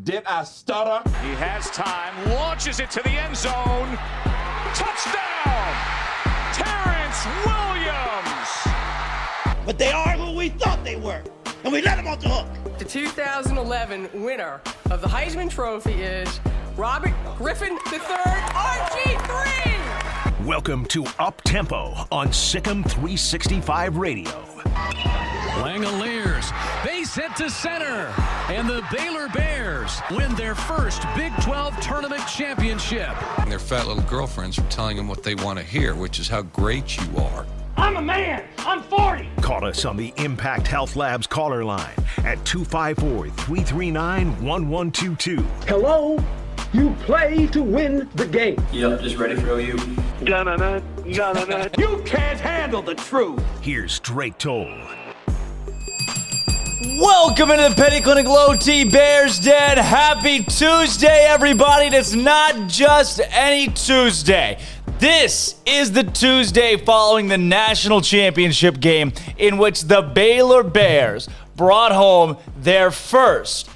Did I stutter? He has time, launches it to the end zone. Touchdown! Terrence Williams! But they are who we thought they were, and we let them off the hook. The 2011 winner of the Heisman Trophy is Robert Griffin III, RG3! Welcome to Up Tempo on SicEm365 Radio. Langoliers, base hit to center, and the Baylor Bears win their first Big 12 tournament championship. Their fat little girlfriends are telling them what they want to hear, which is how great you are. I'm a man. I'm 40. Call us on the Impact Health Labs caller line at 254-339-1122. Hello? You play to win the game. Yep, just ready for OU. You can't handle the truth. Here's Drake Toll. Welcome into the Petty Clinic Low T Bears Den. Happy Tuesday, everybody. And it's not just any Tuesday. This is the Tuesday following the national championship game in which the Baylor Bears brought home their first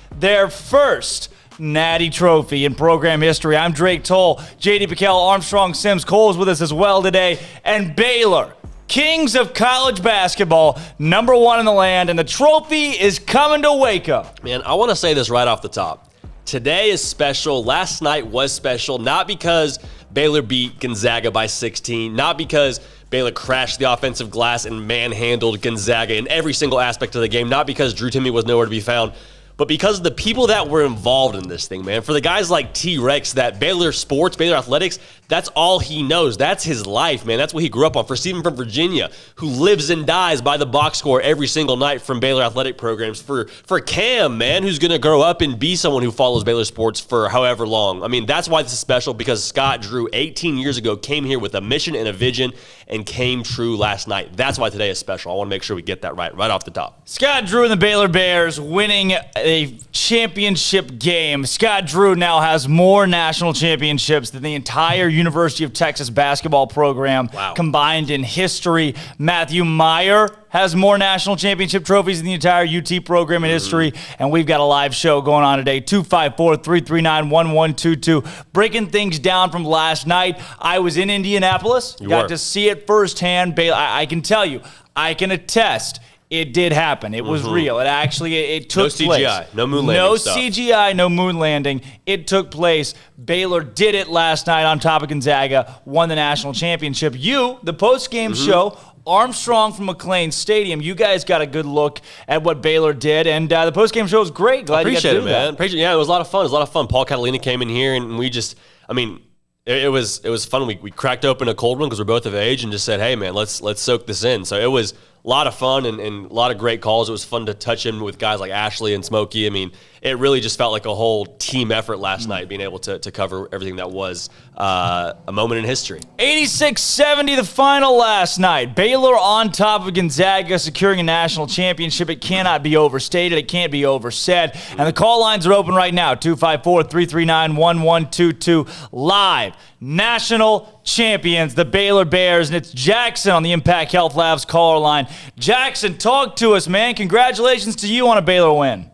Natty Trophy in program history. I'm Drake Toll, J.D. Pickell, Armstrong, Sims, Cole's with us as well today. And Baylor, kings of college basketball, number one in the land, and the trophy is coming to Waco. Man, I want to say this right off the top. Today is special. Last night was special, not because Baylor beat Gonzaga by 16, not because Baylor crashed the offensive glass and manhandled Gonzaga in every single aspect of the game, not because Drew Timme was nowhere to be found, but because of the people that were involved in this thing, man. For the guys like T-Rex, that Baylor sports, Baylor athletics, that's all he knows. That's his life, man. That's what he grew up on. For Stephen from Virginia, who lives and dies by the box score every single night from Baylor athletic programs. For Cam, man, who's going to grow up and be someone who follows Baylor sports for however long. I mean, that's why this is special, because Scott Drew, 18 years ago, came here with a mission and a vision and came true last night. That's why today is special. I want to make sure we get that right off the top. Scott Drew and the Baylor Bears winning a championship game. Scott Drew now has more national championships than the entire University of Texas basketball program combined in history. Matthew Meyer has more national championship trophies than the entire UT program in history, and we've got a live show going on today, 254-339-1122, breaking things down from last night. I was in Indianapolis, got to see it firsthand. Baylor, I can tell you, I can attest, it did happen. It was real. It took place. No CGI, no moon landing No stuff. CGI, no moon landing. It took place. Baylor did it last night on top of Gonzaga, won the national championship. You, the post-game show, Armstrong from McLean Stadium, you guys got a good look at what Baylor did, and the post-game show was great. Glad Appreciate you got to do it, man. Appreciate it. Yeah, it was a lot of fun. It was a lot of fun. Paul Catalina came in here, and we just, I mean, it was fun. We cracked open a cold one because we're both of age and just said, hey, man, let's soak this in. So it was a lot of fun and a lot of great calls. It was fun to touch in with guys like Ashley and Smokey. I mean, it really just felt like a whole team effort last night, being able to cover everything that was a moment in history. 86-70 the final last night. Baylor on top of Gonzaga, securing a national championship. It cannot be overstated. It can't be oversaid. And the call lines are open right now, 254-339-1122. Live, national champions, the Baylor Bears. And it's Jackson on the Impact Health Labs caller line. Jackson, talk to us, man. Congratulations to you on a Baylor win.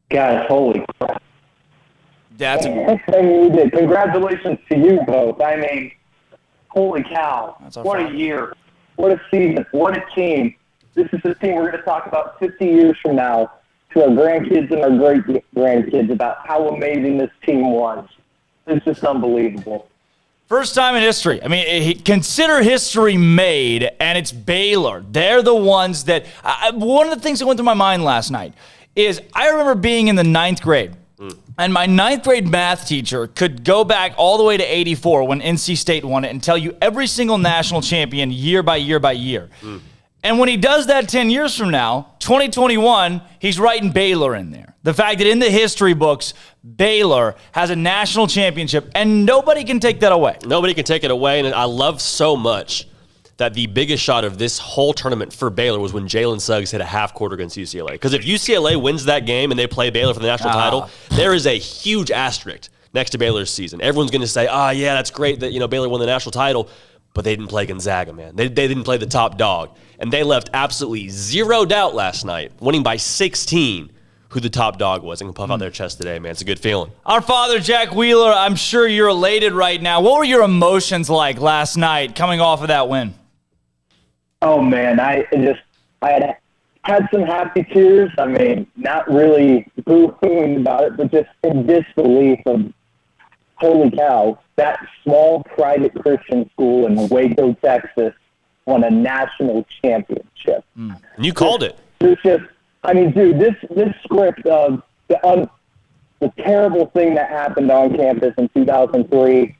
Guys, holy crap. Congratulations to you both. I mean, holy cow. What a year. What a season. What a team. This is the team we're going to talk about 50 years from now to our grandkids and our great-grandkids about how amazing this team was. It's just unbelievable. First time in history. I mean, consider history made, and it's Baylor. They're the ones that one of the things that went through my mind last night is I remember being in the 9th grade, and my 9th grade math teacher could go back all the way to 84 when NC State won it and tell you every single national champion year by year by year. And when he does that 10 years from now, 2021, he's writing Baylor in there. The fact that in the history books, Baylor has a national championship, and nobody can take that away. Nobody can take it away, and I love so much that the biggest shot of this whole tournament for Baylor was when Jalen Suggs hit a half court against UCLA. Because if UCLA wins that game and they play Baylor for the national title, there is a huge asterisk next to Baylor's season. Everyone's going to say, yeah, that's great that Baylor won the national title, but they didn't play Gonzaga, man. They didn't play the top dog. And they left absolutely zero doubt last night, winning by 16, who the top dog was and can puff out their chest today, man. It's a good feeling. Our father, Jack Wheeler, I'm sure you're elated right now. What were your emotions like last night coming off of that win? Oh, man, I had some happy tears. I mean, not really boo-hooing about it, but just in disbelief of, holy cow, that small private Christian school in Waco, Texas, won a national championship. And you called it. It's just, I mean, dude, this script of the terrible thing that happened on campus in 2003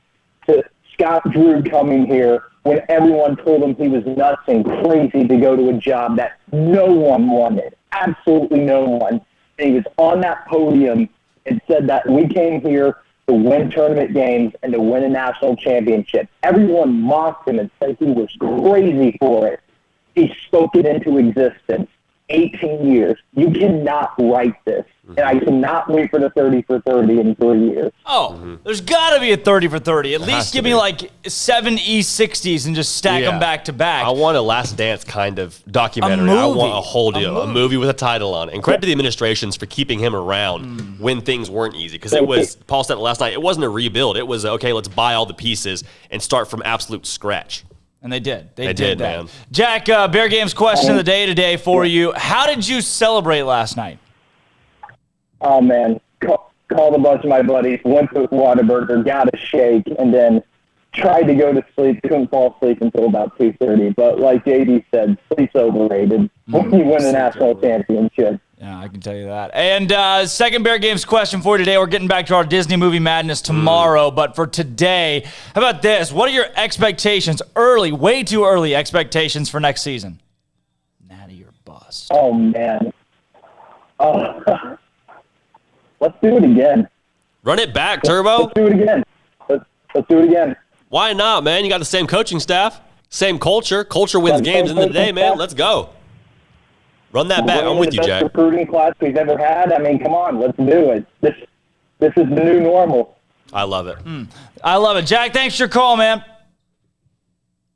to Scott Drew coming here when everyone told him he was nuts and crazy to go to a job that no one wanted, absolutely no one. And he was on that podium and said that we came here to win tournament games and to win a national championship. Everyone mocked him and said he was crazy for it. He spoke it into existence. 18 years. You cannot write this. And I cannot wait for the 30 for 30 in 3 years. Oh, there's got to be a 30 for 30. At least give me like 7 E60s and just stack them back to back. I want a Last Dance kind of documentary. I want a whole deal, a movie with a title on it. And credit to the administrations for keeping him around when things weren't easy. Because it was, Paul said it last night, it wasn't a rebuild. It was, okay, let's buy all the pieces and start from absolute scratch. And they did. They did that. Man. Jack, Bear Games question of the day today for you. How did you celebrate last night? Oh, man. Called a bunch of my buddies, went to Whataburger, got a shake, and then tried to go to sleep. Couldn't fall asleep until about 2:30. But like J.D. said, sleep's overrated when you win a national championship. Yeah, I can tell you that. And second Bear Games question for today. We're getting back to our Disney movie madness tomorrow. But for today, how about this? What are your expectations, way too early expectations for next season? Natty or bust? Oh, man. Let's do it again. Run it back, Turbo. Let's do it again. Let's do it again. Why not, man? You got the same coaching staff, same culture. Culture wins games in the day, man. Let's go. Run that back. I'm with you, Jack. Best recruiting class we've ever had. I mean, come on, let's do it. This is the new normal. I love it. I love it. Jack, thanks for your call, man.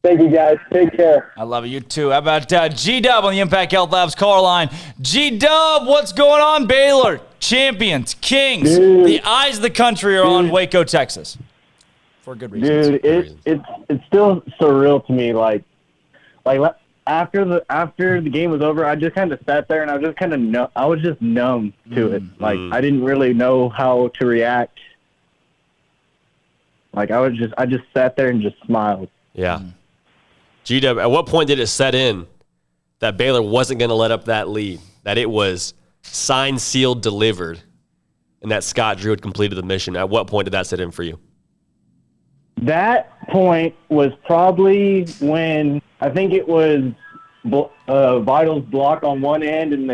Thank you, guys. Take care. I love it. You too. How about G-Dub on the Impact Health Labs call line? G-Dub, what's going on, Baylor? Champions, Kings. Dude. The eyes of the country are on Waco, Texas. For good reasons. Dude, it's still surreal to me. Like after the game was over, I just kind of sat there and I was just I was just numb to it. Like I didn't really know how to react. Like I just sat there and just smiled. Yeah. G-Dub, at what point did it set in that Baylor wasn't going to let up that lead, that it was signed, sealed, delivered, and that Scott Drew had completed the mission? At what point did that set in for you? That point was probably when I think it was Vital's block on one end, and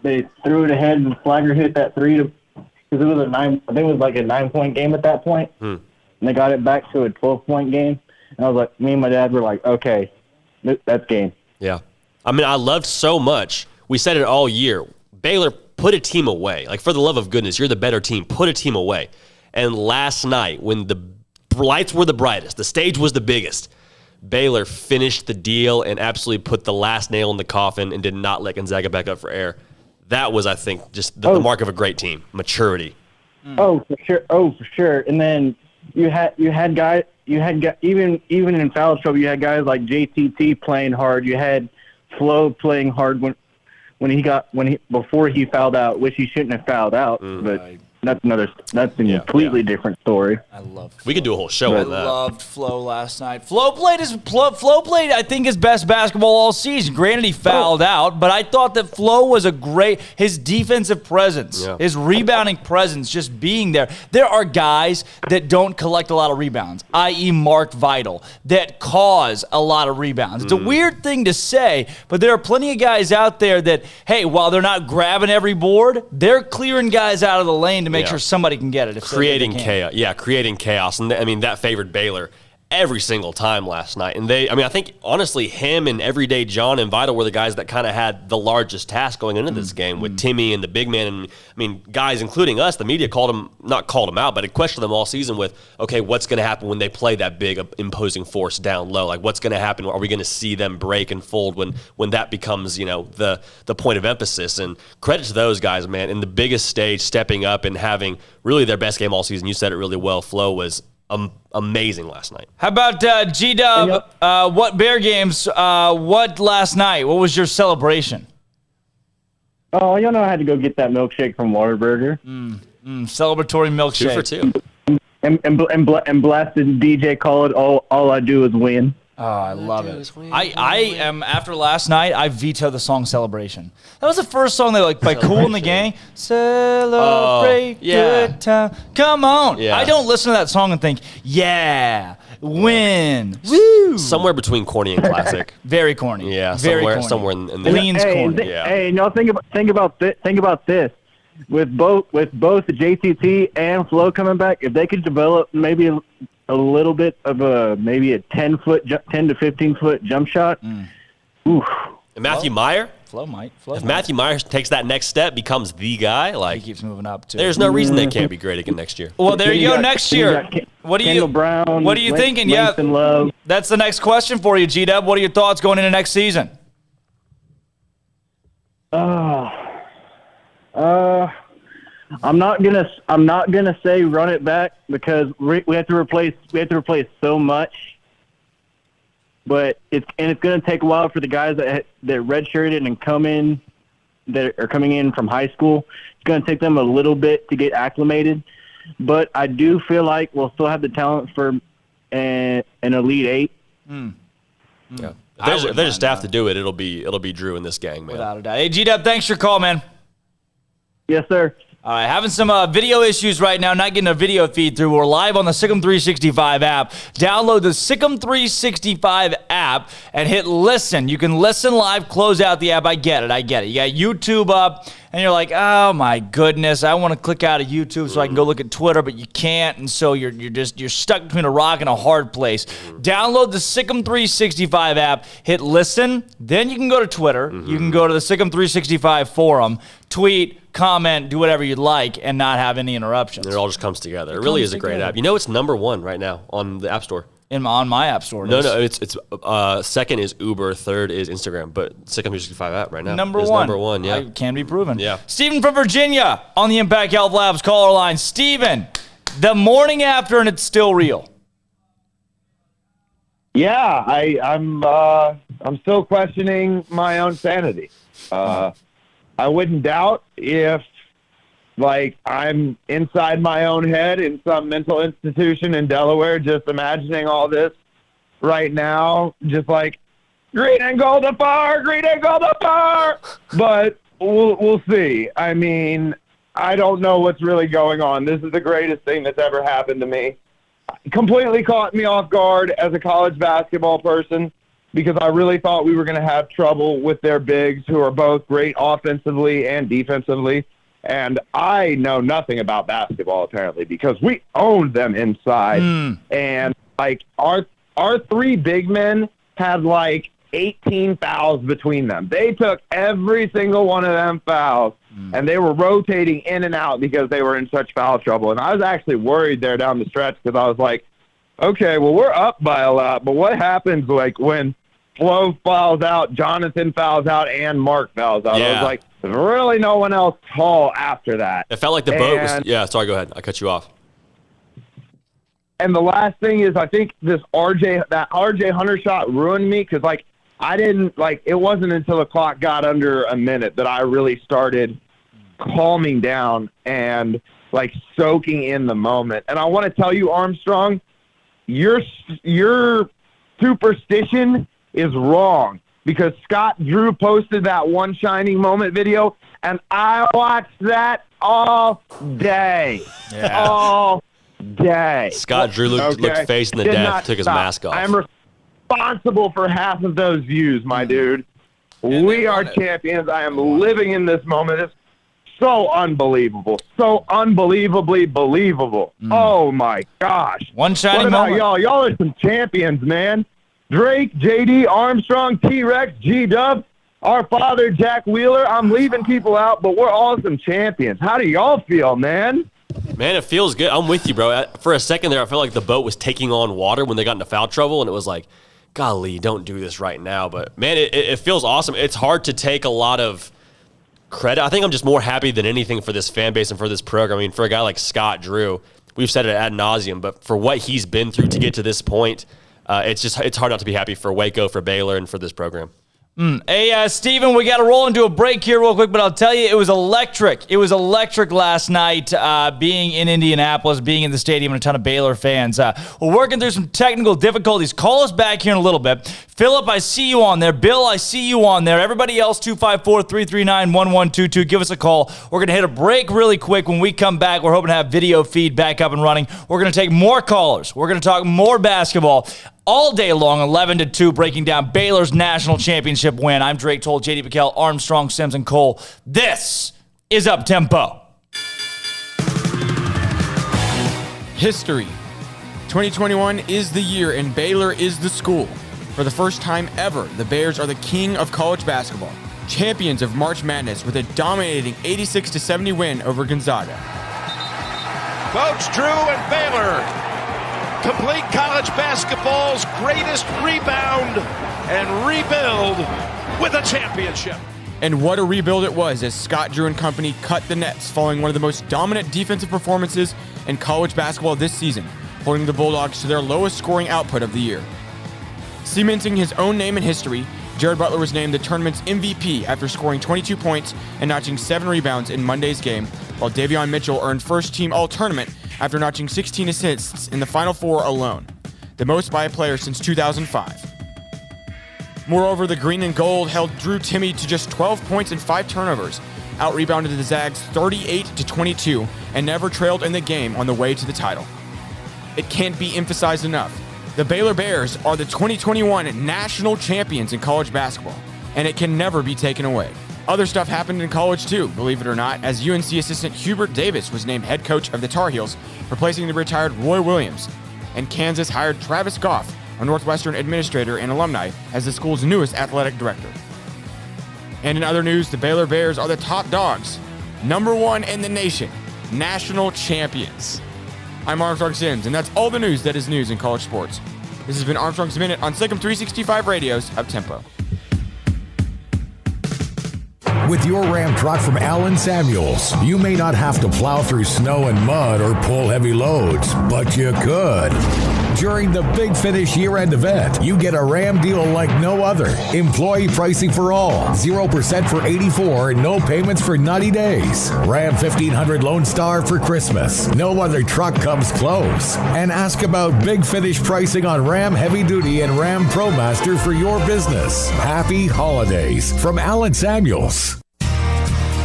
they threw it ahead, and Flagger hit that three because it was I think it was like a 9-point game at that point, and they got it back to a 12-point game. And I was like, me and my dad were like, okay, that's game. Yeah. I mean, I loved so much. We said it all year. Baylor, put a team away. Like, for the love of goodness, you're the better team. Put a team away. And last night, when the lights were the brightest, the stage was the biggest, Baylor finished the deal and absolutely put the last nail in the coffin and did not let Gonzaga back up for air. That was, I think, just the mark of a great team. Maturity. Oh, for sure. And then you had guys, even in foul trouble, you had guys like JTT playing hard. You had Flo playing hard before he fouled out, which he shouldn't have fouled out. But that's a completely different story. I love Flo. We could do a whole show on that. I loved Flo last night. Flo played, I think, his best basketball all season. Granted, he fouled out, but I thought that Flo was his defensive presence, his rebounding presence, just being there. There are guys that don't collect a lot of rebounds, i.e. Mark Vital, that cause a lot of rebounds. It's a weird thing to say, but there are plenty of guys out there that, hey, while they're not grabbing every board, they're clearing guys out of the lane to make sure somebody can get it. Creating chaos. Yeah, creating chaos. And I mean, that favored Baylor every single time last night. And I think, honestly, him and Everyday John and Vital were the guys that kind of had the largest task going into this game with Timmy and the big man. And, I mean, guys, including us, the media not called him out, but it questioned them all season with, okay, what's going to happen when they play that big, imposing force down low? Like, what's going to happen? Are we going to see them break and fold when that becomes, the point of emphasis? And credit to those guys, man. In the biggest stage, stepping up and having really their best game all season. You said it really well. Flo was amazing last night. How about G-Dub? What Bear games? What last night? What was your celebration? Oh, I had to go get that milkshake from Whataburger. Celebratory milkshake. 2 for 2. And blasted DJ Khaled. All I do is win. Oh, I love it. I am, after last night, I vetoed the song Celebration. That was the first song they by Kool and the Gang. Celebrate good time. Come on. Yeah. I don't listen to that song and think, win. Woo. Somewhere between corny and classic. Very corny. Yeah, very corny. somewhere in the leans corny. Hey, think about this. With both JTT and Flo coming back, if they could develop maybe a little bit of maybe a 10 to 15 foot jump shot. Oof. And Matthew Meyer? Flo might. If Matthew Meyer takes that next step, becomes the guy, he keeps moving up too. There's no reason they can't be great again next year. Well, there you go. Next year. What are you? Brown, what are you thinking? Langston Love. That's the next question for you, G-Dub. What are your thoughts going into next season? I'm not gonna say run it back because we have to replace so much. But it's gonna take a while for the guys that redshirted and that are coming in from high school. It's gonna take them a little bit to get acclimated. But I do feel like we'll still have the talent for an Elite Eight. Yeah. If there's a staff to do it, it'll be Drew and this gang, man. Without a doubt. Hey, G-Dub, thanks for your call, man. Yes, sir. All right, having some video issues right now, not getting a video feed through. We're live on the SicEm365 app. Download the SicEm365 app and hit listen. You can listen live, close out the app. I get it. You got YouTube up, and you're like, oh my goodness, I want to click out of YouTube so I can go look at Twitter, but you can't, and so you're stuck between a rock and a hard place. Download the SicEm365 app, hit listen, then you can go to Twitter. You can go to the SicEm365 forum, tweet, comment, do whatever you'd like, and not have any interruptions. And it all just comes together. It really is a great app. It's number one right now on the App Store. On my App Store. No, it's second is Uber, third is Instagram, but SicEm365 app right now. Number one, yeah. Can be proven. Yeah. Steven from Virginia on the Impact Health Labs caller line. Steven, the morning after and it's still real. Yeah, I'm still questioning my own sanity. I wouldn't doubt if, I'm inside my own head in some mental institution in Delaware, just imagining all this right now, just green and gold afar, green and gold afar. But we'll see. I mean, I don't know what's really going on. This is the greatest thing that's ever happened to me. Completely caught me off guard as a college basketball person, because I really thought we were going to have trouble with their bigs, who are both great offensively and defensively. And I know nothing about basketball, apparently, because we owned them inside. And, our three big men had, 18 fouls between them. They took every single one of them fouls, and they were rotating in and out because they were in such foul trouble. And I was actually worried there down the stretch because I was like, okay, well, we're up by a lot, but what happens when Flo fouls out, Jonathan fouls out, and Mark fouls out? Yeah. I was like, there's really no one else tall after that. It felt like the boat was... Yeah, sorry, go ahead. I cut you off. And the last thing is, I think that RJ Hunter shot ruined me because, I didn't, it wasn't until the clock got under a minute that I really started calming down and, soaking in the moment. And I want to tell you, Armstrong, your superstition is wrong, because Scott Drew posted that one shining moment video, and I watched that all day. Yeah. All day. Scott Drew looked facing the death, took his mask off. I'm responsible for half of those views, my dude. We are champions. I am living in this moment. It's so unbelievable. So unbelievably believable. Oh, my gosh. One shining what about moment. y'all? Y'all are some champions, man. Drake, J.D., Armstrong, T-Rex, G-Dub, our father, Jack Wheeler. I'm leaving people out, but we're all some champions. How do y'all feel, man? Man, it feels good. I'm with you, bro. For a second there, I felt like the boat was taking on water when they got into foul trouble, and it was like, golly, don't do this right now. But, man, it feels awesome. It's hard to take a lot of credit. I think I'm just more happy than anything for this fan base and for this program. I mean, for a guy like Scott Drew, we've said it ad nauseum, but for what he's been through to get to this point, it's hard not to be happy for Waco, for Baylor, and for this program. Hey, Steven, we got to roll into a break here real quick, but I'll tell you, it was electric. It was electric last night being in Indianapolis, being in the stadium, and a ton of Baylor fans. We're working through some technical difficulties. Call us back here in a little bit. Philip, I see you on there. Bill, I see you on there. Everybody else, 254-339-1122. Give us a call. We're going to hit a break really quick. When we come back, we're hoping to have video feed back up and running. We're going to take more callers. We're going to talk more basketball all day long, 11 to 2, breaking down Baylor's national championship win. I'm Drake Toll, J.D. Pickell, Armstrong, Sims, and Cole. This is Up Tempo. History. 2021 is the year, and Baylor is the school. For the first time ever, the Bears are the king of college basketball, champions of March Madness with a dominating 86-70 win over Gonzaga. Coach Drew and Baylor complete college basketball's greatest rebound and rebuild with a championship. And what a rebuild it was as Scott Drew and company cut the nets following one of the most dominant defensive performances in college basketball this season, holding the Bulldogs to their lowest scoring output of the year. Cementing his own name in history, Jared Butler was named the tournament's MVP after scoring 22 points and notching 7 rebounds in Monday's game, while Davion Mitchell earned first-team All-Tournament after notching 16 assists in the Final Four alone, the most by a player since 2005. Moreover, the green and gold held Drew Timme to just 12 points and 5 turnovers, out-rebounded the Zags 38-22, and never trailed in the game on the way to the title. It can't be emphasized enough. The Baylor Bears are the 2021 national champions in college basketball, and it can never be taken away. Other stuff happened in college too, believe it or not, as UNC assistant Hubert Davis was named head coach of the Tar Heels, replacing the retired Roy Williams. And Kansas hired Travis Goff, a Northwestern administrator and alumni, as the school's newest athletic director. And in other news, the Baylor Bears are the top dogs, #1 in the nation, national champions. I'm Armstrong Sims, and that's all the news that is news in college sports. This has been Armstrong's Minute on SicEm365 Radio's Up Tempo. With your Ram truck from Allen Samuels, you may not have to plow through snow and mud or pull heavy loads, but you could. During the Big Finish year-end event, you get a Ram deal like no other. Employee pricing for all, 0% for 84, and no payments for 90 days. Ram 1500 Lone Star for Christmas. No other truck comes close. And ask about Big Finish pricing on Ram Heavy Duty and Ram ProMaster for your business. Happy holidays from Allen Samuels.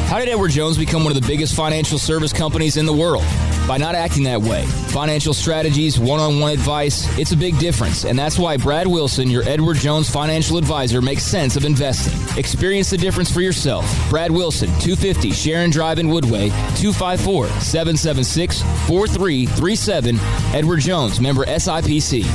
How did Edward Jones become one of the biggest financial service companies in the world? By not acting that way. Financial strategies, one-on-one advice, it's a big difference. And that's why Brad Wilson, your Edward Jones financial advisor, makes sense of investing. Experience the difference for yourself. Brad Wilson, 250 Sharon Drive in Woodway, 254-776-4337. Edward Jones, member SIPC.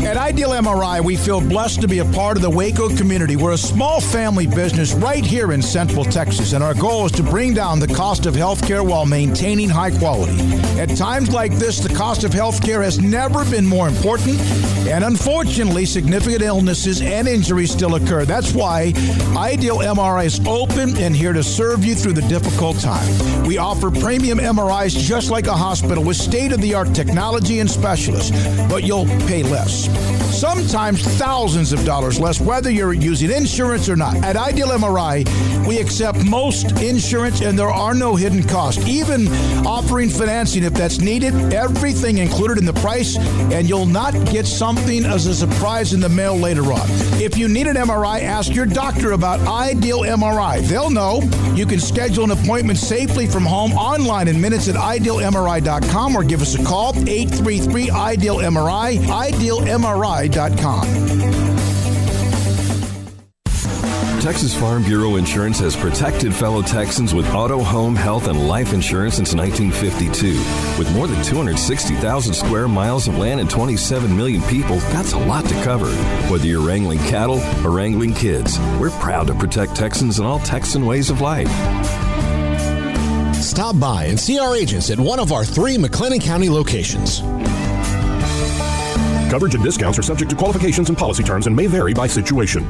At Ideal MRI, we feel blessed to be a part of the Waco community. We're a small family business right here in Central Texas, and our goal is to bring down the cost of healthcare while maintaining high quality. At times like this, the cost of healthcare has never been more important, and unfortunately, significant illnesses and injuries still occur. That's why Ideal MRI is open and here to serve you through the difficult time. We offer premium MRIs just like a hospital with state-of-the-art technology and specialists, but you'll pay less. Sometimes thousands of dollars less, whether you're using insurance or not. At Ideal MRI, we accept most insurance and there are no hidden costs, even offering financing if that's needed. Everything included in the price, and you'll not get something as a surprise in the mail later on. If you need an MRI, ask your doctor about Ideal MRI. They'll know. You can schedule an appointment safely from home online in minutes at idealmri.com or give us a call, 833-IDEAL-MRI, idealmri.com. Texas Farm Bureau Insurance has protected fellow Texans with auto, home, health, and life insurance since 1952. With more than 260,000 square miles of land and 27 million people, that's a lot to cover. Whether you're wrangling cattle or wrangling kids, we're proud to protect Texans in all Texan ways of life. Stop by and see our agents at one of our 3 McLennan County locations. Coverage and discounts are subject to qualifications and policy terms and may vary by situation.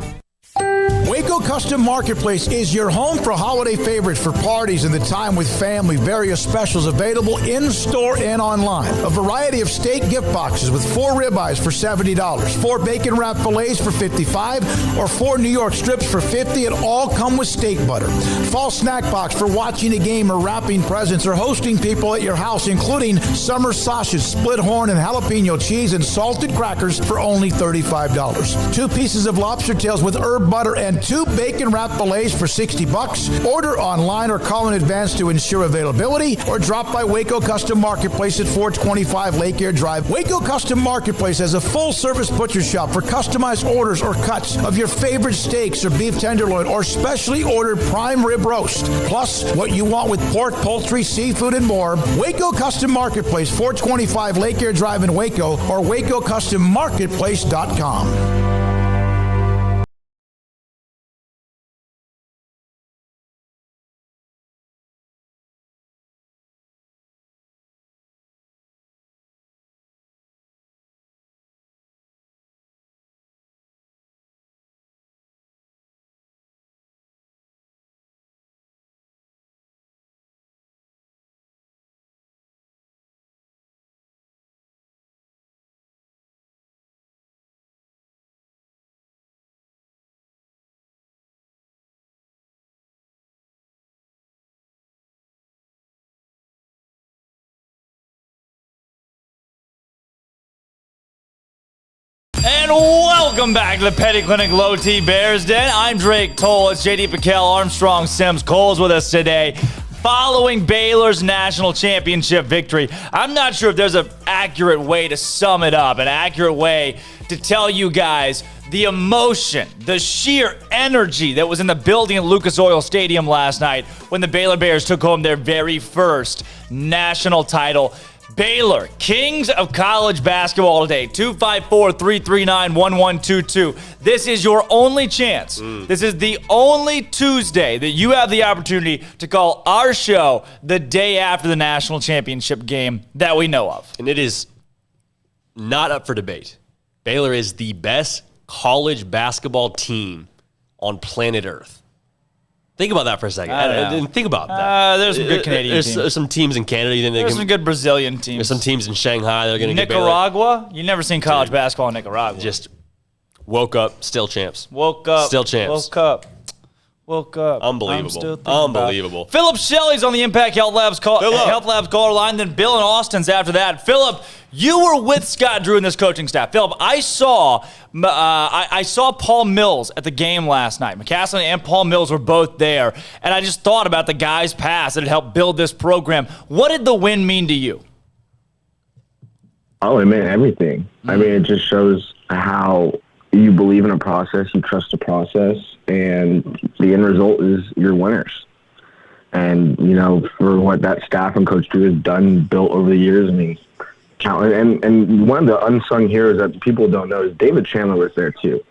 Waco Custom Marketplace is your home for holiday favorites for parties and the time with family. Various specials available in-store and online. A variety of steak gift boxes with 4 ribeyes for $70, 4 bacon wrapped fillets for $55, or 4 New York strips for $50, and all come with steak butter. Fall snack box for watching a game or wrapping presents or hosting people at your house, including summer sausage, split horn, and jalapeno cheese, and salted crackers for only $35. 2 pieces of lobster tails with herb butter and 2 bacon wrapped fillets for $60. Order online or call in advance to ensure availability, or drop by Waco Custom Marketplace at 425 Lake Air Drive. Waco Custom Marketplace has a full-service butcher shop for customized orders or cuts of your favorite steaks or beef tenderloin or specially ordered prime rib roast. Plus, what you want with pork, poultry, seafood, and more. Waco Custom Marketplace, 425 Lake Air Drive in Waco, or WacoCustomMarketplace.com. And welcome back to the Petty Clinic Low T Bears Den. I'm Drake Toll. It's J.D. Pickell, Armstrong, Sims, Cole's with us today. Following Baylor's national championship victory, I'm not sure if there's an accurate way to sum it up, an accurate way to tell you guys the emotion, the sheer energy that was in the building at Lucas Oil Stadium last night when the Baylor Bears took home their very first national title. Baylor, kings of college basketball today, 254-339-1122. This is your only chance. This is the only Tuesday that you have the opportunity to call our show the day after the national championship game that we know of. And it is not up for debate. Baylor is the best college basketball team on planet Earth. Think about that for a second. Think about that. There's some good Canadian teams. There's some teams in Canada. There's some good Brazilian teams. There's some teams in Shanghai that are going to get Nicaragua? You've never seen college basketball in Nicaragua. Just woke up, still champs. Woke up. Still champs. Woke up. Unbelievable. Philip Shelley's on the Impact Health Labs caller line, then Bill and Austin's after that. Philip, you were with Scott Drew and this coaching staff. Philip, I saw Paul Mills at the game last night. McCaslin and Paul Mills were both there, and I just thought about the guys' past that had helped build this program. What did the win mean to you? Oh, it meant everything. I mean, it just shows how you believe in a process, you trust the process, and the end result is your winners. And, you know, for what that staff and Coach Drew has done, built over the years, I mean, and one of the unsung heroes that people don't know is David Chandler was there too.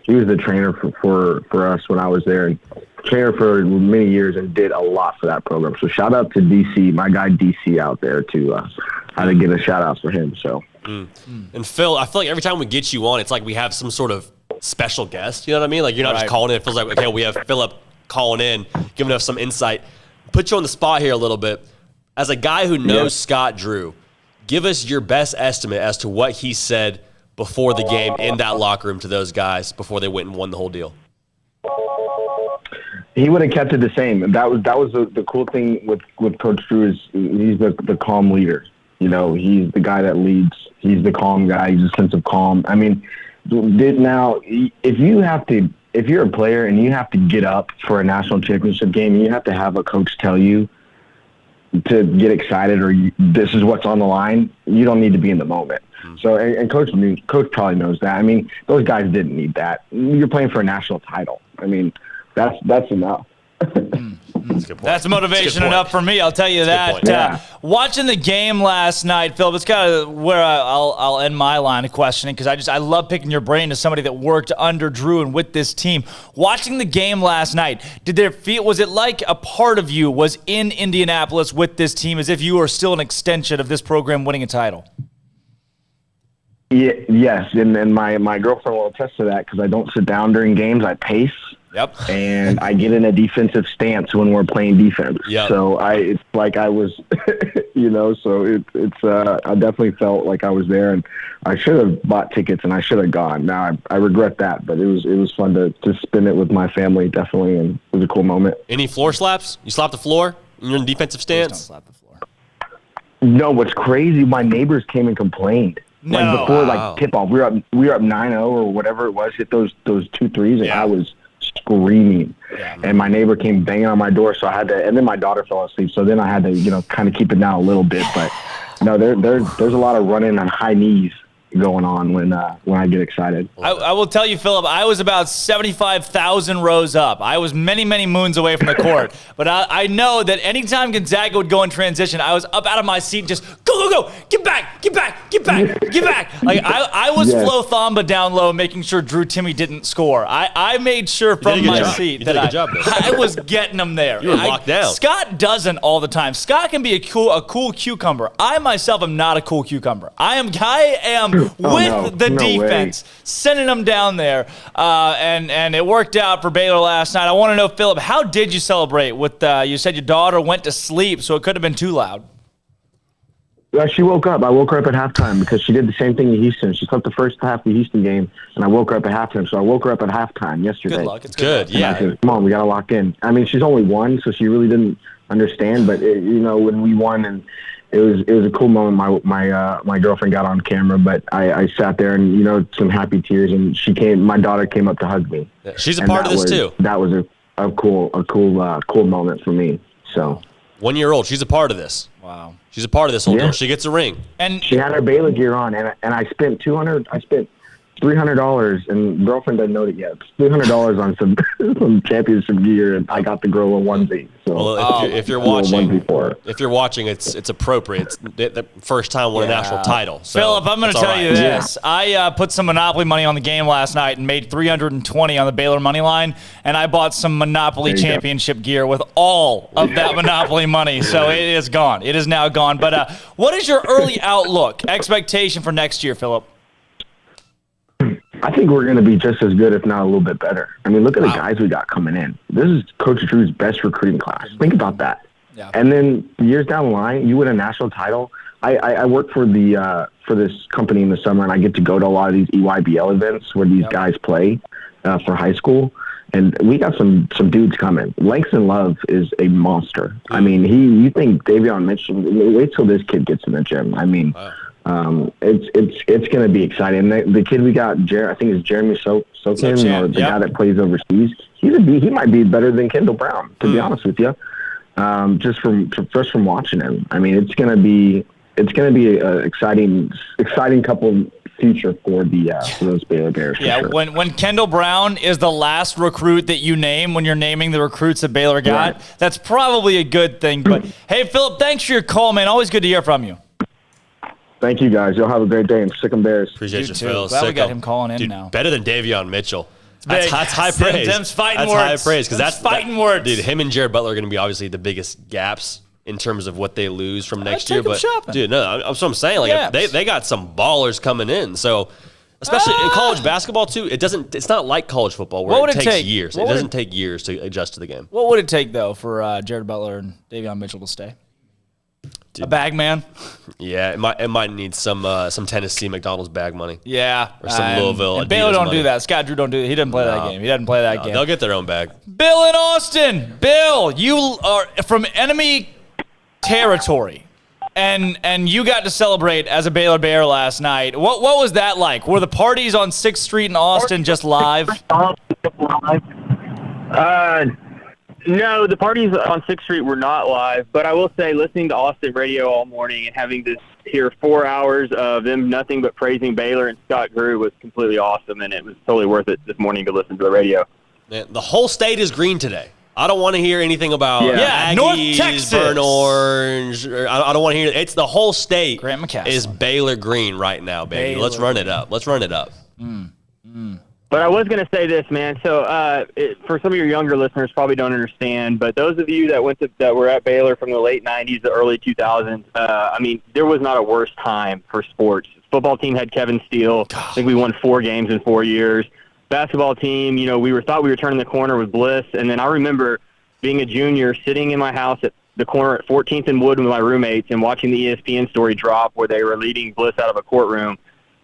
He was the trainer for us when I was there, and trainer for many years, and did a lot for that program. So shout out to DC, my guy DC out there too. I had to get a shout out for him. So. And Phil, I feel like every time we get you on, it's like we have some sort of special guest. You know what I mean? Like you're not just calling in. It feels like, okay, we have Philip calling in, giving us some insight. Put you on the spot here a little bit. As a guy who knows Scott Drew, give us your best estimate as to what he said before the game in that locker room to those guys before they went and won the whole deal. He would have kept it the same. That was the cool thing with Coach Drew is he's the calm leader. You know, he's the guy that leads. He's the calm guy. He's a sense of calm. I mean, now if you're a player and you have to get up for a national championship game, you have to have a coach tell you to get excited or this is what's on the line. You don't need to be in the moment. So, and Coach probably knows that. I mean, those guys didn't need that. You're playing for a national title. I mean, that's enough. That's motivation enough for me, I'll tell you that. Yeah. Watching the game last night, Philip, it's kind of where I'll end my line of questioning, because I love picking your brain as somebody that worked under Drew and with this team. Watching the game last night, was it like a part of you was in Indianapolis with this team, as if you were still an extension of this program winning a title? Yeah, yes, and my girlfriend will attest to that, because I don't sit down during games. I pace. Yep. And I get in a defensive stance when we're playing defense. Yep. So it's like I was, so I definitely felt like I was there, and I should have bought tickets and I should have gone. Now I regret that, but it was fun to spend it with my family, definitely, and it was a cool moment. Any floor slaps? You slap the floor when you're in defensive stance? Please don't slap the floor. No, what's crazy, my neighbors came and complained. No. Like before tip off, we were up 9-0 or whatever it was, hit those 2 threes, and I was screaming, and my neighbor came banging on my door, so I had to, and then my daughter fell asleep, so then I had to kind of keep it down a little bit. But no, there's a lot of running on high knees going on when I get excited. I will tell you, Philip, I was about 75,000 rows up. I was many, many moons away from the court. But I know that anytime Gonzaga would go in transition, I was up out of my seat, just go, get back. Like I was Flo Thamba down low, making sure Drew Timme didn't score. I made sure from my seat that I was getting them there. You were locked down. Scott doesn't all the time. Scott can be a cool cucumber. I myself am not a cool cucumber. I am the defense, sending them down there, and it worked out for Baylor last night. I want to know, Philip, how did you celebrate with, you said your daughter went to sleep, so it couldn't have been too loud. She woke up. I woke her up at halftime because she did the same thing in Houston. She slept the first half of the Houston game, and I woke her up at halftime. So I woke her up at halftime yesterday. Good luck. It's good. And I said, come on, we got to lock in. I mean, she's only one, so she really didn't understand, but when we won, and it was a cool moment. My girlfriend got on camera, but I sat there and some happy tears, and my daughter came up to hug me. Yeah, she's a part of this too. That was a cool moment for me. So 1 year old, she's a part of this. Wow, she's a part of this whole deal. She gets a ring, and she had her Baylor gear on, and I spent $300, and girlfriend doesn't know it yet. $300 on some championship gear, and I got the girl a onesie. So well, if you're watching, it's appropriate. It's the first time won a national title. So Philip, I'm going to tell you this. I put some Monopoly money on the game last night and made $320 on the Baylor money line, and I bought some Monopoly championship gear with all of that Monopoly money. So it is gone. It is now gone. But what is your early outlook, expectation for next year, Philip? I think we're going to be just as good, if not a little bit better. I mean, look at the guys we got coming in. This is Coach Drew's best recruiting class. Think about that. Yeah. And then years down the line, you win a national title. I work for this company in the summer, and I get to go to a lot of these EYBL events where these guys play for high school. And we got some dudes coming. Langston Love is a monster. I mean, you think Davion Mitchell, wait till this kid gets in the gym. I mean, it's going to be exciting. The kid we got, I think it's Jeremy Sokin, or the guy that plays overseas. He might be better than Kendall Brown, to be honest with you. Just from watching him, I mean, it's going to be an exciting couple future for those Baylor Bears. Yeah, sure. When Kendall Brown is the last recruit that you name when you're naming the recruits that Baylor got, that's probably a good thing. But hey, Philip, thanks for your call, man. Always good to hear from you. Thank you, guys. Y'all have a great day, and SicEm Bears. Appreciate you, too. Phil. Glad we got him calling in now. Better than Davion Mitchell. That's high praise. Them's fighting that's words. High praise because that's fighting words. Dude, him and Jared Butler are going to be obviously the biggest gaps in terms of what they lose from next year. But dude, no, that's what I'm saying. Like they got some ballers coming in. So especially in college basketball too, it's not like college football where it takes years. It doesn't take years to adjust to the game. What would it take though for Jared Butler and Davion Mitchell to stay? Dude. A bag man? Yeah, it might need some Tennessee McDonald's bag money. Yeah. Or some Louisville. And Baylor don't money. do that. Scott Drew don't do it. He doesn't play that game. He doesn't play that game. They'll get their own bag. Bill in Austin. Bill, you are from enemy territory. And you got to celebrate as a Baylor Bear last night. What was that like? Were the parties on 6th Street in Austin just live? No, the parties on 6th Street were not live, but I will say listening to Austin radio all morning and having to hear 4 hours of them nothing but praising Baylor and Scott Drew was completely awesome, and it was totally worth it this morning to listen to the radio. Man, the whole state is green today. I don't want to hear anything about Aggies, North Texas, burnt orange. I don't want to hear it. It's the whole state Grant McCaslin. is Baylor green right now, baby. Let's run it up. Let's run it up. But I was going to say this, man. So for some of your younger listeners, probably don't understand, but those of you that were at Baylor from the late 90s to early 2000s, I mean, there was not a worse time for sports. Football team had Kevin Steele. I think we won 4 games in 4 years. Basketball team, we thought we were turning the corner with Bliss. And then I remember being a junior, sitting in my house at the corner at 14th and Wood with my roommates and watching the ESPN story drop where they were leading Bliss out of a courtroom.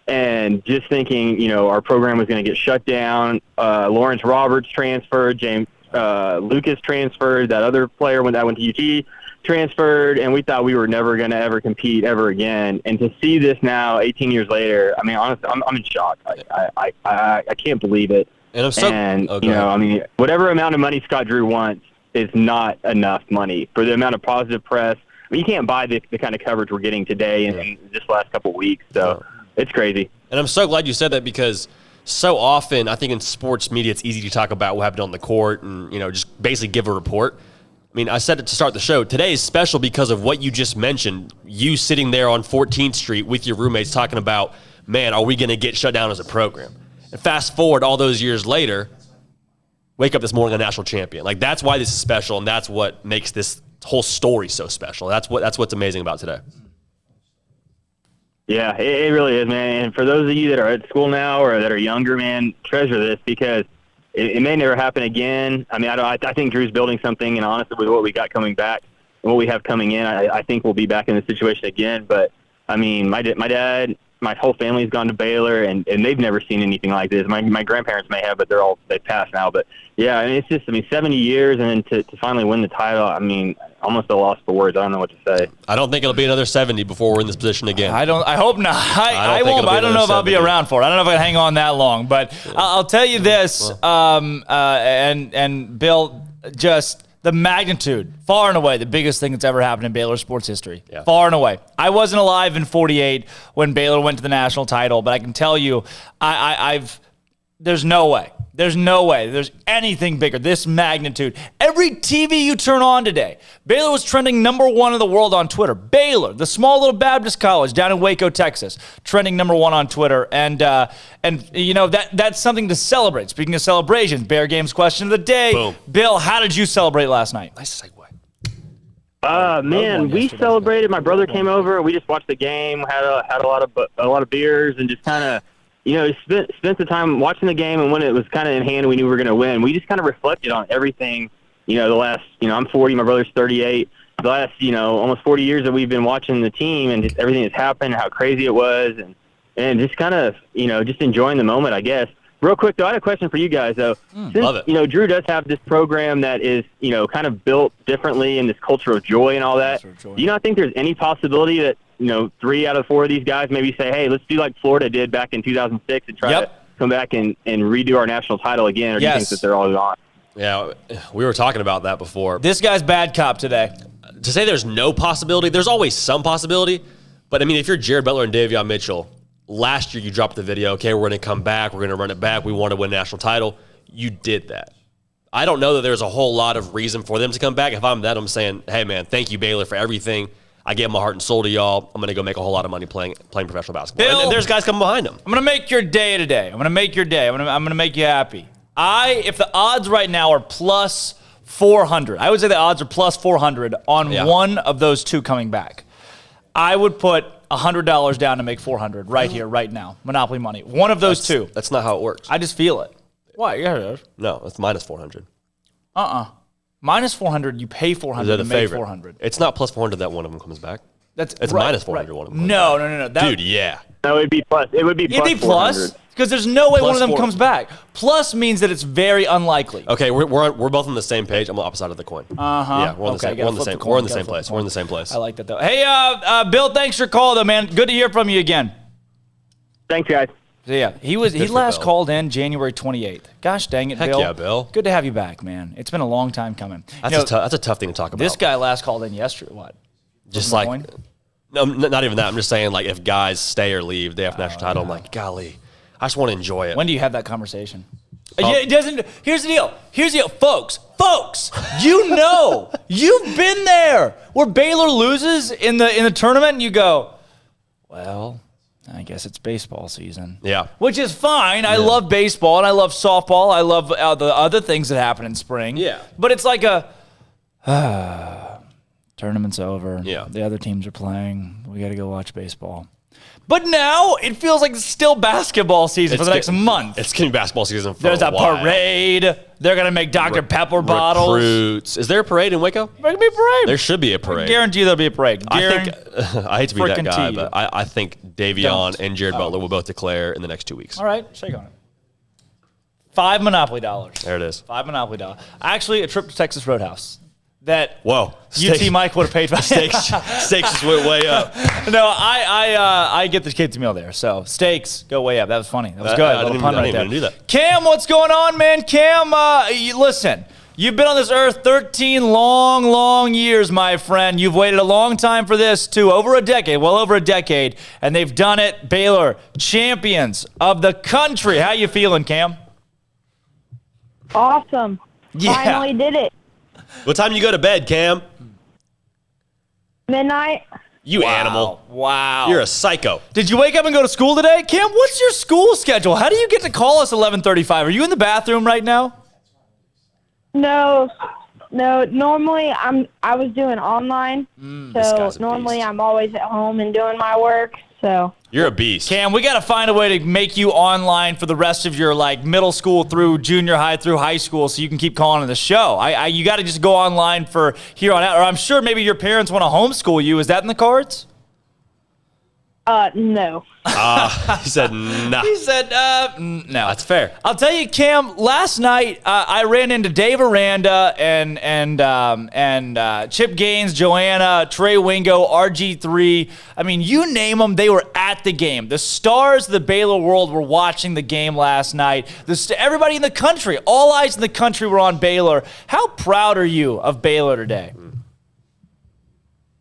And just thinking, our program was going to get shut down. Lawrence Roberts transferred. James Lucas transferred. That other player that went to UT transferred. And we thought we were never going to ever compete ever again. And to see this now, 18 years later, I mean, honestly, I'm in shock. I can't believe it. And I'm so, I mean, whatever amount of money Scott Drew wants is not enough money for the amount of positive press. I mean, you can't buy the kind of coverage we're getting today in just the last couple of weeks. So. It's crazy. And I'm so glad you said that because so often I think in sports media it's easy to talk about what happened on the court and, just basically give a report. I mean, I said it to start the show. Today is special because of what you just mentioned. You sitting there on 14th Street with your roommates talking about, man, are we going to get shut down as a program? And fast forward all those years later, wake up this morning a national champion. Like, that's why this is special, and that's what makes this whole story so special. That's what's amazing about today. Yeah, it really is, man. And for those of you that are at school now or that are younger, man, treasure this because it may never happen again. I mean, I think Drew's building something, and honestly, with what we got coming back and what we have coming in, I think we'll be back in this situation again. But, I mean, my dad, my whole family's gone to Baylor, and they've never seen anything like this. My grandparents may have, but they've passed now. But, yeah, I mean, it's just, 70 years, and then to finally win the title, I mean, almost a loss for words. I don't know what to say. I don't think it'll be another 70 before we're in this position again. I hope not. I won't. I don't know if I'll be around for it. I don't know if I can hang on that long. But I'll tell you this, and Bill, just the magnitude, far and away, the biggest thing that's ever happened in Baylor sports history. Yeah. Far and away. I wasn't alive in '48 when Baylor went to the national title, but I can tell you, there's no way. There's no way there's anything bigger, this magnitude. Every TV you turn on today, Baylor was trending #1 in the world on Twitter. Baylor, the small little Baptist college down in Waco, Texas, trending #1 on Twitter. And that's something to celebrate. Speaking of celebrations, Bear Games question of the day. Boom. Bill, how did you celebrate last night? Nice segue. Man, we celebrated. My brother came over. We just watched the game, had a lot of beers, and just kind of, spent the time watching the game, and when it was kind of in hand and we knew we were going to win, we just kind of reflected on everything, the last, I'm 40, my brother's 38, the last, almost 40 years that we've been watching the team and just everything that's happened, how crazy it was, and just kind of, just enjoying the moment, I guess. Real quick, though, I had a question for you guys, though. Love it. Drew does have this program that is, kind of built differently in this culture of joy and all that. Do you not think there's any possibility that, 3 out of 4 of these guys maybe say, hey, let's do like Florida did back in 2006 and try to come back and redo our national title again, or do you think that they're all gone? Yeah, we were talking about that before. This guy's bad cop today. To say there's no possibility, there's always some possibility. But, I mean, if you're Jared Butler and Davion Mitchell, last year you dropped the video, okay, we're going to come back, we're going to run it back, we want to win a national title. You did that. I don't know that there's a whole lot of reason for them to come back. If I'm that, I'm saying, hey, man, thank you, Baylor, for everything. I gave my heart and soul to y'all. I'm going to go make a whole lot of money playing professional basketball. Bill, and there's guys coming behind them. I'm going to make your day today. I'm going to make your day. I'm going to make you happy. If the odds right now are plus 400, I would say the odds are plus 400 on one of those two coming back. I would put $100 down to make 400 right here, right now. Monopoly money. One of those two. That's not how it works. I just feel it. Why? Yeah, it is. No, it's minus 400. Minus 400, you pay 400 to make 400. It's not plus 400 that one of them comes back. It's right, minus 400 one of them. No. Dude, yeah. No, it'd be plus. It would be plus because there's no way plus one of them comes back. Plus means that it's very unlikely. Okay, we're both on the same page. I'm on the opposite side of the coin. Yeah, we're on the same. We're in the same place. We're in the same place. I like that though. Hey, Bill, thanks for calling though, man. Good to hear from you again. Thanks, guys. So yeah, he last called in January 28th. Gosh dang it, Bill. Heck yeah, Bill. Good to have you back, man. It's been a long time coming. That's a tough thing to talk about. This guy last called in yesterday. What? Just like, no, not even that. I'm just saying, like, if guys stay or leave day after national title, I'm like, golly, I just want to enjoy it. When do you have that conversation? It doesn't. Here's the deal. Folks, you've been there where Baylor loses in the tournament and you go, well, I guess it's baseball season. Yeah. Which is fine. I love baseball and I love softball. I love the other things that happen in spring. Yeah. But it's like tournament's over. Yeah. The other teams are playing. We got to go watch baseball. But now it feels like it's still basketball season for the next month. It's going to be basketball season for There's a a while. parade. They're going to make Dr. Pepper bottles. Recruits. Is there a parade in Waco? There's going to be a parade. There should be a parade. I guarantee there'll be a parade. I hate to be that guy, Guarantee. but I think Davion and Jared Butler will both declare in the next 2 weeks. All right, shake on it. $5 Monopoly dollars. There it is. $5 Monopoly dollars. Actually, a trip to Texas Roadhouse. That Whoa. UT Mike would have paid for. Steaks just went way up. No, I get the kids' meal there, so steaks go way up. That was funny. That was good. I didn't even do that. Cam, what's going on, man? Cam, listen, you've been on this earth 13 long years, my friend. You've waited a long time for this, too. Well over a decade, and they've done it. Baylor, champions of the country. How you feeling, Cam? Awesome. Yeah. Finally did it. What time you go to bed, Cam? Midnight. You animal. Wow. You're a psycho. Did you wake up and go to school today? Cam, what's your school schedule? How do you get to call us 11:35? Are you in the bathroom right now? No. Normally I was doing online, so normally I'm always at home and doing my work. So you're a beast. Cam, we got to find a way to make you online for the rest of your middle school through junior high through high school, so you can keep calling on the show. You got to just go online for here on out, or I'm sure maybe your parents want to homeschool you. Is that in the cards? No. He said nah. He said no. That's fair. I'll tell you, Cam. Last night I ran into Dave Aranda and Chip Gaines, Joanna, Trey Wingo, RG3. I mean, you name them, they were at the game. The stars of the Baylor world were watching the game last night. Everybody in the country, all eyes in the country were on Baylor. How proud are you of Baylor today?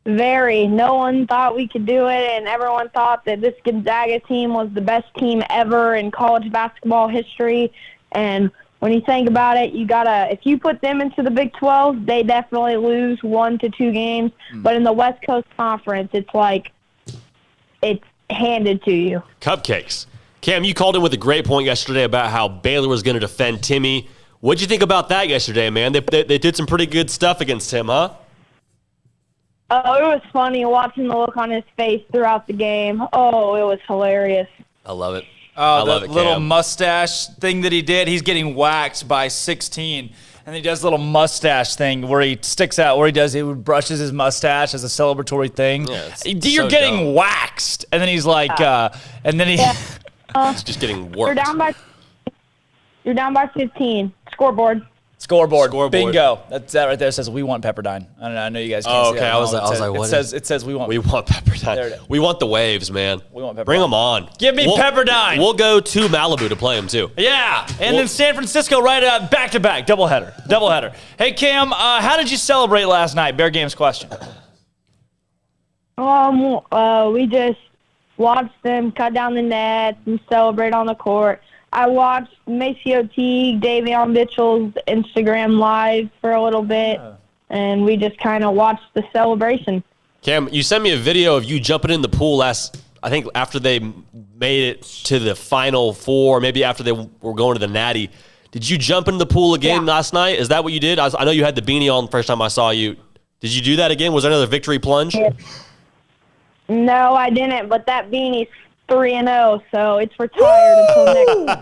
Very. No one thought we could do it, and everyone thought that this Gonzaga team was the best team ever in college basketball history. And when you think about it, if you put them into the Big 12, they definitely lose 1 to 2 games. But in the West Coast Conference, it's like it's handed to you. Cupcakes. Cam, you called in with a great point yesterday about how Baylor was going to defend Timmy. What'd you think about that yesterday, man? They did some pretty good stuff against him, huh? Oh, it was funny watching the look on his face throughout the game. Oh, it was hilarious. I love it. Oh, the little mustache thing that he did. He's getting waxed by 16. And he does a little mustache thing where he sticks out, he brushes his mustache as a celebratory thing. Yeah, You're getting waxed. And then he's like, it's just getting worked. You're down by 15. Scoreboard. Scoreboard. Bingo. That right there says we want Pepperdine. I don't know. I know you guys can't see okay. that. I was like, what? It says we want. We want Pepperdine. There it is. We want the waves, man. We want Pepperdine. Bring them on. Give me Pepperdine. We'll go to Malibu to play them too. Yeah, and then San Francisco right back to back, doubleheader. Hey Cam, how did you celebrate last night? Bear Games question. We just watched them cut down the nets and celebrate on the court. I watched Maceo Teague, Davion Mitchell's Instagram live for a little bit, and we just kind of watched the celebration. Cam, you sent me a video of you jumping in the pool I think after they made it to the Final Four, maybe after they were going to the Natty. Did you jump in the pool again last night? Is that what you did? I know you had the beanie on the first time I saw you. Did you do that again? Was there another victory plunge? No, I didn't, but that beanie's 3-0, so it's retired until next.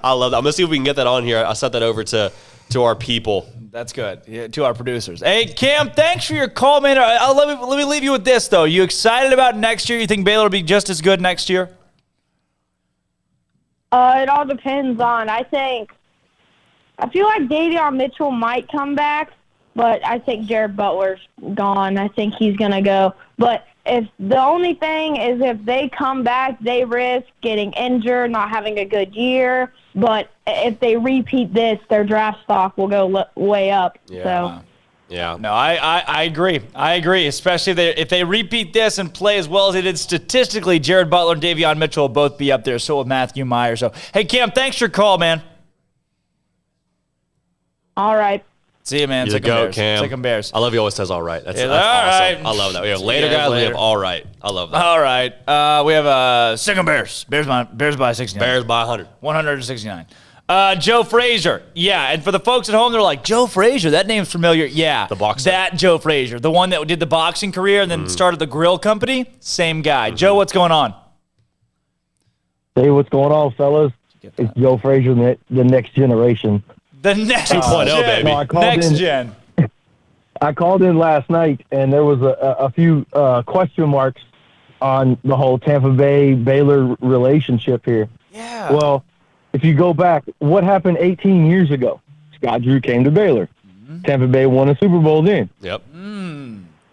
I love that. I'm going to see if we can get that on here. I sent that over to our people. That's good. Yeah, to our producers. Hey, Cam, thanks for your call, man. Let me leave you with this, though. You excited about next year? You think Baylor will be just as good next year? It all depends on, I feel like Davion Mitchell might come back, but I think Jared Butler's gone. I think he's going to go. But if the only thing is if they come back, they risk getting injured, not having a good year. But if they repeat this, their draft stock will go way up. Yeah. So. Yeah. No, I agree. I agree, especially if they repeat this and play as well as they did statistically. Jared Butler and Davion Mitchell will both be up there, so will Matthew Meyer. So, hey, Cam, thanks for your call, man. All right. See you, man. You're the Sick 'em goat, Bears. Cam. Sick 'em Bears. I love he always says all right. That's all awesome. right. I love that. Yeah, See later, you guys guys. We later. have all right. I love that. All right. We have Sick 'em Bears. Bears by 69. Bears by 100. 169. Joe Frazier. Yeah, and for the folks at home, they're like, Joe Frazier, that name's familiar. Yeah. The boxer. That Joe Frazier. The one that did the boxing career and then started the grill company. Same guy. Joe, what's going on? Hey, what's going on, fellas? It's Joe Frazier, the next generation. The next 2.0, baby. No, I called Next in- gen. I called in last night, and there was a few question marks on the whole Tampa Bay-Baylor relationship here. Yeah. Well, if you go back, what happened 18 years ago? Scott Drew came to Baylor. Tampa Bay won a Super Bowl then. Yep.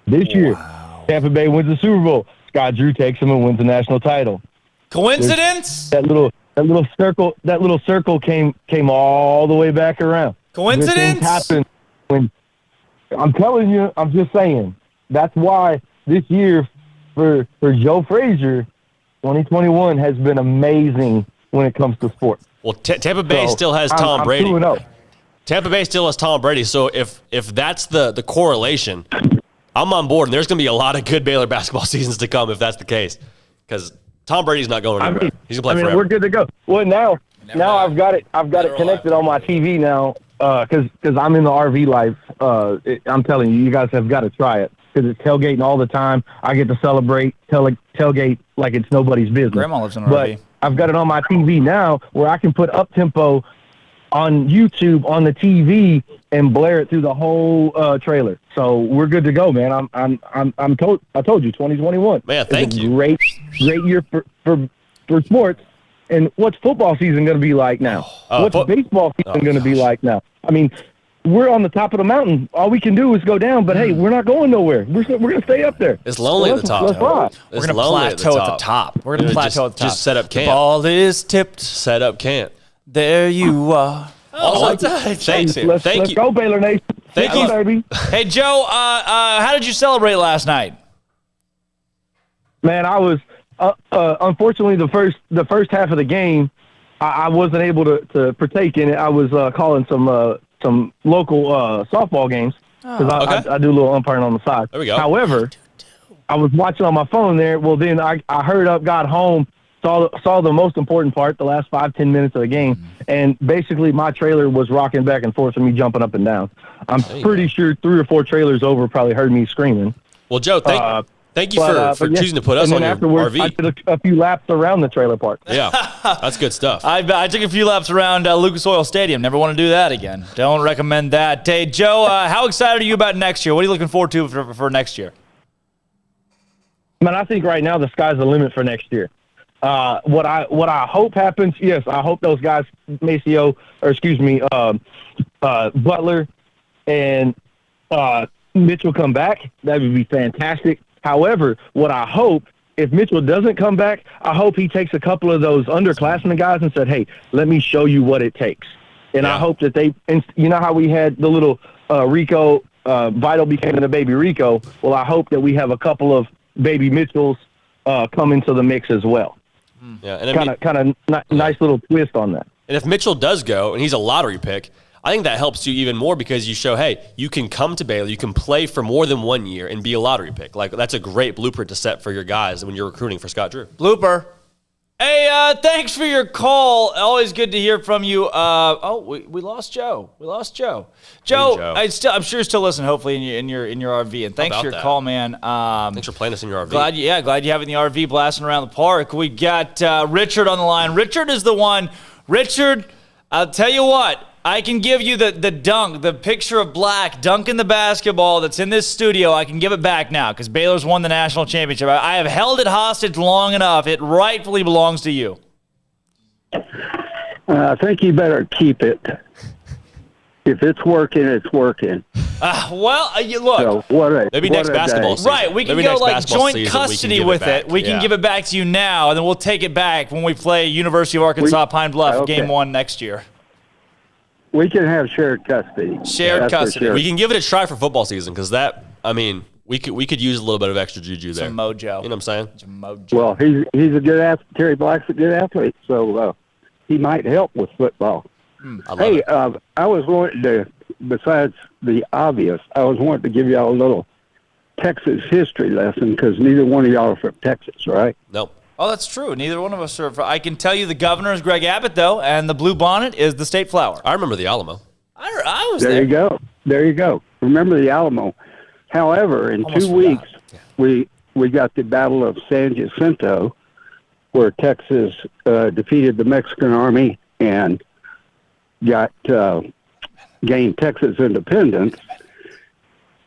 This year, Tampa Bay wins the Super Bowl. Scott Drew takes them and wins the national title. Coincidence? That little circle came all the way back around. Coincidence? Good things happen when I'm telling you, I'm just saying. That's why this year for Joe Frazier, 2021 has been amazing when it comes to sports. Well, Tampa Bay So, still has I'm Tom Brady. 2-0. Tampa Bay still has Tom Brady. So if that's the correlation, I'm on board. And there's going to be a lot of good Baylor basketball seasons to come if that's the case. Because Tom Brady's not going anywhere. He's going to play forever. We're good to go. Well, now I've got it connected on my TV now because I'm in the RV life. I'm telling you, you guys have got to try it because it's tailgating all the time. I get to celebrate tailgate like it's nobody's business. Grandma lives in an But RV. I've got it on my TV now where I can put up-tempo on YouTube on the TV and blare it through the whole trailer. So we're good to go, man. I told you 2021. Man, thank you. Great year for sports. And what's football season going to be like now? What's baseball season going to be like now? I mean, we're on the top of the mountain. All we can do is go down, but hey, we're not going nowhere. We're going to stay up there. It's lonely at the top. Let's ride. We're going to plateau at the top. We're going to plateau at the top. Just set up camp. The ball is tipped. Set up camp. There you are. Thanks. Let's go, Baylor Nation. Thank you, baby. Hey, Joe, how did you celebrate last night? Man, I was unfortunately the first half of the game, I wasn't able to partake in it. I was calling some local softball games because I do a little umpiring on the side. There we go. However, I was watching on my phone there. Well, then I hurried up, got home, saw the most important part, the last 5-10 minutes of the game, and basically my trailer was rocking back and forth and me jumping up and down. I'm pretty sure 3 or 4 trailers over probably heard me screaming. Well, Joe, thank you for choosing to put us on your RV. I did a few laps around the trailer park. Yeah, that's good stuff. I took a few laps around Lucas Oil Stadium. Never want to do that again. Don't recommend that. Hey, Joe, how excited are you about next year? What are you looking forward to for next year? Man, I think right now the sky's the limit for next year. What I hope happens, yes, I hope those guys, Butler and Mitchell come back. That would be fantastic. However, what I hope, if Mitchell doesn't come back, I hope he takes a couple of those underclassmen guys and said, hey, let me show you what it takes. And I hope that you know how we had the little Rico, Vital became the baby Rico. Well, I hope that we have a couple of baby Mitchells come into the mix as well. Yeah, and kind of nice little twist on that. And if Mitchell does go, and he's a lottery pick, I think that helps you even more because you show, hey, you can come to Baylor, you can play for more than 1 year and be a lottery pick. Like, that's a great blueprint to set for your guys when you're recruiting for Scott Drew. Blooper. Hey, thanks for your call. Always good to hear from you. We lost Joe. Joe, I'm sure you're still listening. Hopefully in your RV. And thanks for your call, man. Thanks for playing us in your RV. Glad you have it in the RV blasting around the park. We got Richard on the line. Richard is the one. Richard, I'll tell you what. I can give you the dunk, the picture of Black dunking the basketball that's in this studio. I can give it back now because Baylor's won the national championship. I have held it hostage long enough. It rightfully belongs to you. I think you better keep it. If it's working, it's working. Look. So maybe next basketball season. Right, we can go like joint custody with it. We can give it back to you now, and then we'll take it back when we play University of Arkansas Pine Bluff Game 1 next year. We can have shared custody. Shared custody. Sure. We can give it a try for football season because we could use a little bit of extra juju there. Some mojo. You know what I'm saying? Some mojo. Well, he's a good athlete. Terry Black's a good athlete, so he might help with football. I was wanting to besides the obvious, I was wanting to give y'all a little Texas history lesson because neither one of y'all are from Texas, right? Nope. Oh, that's true. Neither one of us are. I can tell you the governor is Greg Abbott, though, and the blue bonnet is the state flower. I remember the Alamo. I was there. there. You go. There you go. Remember the Alamo. However, in Almost 2 weeks, we got the Battle of San Jacinto, where Texas defeated the Mexican army and gained Texas independence.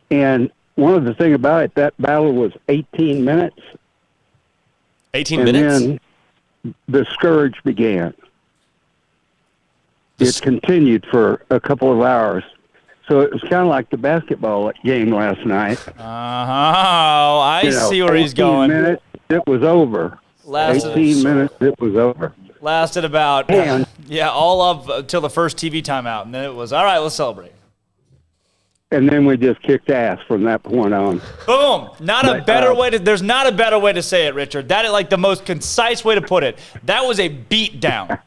And one of the things about it, that battle was 18 minutes. 18 minutes? And then the scourge began. It continued for a couple of hours. So it was kind of like the basketball game last night. Oh, I see where he's going. 18 minutes, it was over. 18 minutes, it was over. Lasted about, all of till the first TV timeout. And then it was, all right, let's celebrate. And then we just kicked ass from that point on. Boom. There's not a better way to say it, Richard. That is like the most concise way to put it. That was a beat down.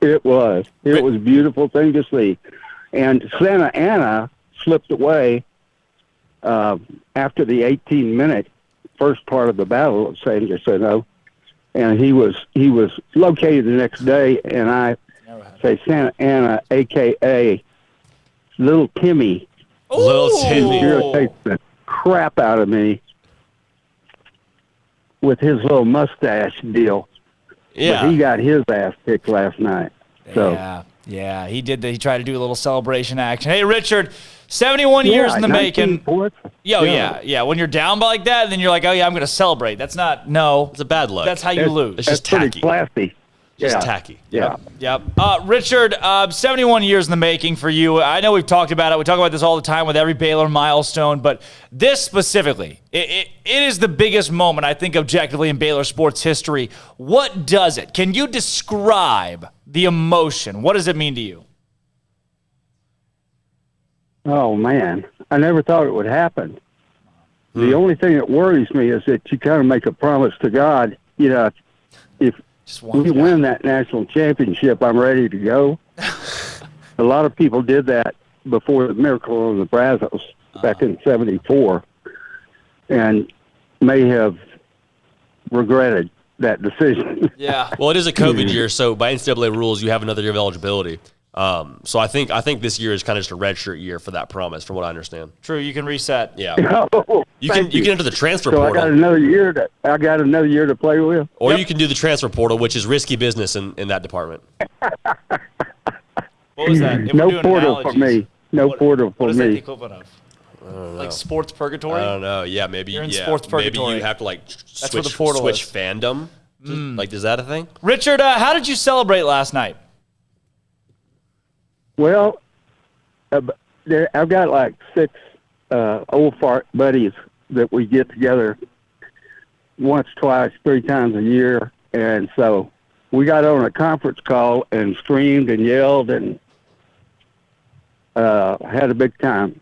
It was. It was a beautiful thing to see. And Santa Ana slipped away after the 18-minute first part of the Battle of San Jacinto. And he was located the next day, and I say Santa Ana, a.k.a. Little Timmy. Little Timmy. Irritates the crap out of me with his little mustache deal. Yeah. But he got his ass kicked last night. So. Yeah, he did. He tried to do a little celebration action. Hey, Richard, 71 years in the making. Yeah. When you're down by like that, then you're like, oh, yeah, I'm going to celebrate. That's not, no. It's a bad look. That's how you lose. It's just pretty tacky. classy. Just tacky. Yeah. Yep. Richard, 71 years in the making for you. I know we've talked about it. We talk about this all the time with every Baylor milestone, but this specifically, it is the biggest moment, I think, objectively in Baylor sports history. What does it? Can you describe the emotion? What does it mean to you? Oh, man. I never thought it would happen. The only thing that worries me is that you kind of make a promise to God, if we win that national championship, I'm ready to go. A lot of people did that before the Miracle on the Brazos back in '74 and may have regretted that decision. Yeah. Well, it is a COVID year, so by NCAA rules, you have another year of eligibility. So I think this year is kind of just a redshirt year for that promise, from what I understand. True, you can reset. Yeah. You can enter the transfer so portal. I got another year to play with. Or you can do the transfer portal, which is risky business in that department. What was that? No portal for me. Portal for me. What is that the me. equivalent of? I don't know. Like sports purgatory? I don't know. Yeah, maybe. You're in sports purgatory. Maybe you have to That's where the portal switch is. fandom. Like, is that a thing? Richard, how did you celebrate last night? Well, I've got like 6 old fart buddies that we get together once, twice, 3 times a year. And so we got on a conference call and screamed and yelled and had a big time.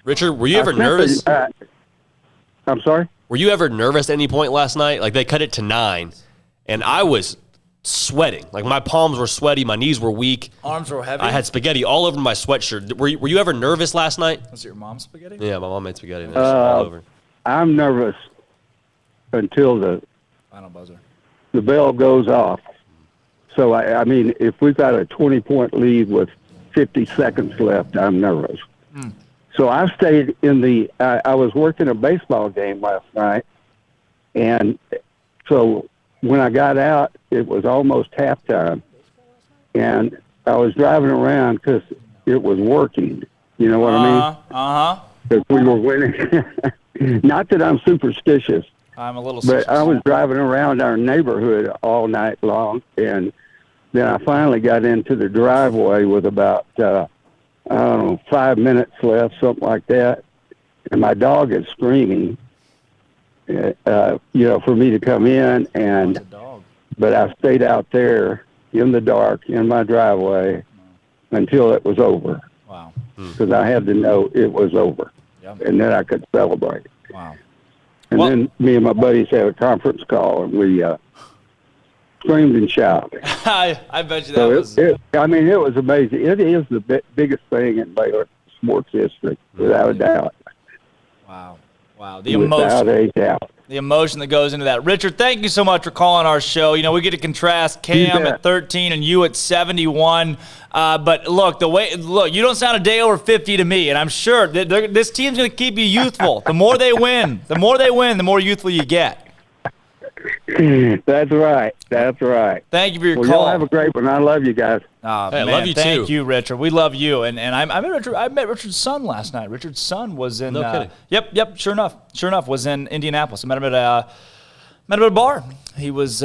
Richard, were you ever nervous? I'm sorry? Were you ever nervous at any point last night? Like, they cut it to 9, and I was sweating. Like, my palms were sweaty, my knees were weak. Arms were heavy? I had spaghetti all over my sweatshirt. Were you ever nervous last night? Was it your mom's spaghetti? Yeah, my mom made spaghetti. And all over. I'm nervous until the final buzzer. The bell goes off. So, I mean, if we've got a 20-point lead with 50 seconds left, I'm nervous. So I stayed in I was working a baseball game last night, and so when I got out, it was almost halftime, and I was driving around because it was working. You know what I mean? Because we were winning. Not that I'm superstitious. I'm a little But I was driving around our neighborhood all night long, and then I finally got into the driveway with about, 5 minutes left, something like that. And my dog is screaming, for me to come in. But I stayed out there in the dark in my driveway until it was over. Wow. Because I had to know it was over. Yep. And then I could celebrate. Wow. And then me and my buddies had a conference call, and screamed and shouted. I bet you that was. It was amazing. It is the biggest thing in Baylor sports history, without a doubt. Wow. The emotion. Without a doubt. The emotion that goes into that. Richard, thank you so much for calling our show. You know, we get to contrast Cam at 13 and you at 71. But look, you don't sound a day over 50 to me, and I'm sure that this team's going to keep you youthful. The more they win, the more youthful you get. That's right. Thank you for your call. Y'all have a great one. I love you guys. Hey, I love you too. Thank you, Richard. We love you. And I met Richard's son last night. Richard's son was in. No kidding. Yep. Sure enough, was in Indianapolis. I met him at a bar. He was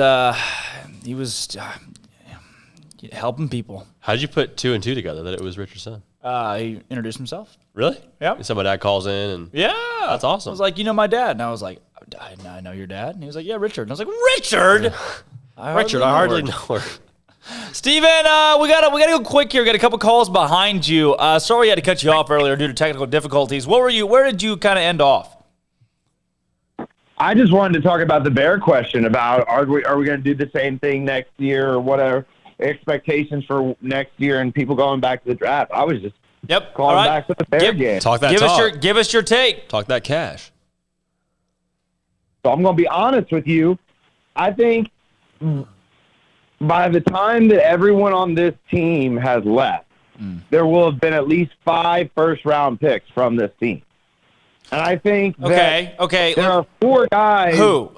helping people. How did you put 2 and 2 together that it was Richard's son? He introduced himself. Really? Yeah. And my dad calls in and that's awesome. I was like, my dad, and I was like, I know your dad, and he was like, yeah, Richard, and I was like, Richard. I hardly know her. Steven, we gotta go quick here. We got a couple calls behind you. Sorry we had to cut you off earlier due to technical difficulties. Where did you kind of end off? I just wanted to talk about the Bear question about are we going to do the same thing next year or whatever expectations for next year and people going back to the draft. I was just calling back to the Bear game. Give us your take. Talk that cash. So I'm going to be honest with you. I think by the time that everyone on this team has left, there will have been at least 5 first-round picks from this team. And I think that there are 4 guys. Who?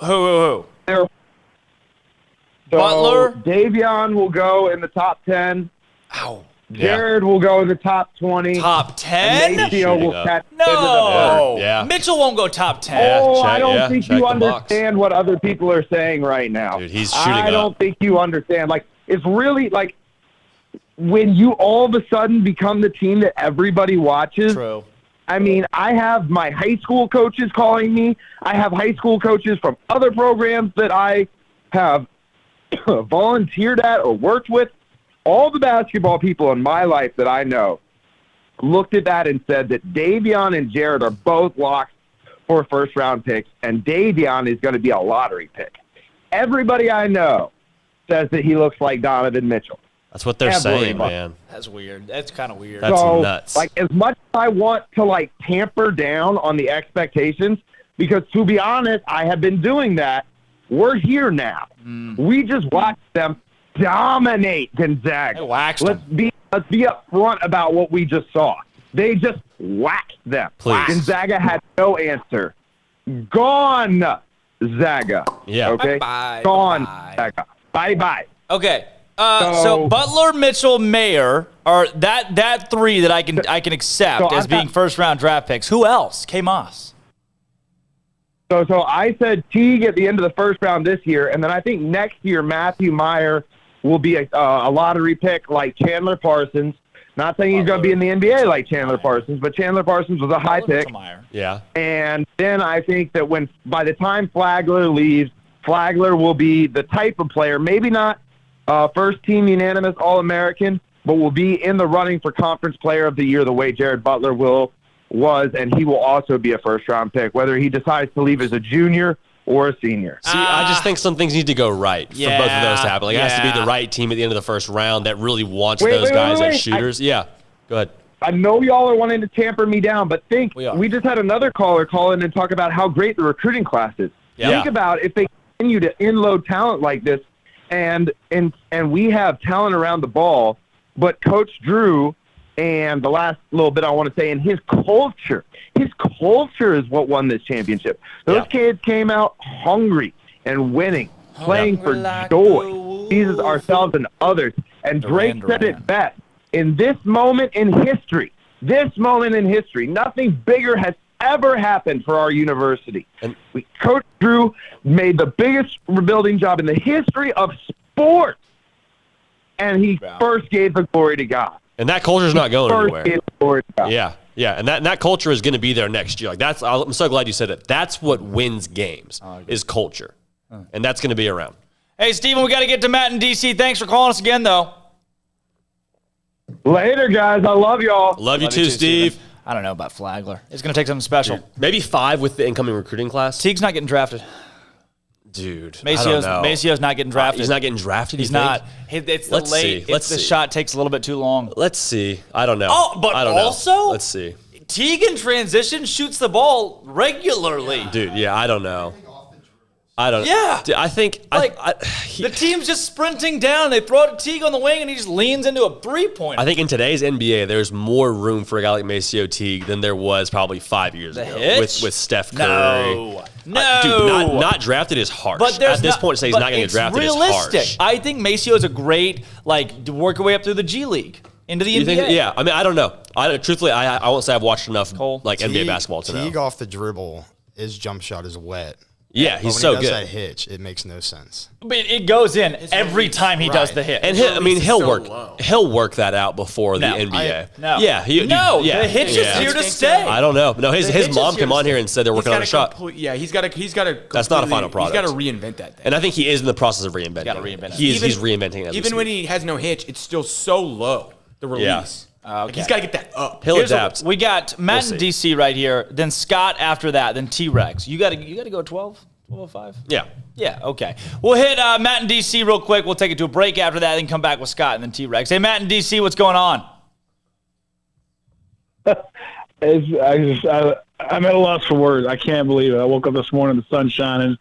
Butler? Davion will go in the top 10. Ow. Jared will go in the top 20. Top 10? Will catch no. Yeah. Mitchell won't go top 10. I don't think you understand what other people are saying right now. Dude, he's shooting I don't think you understand. Like, it's really like when you all of a sudden become the team that everybody watches. True. I mean, I have my high school coaches calling me. I have high school coaches from other programs that I have volunteered at or worked with. All the basketball people in my life that I know looked at that and said that Davion and Jared are both locks for first-round picks, and Davion is going to be a lottery pick. Everybody I know says that he looks like Donovan Mitchell. That's what they're saying, man. That's weird. That's kind of weird. That's nuts. Like, as much as I want to, tamper down on the expectations, because to be honest, I have been doing that, we're here now. We just watched them dominate Gonzaga. Let's be upfront about what we just saw. They just whacked them. Please. Gonzaga had no answer. Gone, Zaga. Yeah. Okay. Bye-bye. Gone, Zaga. Bye. Okay. So Butler, Mitchell, Mayer are that 3 that I can accept as being first round draft picks. Who else? K-Moss. So I said Teague at the end of the first round this year, and then I think next year Matthew Meyer will be a lottery pick like Chandler Parsons. Not saying he's going to be in the NBA like Chandler Parsons, but Chandler Parsons was a high pick. Yeah. And then I think that by the time Flagler leaves, Flagler will be the type of player, maybe not first team unanimous All-American, but will be in the running for Conference Player of the Year the way Jared Butler was, and he will also be a first-round pick, whether he decides to leave as a junior or a senior. See, I just think some things need to go right for both of those to happen. Like, it has to be the right team at the end of the first round that really wants those guys as shooters. Go ahead. I know y'all are wanting to tamper me down, but we just had another caller call in and talk about how great the recruiting class is. Think about if they continue to inload talent like this, and we have talent around the ball, but Coach Drew and the last little bit I want to say, and his culture is what won this championship. Those kids came out hungry and winning, playing for joy. Jesus, ourselves, and others. And Drake said it best. In this moment in history, nothing bigger has ever happened for our university. Coach Drew made the biggest rebuilding job in the history of sports, and he first gave the glory to God. And that culture is not going anywhere. Yeah. And that culture is going to be there next year. I'm so glad you said it. That's what wins games is culture, and that's going to be around. Hey, Steven, we got to get to Matt in DC. Thanks for calling us again, though. Later, guys. I love y'all. Love you too, Steve. I don't know about Flagler. It's going to take something special. Maybe 5 with the incoming recruiting class. Teague's not getting drafted. Dude, I don't know. Maceo's not getting drafted. He's not getting drafted. He's not. It's the late. Let's see. The shot takes a little bit too long. Let's see. I don't know. Oh, but I don't also, know. Let's see. Teague in transition shoots the ball regularly. Dude, yeah, I don't know. I don't. Yeah, dude, I think the team's just sprinting down. They throw it to Teague on the wing, and he just leans into a three-pointer. I think in today's NBA, there's more room for a guy like Maceo Teague than there was probably 5 years ago with Steph Curry. No, dude, not drafted is harsh. But at this point, to say he's not going to get drafted is harsh. I think Maceo is a great to work your way up through the G League into the NBA. Yeah, I mean, I don't know. Truthfully, I won't say I've watched enough NBA basketball to know. Teague off the dribble, his jump shot is wet. Yeah, he's so good. When he does that hitch, it makes no sense. But it goes in every time he does the hit. And he'll work that out before the NBA. The hitch is here to stay. I don't know. No, his mom came on here and said they're working on a shot. He's got to. That's not a final product. He's got to reinvent that thing. And I think he is in the process of reinventing. Got to reinvent it. He's reinventing it. Even when he has no hitch, it's still so low. The release. Okay. He's got to get that up. He'll adapt. We got Matt and DC right here. Then Scott after that. Then T-Rex. You got to go 12. 12:05? Yeah, okay. We'll hit Matt and DC real quick. We'll take it to a break after that, then come back with Scott and then T-Rex. Hey, Matt and DC, what's going on? I'm at a loss for words. I can't believe it. I woke up this morning, the sun's shining,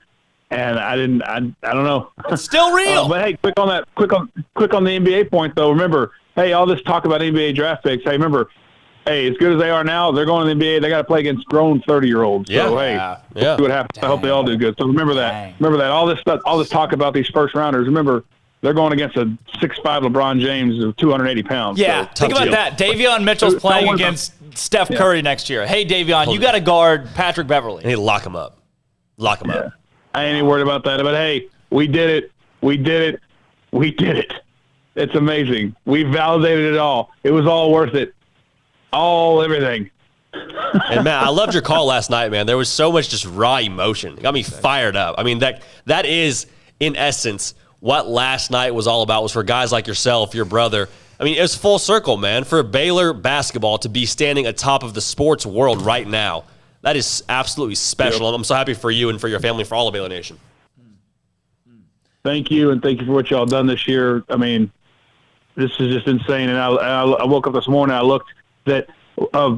and I don't know. It's still real. But hey, quick on the NBA point though. Remember, hey, all this talk about NBA draft picks. Hey, remember, hey, as good as they are now, they're going to the NBA. They got to play against grown 30-year-olds. So see what happens. I hope they all do good. So remember that. Remember that. All this stuff, all this talk about these first rounders. Remember, they're going against a 6'5" LeBron James of 280 pounds. Yeah, so think about that. Davion Mitchell's playing against Steph Curry next year. Hey, Davion, you got to guard Patrick Beverly. And he lock him up. Lock him up. I ain't worried about that. But hey, we did it. We did it. We did it. It's amazing. We validated it all. It was all worth it. Everything. And Matt, I loved your call last night, man. There was so much just raw emotion. It got me fired up. I mean, that is, in essence, what last night was all about, was for guys like yourself, your brother. I mean, it was full circle, man. For Baylor basketball to be standing atop of the sports world right now, that is absolutely special. I'm so happy for you and for your family, for all of Baylor Nation. Thank you, and thank you for what y'all done this year. I mean, this is just insane. And I woke up this morning, I looked that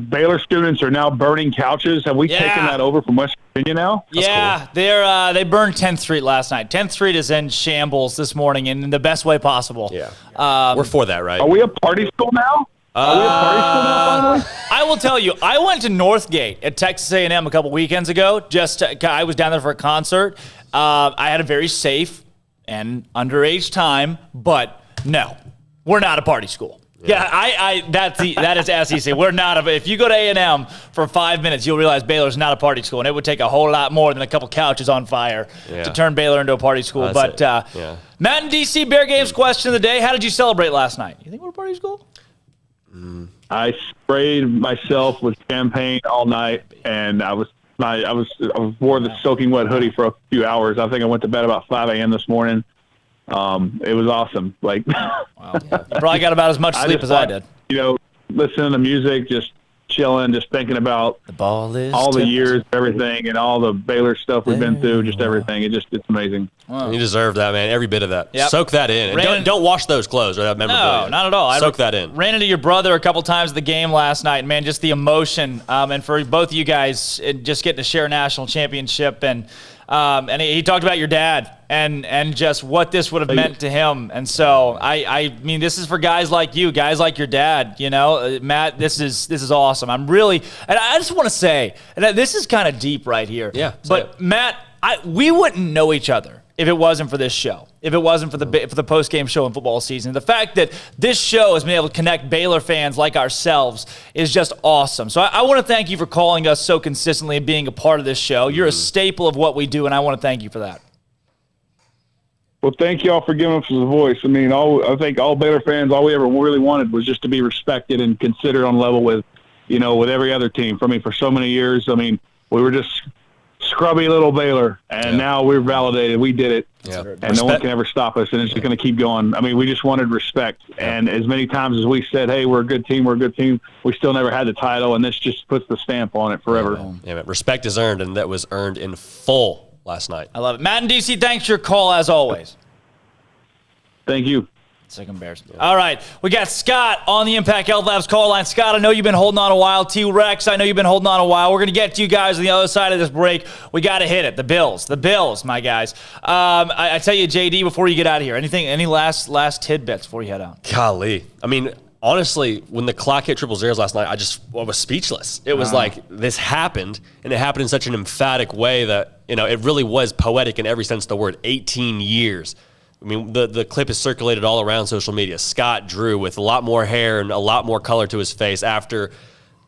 Baylor students are now burning couches. Have we taken that over from West Virginia now? That's cool. They burned 10th Street last night. 10th Street is in shambles this morning in the best way possible. Yeah, we're for that, right? Are we a party school now? Finally? I will tell you, I went to Northgate at Texas A&M a couple weekends ago. I was down there for a concert. I had a very safe and underage time, but no, we're not a party school. Yeah, that is SEC. We're not. If you go to A&M for 5 minutes, you'll realize Baylor's not a party school, and it would take a whole lot more than a couple couches on fire to turn Baylor into a party school. Matt and DC, Bear Games question of the day: how did you celebrate last night? You think we're a party school? I sprayed myself with champagne all night, and I wore the soaking wet hoodie for a few hours. I think I went to bed about 5 a.m. this morning. It was awesome. Wow. You probably got about as much sleep as I did. Listening to music, just chilling, just thinking about all the years, everything, and all the Baylor stuff we've been through, just everything. It's amazing. Wow. You deserve that, man. Every bit of that. Yep. Soak that in. And don't wash those clothes or that memorabilia. No, not at all. Soak that in. Ran into your brother a couple times at the game last night, man. Just the emotion, and for both of you guys, just getting to share a national championship, and he talked about your dad and just what this would have meant to him. And so I mean, this is for guys like you, guys like your dad. Matt, this is awesome. I'm really, and I just want to say, and this is kind of deep right here. Yeah. But Matt, we wouldn't know each other if it wasn't for this show, if it wasn't for the post-game show in football season. The fact that this show has been able to connect Baylor fans like ourselves is just awesome. So I want to thank you for calling us so consistently and being a part of this show. You're a staple of what we do, and I want to thank you for that. Well, thank you all for giving us the voice. I mean, I think all Baylor fans, all we ever really wanted was just to be respected and considered on level with every other team. For so many years, I mean, we were just scrubby little Baylor, and now we're validated. We did it, and no one can ever stop us, and it's just going to keep going. I mean, we just wanted respect, and as many times as we said, hey, we're a good team, we still never had the title, and this just puts the stamp on it forever. Yeah, but respect is earned, and that was earned in full last night. I love it. Matt and DC, thanks for your call as always. Thank you. SicEm Bears. All right, we got Scott on the Impact Health Labs call line. Scott, I know you've been holding on a while. T-Rex, I know you've been holding on a while. We're going to get to you guys on the other side of this break. We got to hit it. The Bills, my guys. I tell you, JD, before you get out of here, any last tidbits before you head out? Golly. I mean, honestly, when the clock hit triple zeros last night, I was speechless. It was like this happened, and it happened in such an emphatic way that, it really was poetic in every sense of the word. 18 years. I mean, the clip is circulated all around social media. Scott Drew with a lot more hair and a lot more color to his face after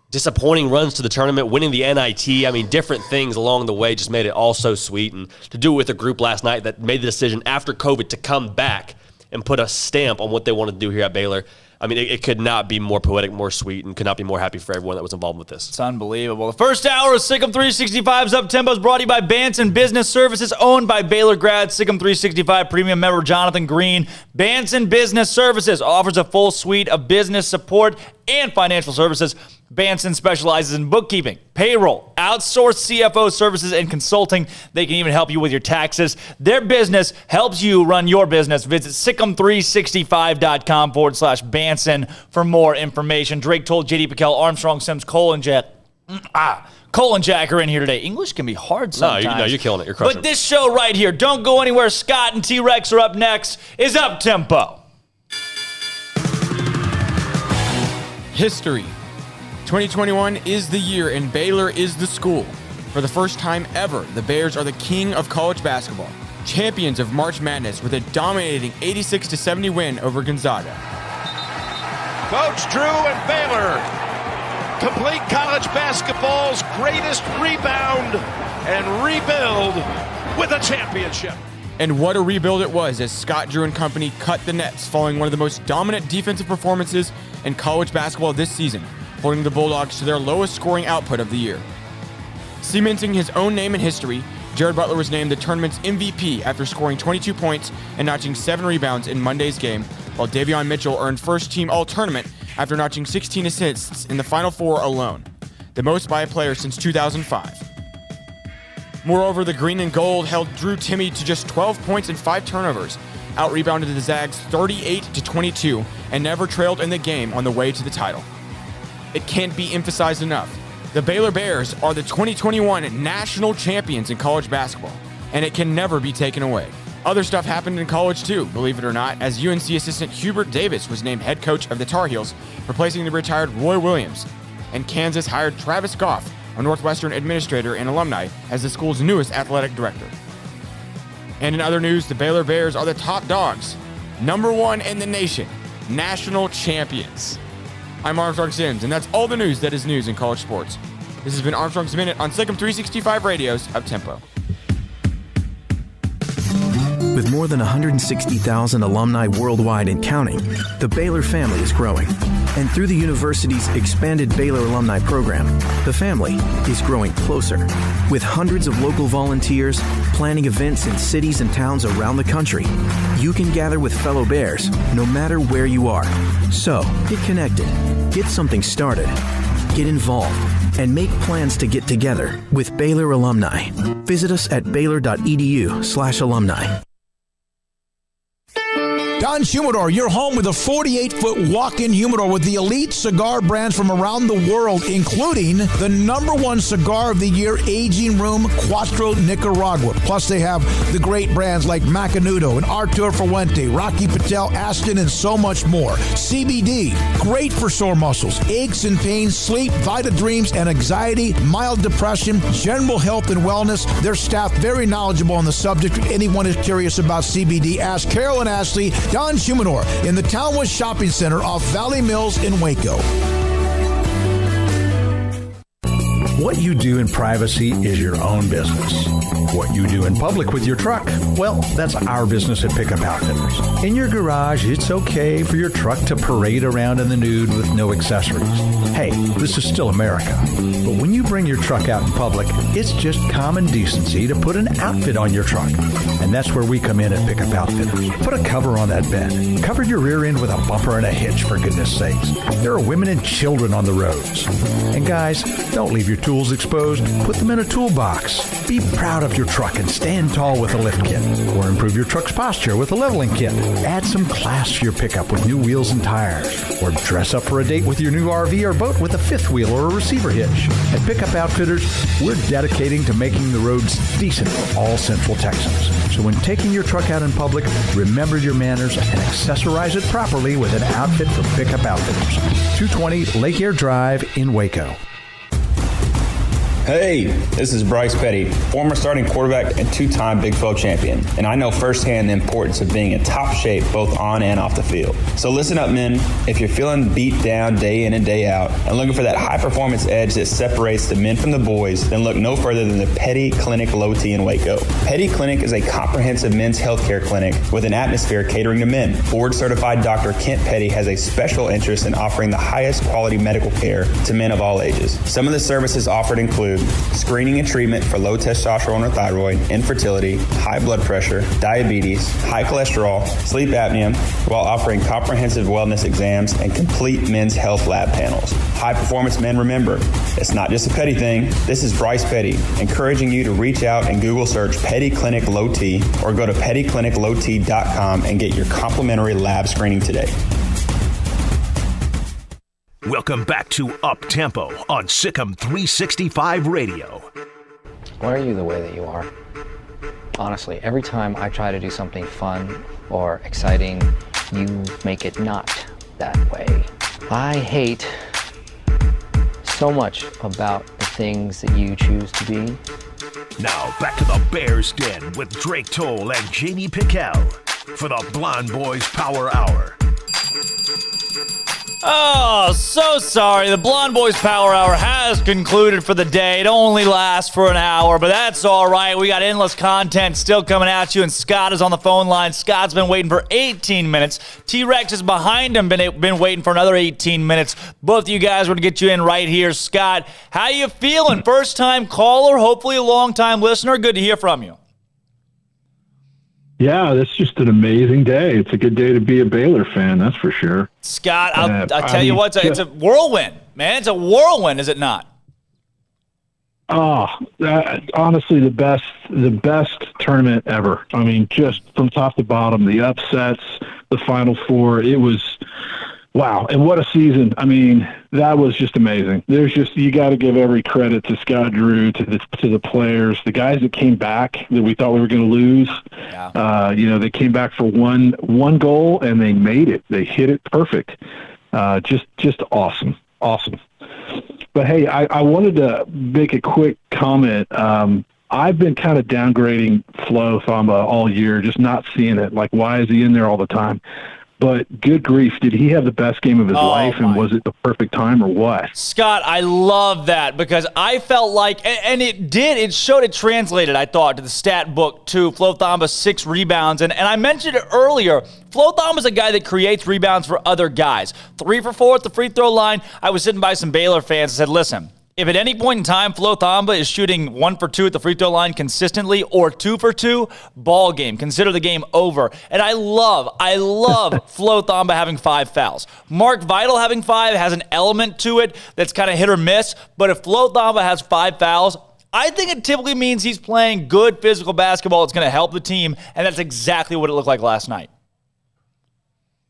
disappointing runs to the tournament, winning the NIT. I mean, different things along the way just made it all so sweet. And to do it with a group last night that made the decision after COVID to come back and put a stamp on what they wanted to do here at Baylor. I mean, it could not be more poetic, more sweet, and could not be more happy for everyone that was involved with this. It's unbelievable. The first hour of SicEm365's Up-Tempo is brought to you by Banson Business Services, owned by Baylor grad SicEm365 Premium member Jonathan Green. Banson Business Services offers a full suite of business support and financial services. Banson specializes in bookkeeping, payroll, outsourced CFO services, and consulting. They can even help you with your taxes. Their business helps you run your business. Visit SicEm365.com/Banson for more information. Drake Toll, J.D. Pickell, Armstrong, Sims, Cole, and Jack. Cole and Jack are in here today. English can be hard sometimes. No, you're killing it. You're crushing it. But this show right here, don't go anywhere. Scott and T-Rex are up next, is Up-Tempo. History. 2021 is the year and Baylor is the school. For the first time ever, the Bears are the king of college basketball, champions of March Madness with a dominating 86-70 win over Gonzaga. Coach Drew and Baylor complete college basketball's greatest rebound and rebuild with a championship. And what a rebuild it was as Scott Drew and company cut the nets following one of the most dominant defensive performances in college basketball this season, holding the Bulldogs to their lowest scoring output of the year. Cementing his own name in history, Jared Butler was named the tournament's MVP after scoring 22 points and notching 7 rebounds in Monday's game, while Davion Mitchell earned first-team All-Tournament after notching 16 assists in the Final Four alone, the most by a player since 2005. Moreover, the green and gold held Drew Timme to just 12 points and 5 turnovers, out-rebounded the Zags 38-22, and never trailed in the game on the way to the title. It can't be emphasized enough. The Baylor Bears are the 2021 national champions in college basketball, and it can never be taken away. Other stuff happened in college too, believe it or not, as UNC assistant Hubert Davis was named head coach of the Tar Heels, replacing the retired Roy Williams, and Kansas hired Travis Goff, a Northwestern administrator and alumni, as the school's newest athletic director. And in other news, the Baylor Bears are the top dogs, #1 in the nation, national champions. I'm Armstrong Sims, and that's all the news that is news in college sports. This has been Armstrong's Minute on SicEm365 Radio's Up-Tempo. With more than 160,000 alumni worldwide and counting, the Baylor family is growing. And through the university's expanded Baylor alumni program, the family is growing closer. With hundreds of local volunteers planning events in cities and towns around the country, you can gather with fellow Bears no matter where you are. So, get connected, get something started, get involved, and make plans to get together with Baylor alumni. Visit us at baylor.edu/alumni. Don Humidor, your home with a 48-foot walk-in humidor with the elite cigar brands from around the world, including the #1 cigar of the year, Aging Room Cuatro Nicaragua. Plus, they have the great brands like Macanudo and Arturo Fuente, Rocky Patel, Aston, and so much more. CBD, great for sore muscles, aches and pains, sleep, Vita Dreams, and anxiety, mild depression, general health and wellness. Their staff very knowledgeable on the subject. If anyone is curious about CBD, ask Carol and Ashley. Don Humidor in the Townwest Shopping Center off Valley Mills in Waco. What you do in privacy is your own business. What you do in public with your truck, well, that's our business at Pickup Outfitters. In your garage, it's okay for your truck to parade around in the nude with no accessories. Hey, this is still America. But when you bring your truck out in public, it's just common decency to put an outfit on your truck. And that's where we come in at Pickup Outfitters. Put a cover on that bed. Cover your rear end with a bumper and a hitch, for goodness sakes. There are women and children on the roads. And guys, don't leave your tools exposed. Put them in a toolbox. Be proud of your truck and stand tall with a lift kit. Or improve your truck's posture with a leveling kit. Add some class to your pickup with new wheels and tires. Or dress up for a date with your new RV or boat with a fifth wheel or a receiver hitch. At Pickup Outfitters, we're dedicating to making the roads decent for all Central Texans. So when taking your truck out in public, remember your manners and accessorize it properly with an outfit from Pickup Outfitters. 220 Lake Air Drive in Waco. Hey, this is Bryce Petty, former starting quarterback and two-time Big 12 champion, and I know firsthand the importance of being in top shape both on and off the field. So listen up, men. If you're feeling beat down day in and day out and looking for that high-performance edge that separates the men from the boys, then look no further than the Petty Clinic Low T in Waco. Petty Clinic is a comprehensive men's healthcare clinic with an atmosphere catering to men. Board-certified Dr. Kent Petty has a special interest in offering the highest quality medical care to men of all ages. Some of the services offered include screening and treatment for low testosterone or thyroid, infertility, high blood pressure, diabetes, high cholesterol, sleep apnea, while offering comprehensive wellness exams and complete men's health lab panels. High performance men, remember, it's not just a petty thing. This is Bryce Petty, encouraging you to reach out and Google search Petty Clinic Low T or go to pettycliniclowt.com and get your complimentary lab screening today. Welcome back to Up Tempo on SicEm365 Radio. Why are you the way that you are? Honestly, every time I try to do something fun or exciting, you make it not that way. I hate so much about the things that you choose to be. Now back to the Bears Den with Drake Toll and J.D. Pickell for the Blonde Boys Power Hour. Oh, so sorry. The Blonde Boys Power Hour has concluded for the day. It only lasts for an hour, but that's all right. We got endless content still coming at you, and Scott is on the phone line. Scott's been waiting for 18 minutes. T-Rex is behind him, been waiting for another 18 minutes. Both of you guys were to get you in right here. Scott, how you feeling? First-time caller, hopefully a long-time listener. Good to hear from you. Yeah, that's just an amazing day. It's a good day to be a Baylor fan, that's for sure. Scott, I'll tell you what, it's a whirlwind, man. It's a whirlwind, is it not? Oh, honestly, the best tournament ever. I mean, just from top to bottom, the upsets, the Final Four, it was wow. And what a season. I mean, that was just amazing. You got to give every credit to Scott Drew, to the players, the guys that came back that we thought we were going to lose. Yeah. They came back for one goal and they made it. They hit it perfect. Just awesome. Awesome. But hey, I wanted to make a quick comment. I've been kind of downgrading Flo Thamba all year, just not seeing it. Like, why is he in there all the time? But good grief, did he have the best game of his life, and was it the perfect time or what? Scott, I love that because I felt like, and it showed it translated, I thought, to the stat book too. Flo Thamba, 6 rebounds. And I mentioned it earlier, Flo Thamba is a guy that creates rebounds for other guys. 3 for 4 at the free throw line. I was sitting by some Baylor fans and said, listen, if at any point in time Flo Thamba is shooting 1 for 2 at the free throw line consistently or 2 for 2, ball game. Consider the game over. And I love Flo Thamba having 5 fouls. Mark Vital having 5 has an element to it that's kind of hit or miss. But if Flo Thamba has 5 fouls, I think it typically means he's playing good physical basketball. It's going to help the team. And that's exactly what it looked like last night.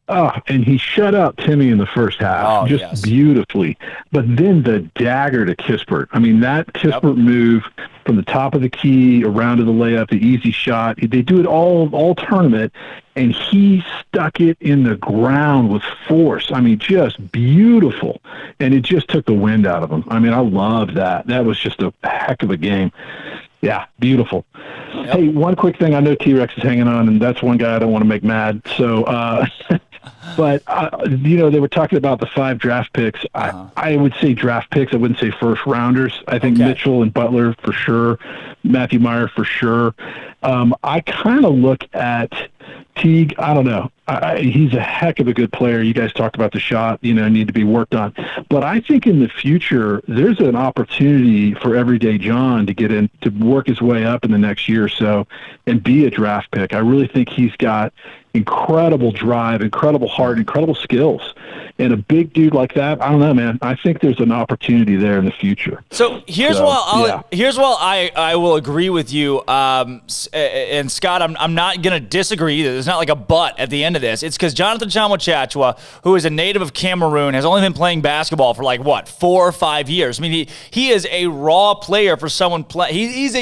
Oh, and he shut up Timmy in the first half beautifully. But then the dagger to Kispert. I mean, that Kispert move from the top of the key around to the layup, the easy shot. They do it all tournament, and he stuck it in the ground with force. I mean, just beautiful. And it just took the wind out of him. I mean, I love that. That was just a heck of a game. Yeah, beautiful. Yep. Hey, one quick thing. I know T-Rex is hanging on, and that's one guy I don't want to make mad. So, but, they were talking about the 5 draft picks. I would say draft picks. I wouldn't say first rounders. I think Mitchell and Butler for sure. Matthew Meyer for sure. I kind of look at Teague, I don't know. He's a heck of a good player. You guys talked about the shot, need to be worked on. But I think in the future, there's an opportunity for Everyday John to get in, to work his way up in the next year or so and be a draft pick. I really think he's got incredible drive, incredible heart, incredible skills. And a big dude like that, I don't know, man. I think there's an opportunity there in the future. So here's why I will agree with you. And Scott, I'm not going to disagree either. There's not like a but at the end of this. It's because Jonathan Tchamwa-Tchatchoua, who is a native of Cameroon, has only been playing basketball for 4 or 5 years. I mean, he is a raw player for someone he's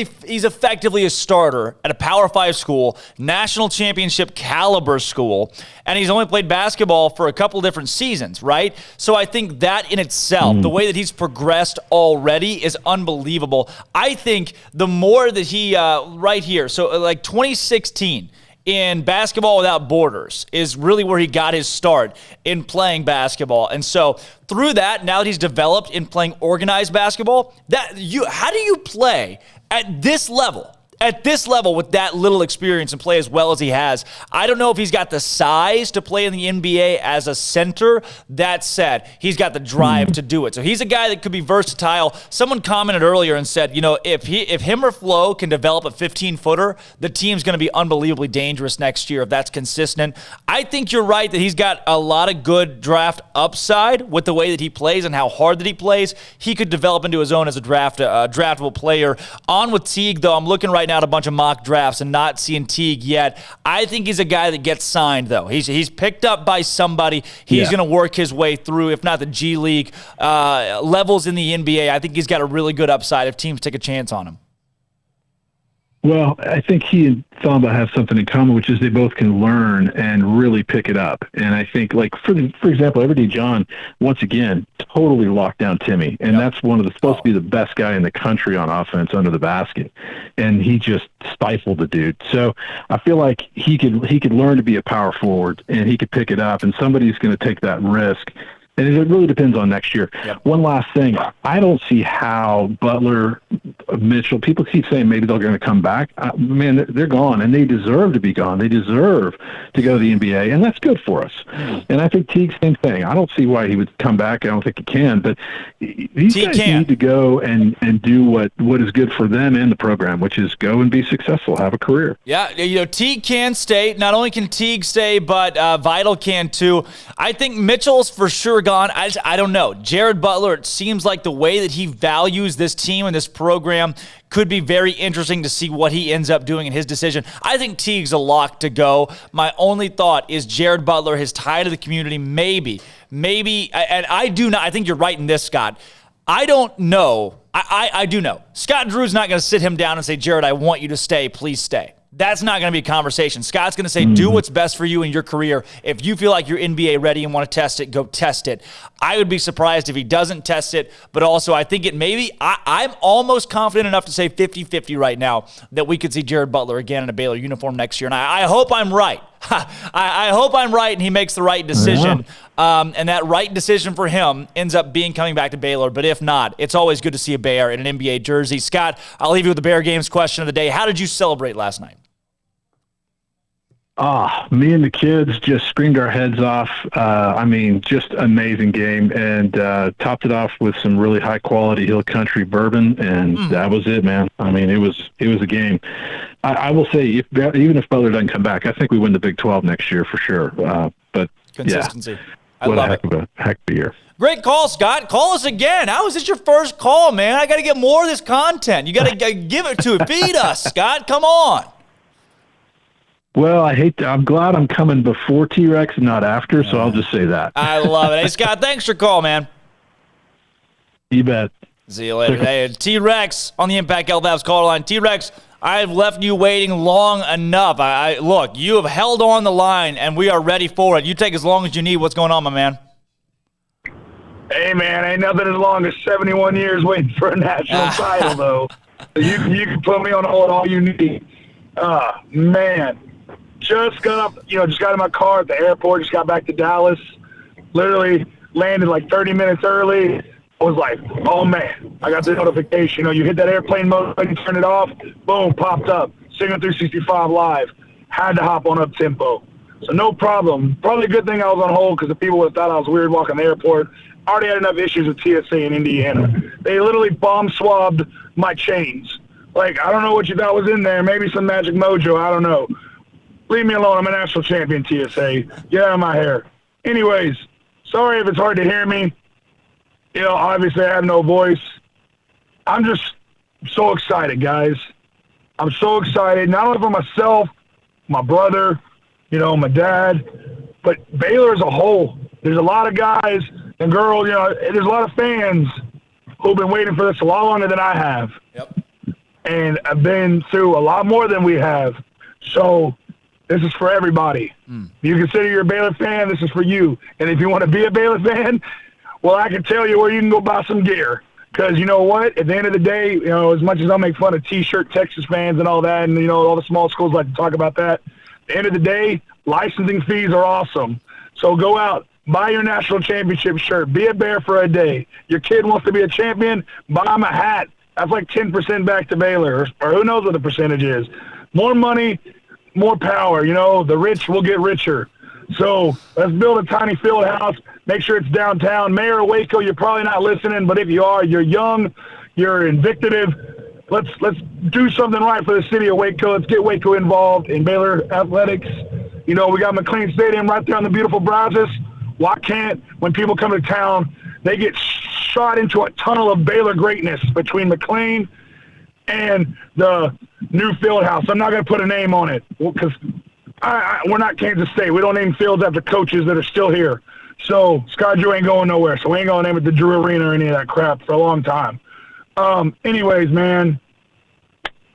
effectively a starter at a Power 5 school, national championship caliber school, and he's only played basketball for a couple different seasons, right? So I think that in itself, the way that he's progressed already is unbelievable. I think the more that he, right here, so 2016 in Basketball Without Borders is really where he got his start in playing basketball. And so through that, now that he's developed in playing organized basketball, how do you play at this level? At this level, with that little experience and play as well as he has? I don't know if he's got the size to play in the NBA as a center. That said, he's got the drive to do it. So he's a guy that could be versatile. Someone commented earlier and said, if him or Flo can develop a 15-footer, the team's going to be unbelievably dangerous next year if that's consistent. I think you're right that he's got a lot of good draft upside with the way that he plays and how hard that he plays. He could develop into his own as a draftable player. On with Teague, though, I'm looking right now at a bunch of mock drafts and not seeing Teague yet. I think he's a guy that gets signed, though. He's picked up by somebody. He's going to work his way through, if not the G League levels in the NBA. I think he's got a really good upside if teams take a chance on him. Well, I think he and Thamba have something in common, which is they both can learn and really pick it up. And I think, for example, Everyday John, once again, totally locked down Timmy. And that's supposed to be the best guy in the country on offense under the basket. And he just stifled the dude. So I feel like he could learn to be a power forward, and he could pick it up, and somebody's going to take that risk. And it really depends on next year. One last thing. I don't see how Butler, Mitchell, people keep saying maybe they're going to come back. Man, they're gone, and they deserve to be gone. They deserve to go to the NBA, and that's good for us. And I think Teague, same thing. I don't see why he would come back. I don't think he can. But these guys need to go and do what is good for them and the program, which is go and be successful, have a career. Yeah, Teague can stay. Not only can Teague stay, but Vital can too. I think Mitchell's for sure gone. I don't know. Jared Butler, it seems like the way that he values this team and this program could be very interesting to see what he ends up doing in his decision. I think Teague's a lock to go. My only thought is Jared Butler, his tie to the community, maybe, and I do not. I think you're right in this, Scott. I don't know. I do know. Scott Drew's not going to sit him down and say, Jared, I want you to stay. Please stay. That's not going to be a conversation. Scott's going to say, do what's best for you in your career. If you feel like you're NBA ready and want to test it, go test it. I would be surprised if he doesn't test it, but also I think I'm almost confident enough to say 50-50 right now that we could see Jared Butler again in a Baylor uniform next year. And I hope I'm right. I hope I'm right and he makes the right decision. And that right decision for him ends up being coming back to Baylor. But if not, it's always good to see a Bear in an NBA jersey. Scott, I'll leave you with the Bear Games question of the day. How did you celebrate last night? Me and the kids just screamed our heads off. Just amazing game, and topped it off with some really high quality Hill Country bourbon, and that was it, man. It was a game. I will say, even if Butler doesn't come back, I think we win the Big 12 next year for sure. But consistency, yeah, I love it. Heck of a year. Great call, Scott. Call us again. How is this your first call, man? I got to get more of this content. You got to give it to it. Feed us, Scott. Come on. Well, I'm glad I'm coming before T-Rex and not after, so I'll just say that. I love it. Hey, Scott, thanks for your call, man. You bet. See you later. Hey, T-Rex on the Impact LVAPS call line. T-Rex, I've left you waiting long enough. Look, you have held on the line, and we are ready for it. You take as long as you need. What's going on, my man? Hey, man, ain't nothing as long as 71 years waiting for a national title, though. You can put me on hold all you need. Man. Just got in my car at the airport, just got back to Dallas, literally landed like 30 minutes early. I was like, oh man, I got the notification. You hit that airplane mode and turn it off, boom, popped up, SicEm365 Live. had to hop on up-tempo. So no problem. Probably a good thing I was on hold because the people would have thought I was weird walking the airport. I already had enough issues with TSA in Indiana. They literally bomb-swabbed my chains. Like, I don't know what you thought was in there. Maybe some magic mojo. I don't know. Leave me alone. I'm a national champion, TSA. Get out of my hair. Anyways, sorry if it's hard to hear me. You know, obviously I have no voice. I'm just so excited, guys. I'm so excited, not only for myself, my brother, you know, my dad, but Baylor as a whole. There's a lot of guys and girls, you know, there's a lot of fans who've been waiting for this a lot longer than I have. Yep. And I've been through a lot more than we have. So this is for everybody. If you consider you're a Baylor fan, this is for you. And if you want to be a Baylor fan, well, I can tell you where you can go buy some gear. Because you know what? At the end of the day, you know, as much as I'll make fun of T-shirt Texas fans and all that, and, you know, all the small schools like to talk about that, at the end of the day, licensing fees are awesome. So go out, buy your national championship shirt, be a Bear for a day. Your kid wants to be a champion, buy him a hat. That's like 10% back to Baylor, or who knows what the percentage is. More money, more power. You know, the rich will get richer. So let's build a tiny field house. Make sure it's downtown. Mayor of Waco, you're probably not listening, but if you are, you're young, you're invictive. Let's do something right for the city of Waco. Let's get Waco involved in Baylor athletics. You know, we got McLean Stadium right there on the beautiful Brazos. Why can't, when people come to town, they get shot into a tunnel of Baylor greatness between McLean and the new field house? I'm not going to put a name on it because we're not Kansas State. We don't name fields after coaches that are still here. So Scott Drew ain't going nowhere. So we ain't going to name it the Drew Arena or any of that crap for a long time. Anyways, man,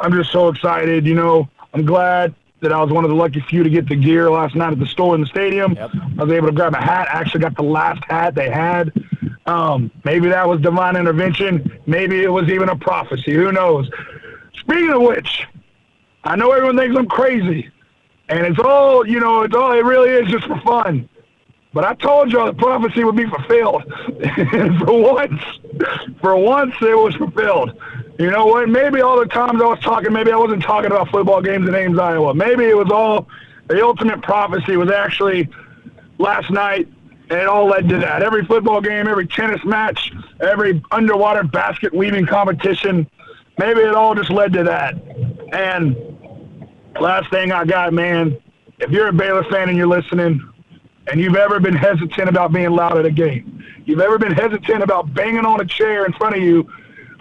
I'm just so excited. You know, I'm glad that I was one of the lucky few to get the gear last night at the store in the stadium. Yep. I was able to grab a hat. I actually got the last hat they had. Maybe that was divine intervention. Maybe it was even a prophecy. Who knows? Speaking of which, I know everyone thinks I'm crazy. And it's all, you know, it really is just for fun. But I told y'all the prophecy would be fulfilled. And for once, it was fulfilled. You know what? Maybe all the times I was talking, maybe I wasn't talking about football games in Ames, Iowa. Maybe it was all, the ultimate prophecy was actually last night, and it all led to that. Every football game, every tennis match, every underwater basket weaving competition, maybe it all just led to that. And last thing I got, man, if you're a Baylor fan and you're listening, and you've ever been hesitant about being loud at a game, you've ever been hesitant about banging on a chair in front of you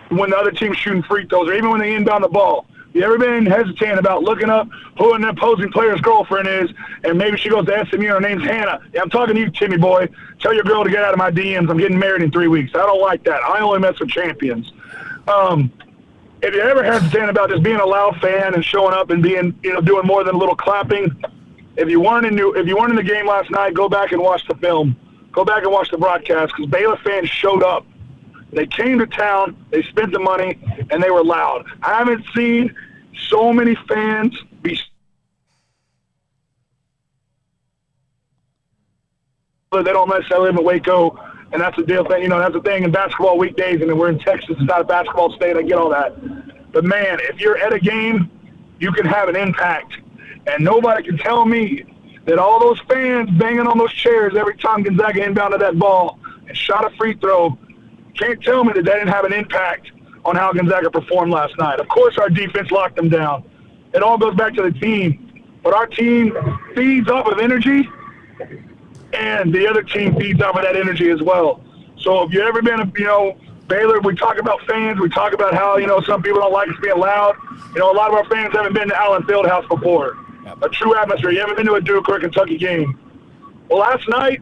when the other team's shooting free throws, or even when they inbound the ball, you ever been hesitant about looking up who an opposing player's girlfriend is, and maybe she goes to SMU and her name's Hannah? Yeah, I'm talking to you, Timmy boy. Tell your girl to get out of my DMs. I'm getting married in 3 weeks. I don't like that. I only mess with champions. If you're ever hesitant about just being a loud fan and showing up and being, you know, doing more than a little clapping, if you weren't in the game last night, go back and watch the film. Go back and watch the broadcast, because Baylor fans showed up. They came to town, they spent the money, and they were loud. I haven't seen so many fans be they don't necessarily live in Waco, and that's the deal thing. You know, that's the thing in basketball weekdays, and we're in Texas. It's not a basketball state. I get all that. But, man, if you're at a game, you can have an impact. And nobody can tell me that all those fans banging on those chairs every time Gonzaga inbounded that ball and shot a free throw, can't tell me that they didn't have an impact on how Gonzaga performed last night. Of course our defense locked them down. It all goes back to the team. But our team feeds off of energy, and the other team feeds off of that energy as well. So if you've ever been, you know, Baylor, we talk about fans. We talk about how, you know, some people don't like us being loud. You know, a lot of our fans haven't been to Allen Fieldhouse before. A true atmosphere. You haven't been to a Duke or a Kentucky game. Well, last night,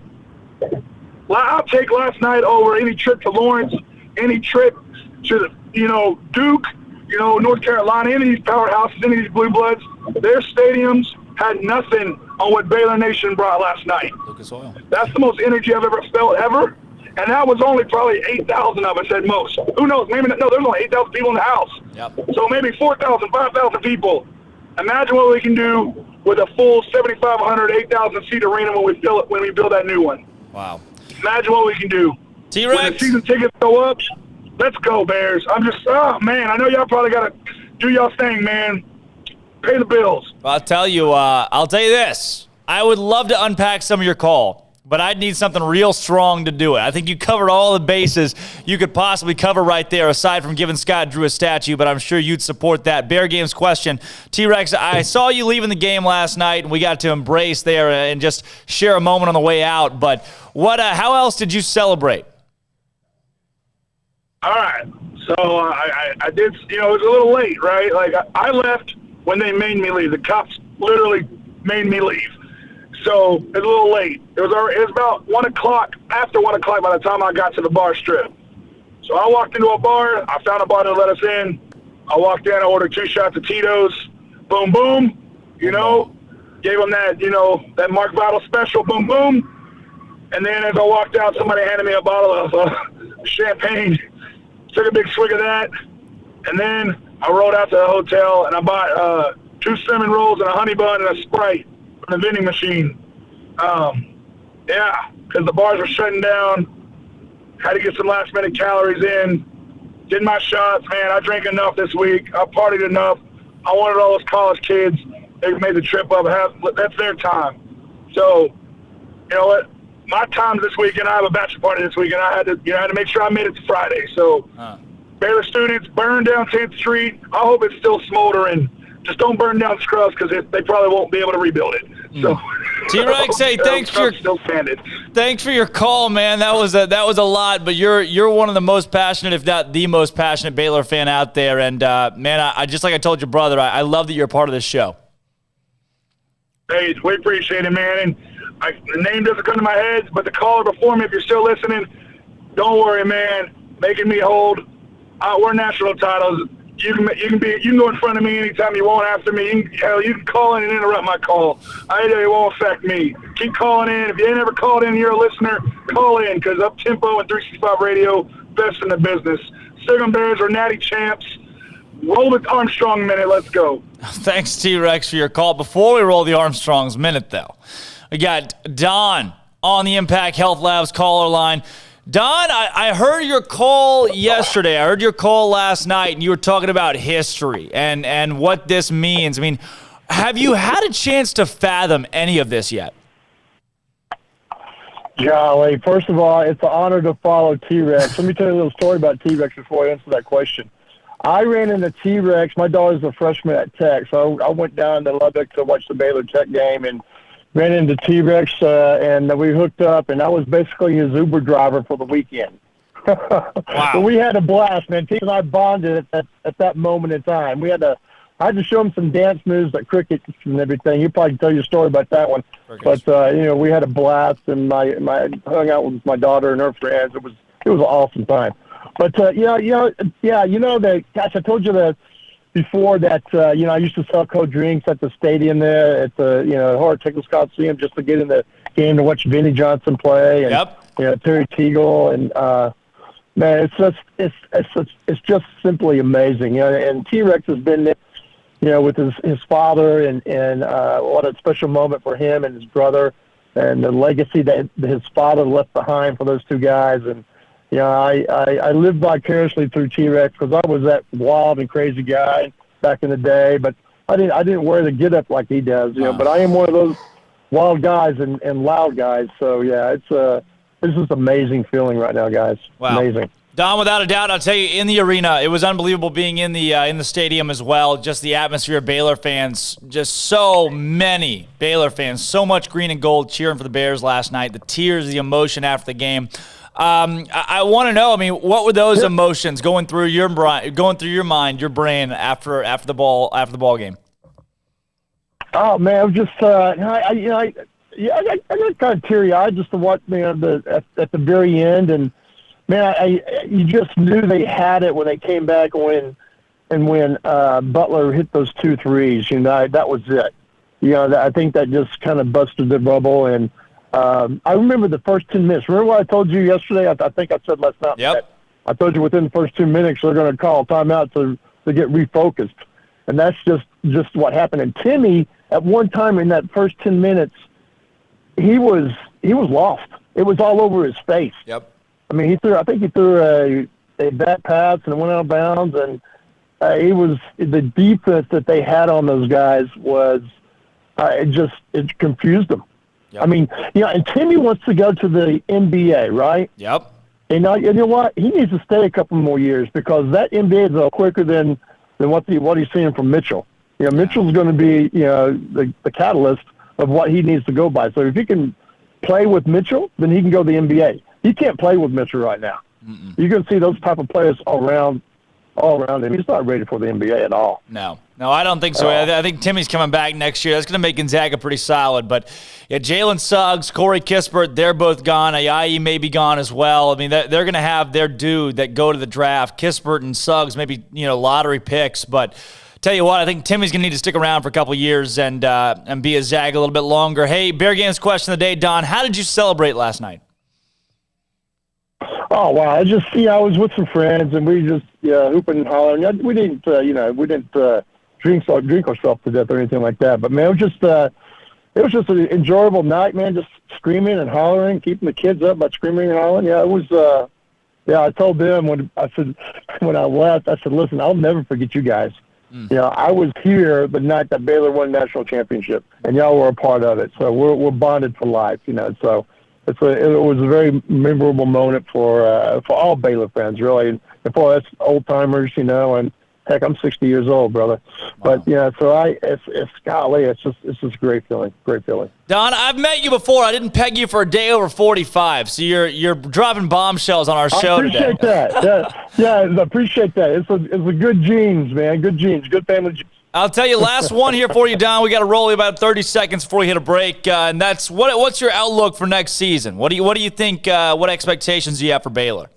I'll take last night over any trip to Lawrence, any trip to, you know, Duke, you know, North Carolina, any of these powerhouses, any of these blue bloods. Their stadiums had nothing on what Baylor Nation brought last night. Lucas Oil. That's the most energy I've ever felt, ever. And that was only probably 8,000 of us at most. Who knows? Maybe not. No, there's only 8,000 people in the house. Yep. So maybe 4,000, 5,000 people. Imagine what we can do with a full 7,500, 8,000-seat arena when we build that new one. Wow. Imagine what we can do. T-Rex. When the season tickets go up, let's go, Bears. I'm just, oh, man, I know y'all probably got to do y'all thing, man. pay the bills. I'll tell you this. I would love to unpack some of your call, but I'd need something real strong to do it. I think you covered all the bases you could possibly cover right there, aside from giving Scott Drew a statue, but I'm sure you'd support that. Bear Games question. T-Rex, I saw you leaving the game last night, and we got to embrace there and just share a moment on the way out, but how else did you celebrate? All right. So I did, it was a little late, right? Like, I left when they made me leave. The cops literally made me leave. So it was a little late. It was about 1 o'clock, after 1 o'clock by the time I got to the bar strip. So I walked into a bar. I found a bar that let us in. I walked in. I ordered 2 shots of Tito's. Boom, boom. Gave them that, that Mark Vital special. Boom, boom. And then as I walked out, somebody handed me a bottle of champagne. Took a big swig of that. And then I rode out to the hotel, and I bought 2 cinnamon rolls and a honey bun and a Sprite from the vending machine. Because the bars were shutting down. Had to get some last-minute calories in. Did my shots, man. I drank enough this week. I partied enough. I wanted all those college kids. They made the trip up. That's their time. So, you know what? My time's this weekend. I have a bachelor party this weekend. I had to make sure I made it to Friday. So, Baylor students, burn down 10th Street. I hope it's still smoldering. Just don't burn down Scrubs, because they probably won't be able to rebuild it. So, T-Rex, hey, thanks for your call, man. That was a lot, but you're one of the most passionate, if not the most passionate Baylor fan out there. And man, I just like I told your brother, I love that you're a part of this show. Hey, we appreciate it, man. And the name doesn't come to my head, but the caller before me, if you're still listening, don't worry, man. Making me hold. We're national titles. You can go in front of me anytime you want after me. You can call in and interrupt my call. It won't affect me. Keep calling in. If you ain't ever called in and you're a listener, call in, because up tempo and 365 Radio, best in the business. SicEm Bears are natty champs. Roll the Armstrong minute. Let's go. Thanks, T-Rex, for your call. Before we roll the Armstrong's minute, though, we got Don on the Impact Health Labs caller line. Don, I heard your call yesterday. I heard your call last night, and you were talking about history and what this means. I mean, have you had a chance to fathom any of this yet? Golly, first of all, it's an honor to follow T-Rex. Let me tell you a little story about T-Rex before I answer that question. I ran into T-Rex. My daughter's a freshman at Tech, so I went down to Lubbock to watch the Baylor Tech game and ran into T-Rex, and we hooked up, and I was basically his Uber driver for the weekend. Wow. So we had a blast, man. T and I bonded at that moment in time. I had to show him some dance moves like cricket and everything. He'll probably tell you a story about that one. But we had a blast, and I hung out with my daughter and her friends. It was an awesome time. But that, gosh, I told you that before that, I used to sell cold drinks at the stadium there at the, Hart Tickles Coliseum, just to get in the game to watch Vinnie Johnson play and, Terry Teagle. And, man, it's just simply amazing. And T-Rex has been there, with his father and what a special moment for him and his brother and the legacy that his father left behind for those two guys. And, I lived vicariously through T-Rex because I was that wild and crazy guy back in the day, but I didn't wear the get up like he does, but I am one of those wild guys and loud guys. So this is an amazing feeling right now, guys. Wow. Amazing. Don, without a doubt, I'll tell you, in the arena, it was unbelievable being in the stadium as well. Just the atmosphere of Baylor fans, just so many Baylor fans, so much green and gold cheering for the Bears last night. The tears, the emotion after the game. I want to know. I mean, what were those emotions going through your mind, your brain after the ball game? Oh man, I was just I got kind of teary eyed just to watch at the very end, and man, you just knew they had it when they came back when Butler hit those 2 threes. That was it. I think that just kind of busted the bubble. And I remember the first 10 minutes. Remember what I told you yesterday? I think I said last night. Yep. I told you within the first 2 minutes they're going to call a timeout to get refocused, and that's just what happened. And Timmy, at one time in that first 10 minutes, he was lost. It was all over his face. Yep. I mean, I think he threw a bad pass and it went out of bounds, and the defense that they had on those guys was it confused them. Yep. I mean, and Timmy wants to go to the NBA, right? Yep. And you know what? He needs to stay a couple more years because that NBA is a little quicker than what he's seeing from Mitchell. Mitchell's going to be the catalyst of what he needs to go by. So if he can play with Mitchell, then he can go to the NBA. He can't play with Mitchell right now. You're going to see those type of players all around him. He's not ready for the NBA at all. No, I don't think so. I think Timmy's coming back next year. That's going to make Gonzaga pretty solid. But Jalen Suggs, Corey Kispert, they're both gone. Ayayi may be gone as well. I mean, they're going to have their due that go to the draft. Kispert and Suggs, maybe lottery picks. But tell you what, I think Timmy's going to need to stick around for a couple years and be a Zag a little bit longer. Hey, Bear Games question of the day, Don. How did you celebrate last night? Oh wow! I was with some friends and we just hooping and hollering. We didn't drink ourselves to death or anything like that. But man, it was just an enjoyable night, man. Just screaming and hollering, keeping the kids up by screaming and hollering. Yeah, it was. I told them when I left, I said, listen, I'll never forget you guys. I was here the night that Baylor won national championship, and y'all were a part of it. So we're bonded for life. So. It was a very memorable moment for all Baylor fans, really, and for us old timers, and heck, I'm 60 years old, brother. Wow. But it's golly, it's just a great feeling. Don, I've met you before. I didn't peg you for a day over 45, so you're dropping bombshells on our show today. I appreciate that. I appreciate that. It's a good genes, man. Good genes, good family genes. I'll tell you, last one here for you, Don. We got to roll about 30 seconds before we hit a break, and that's what's your outlook for next season? What do you think? What expectations do you have for Baylor?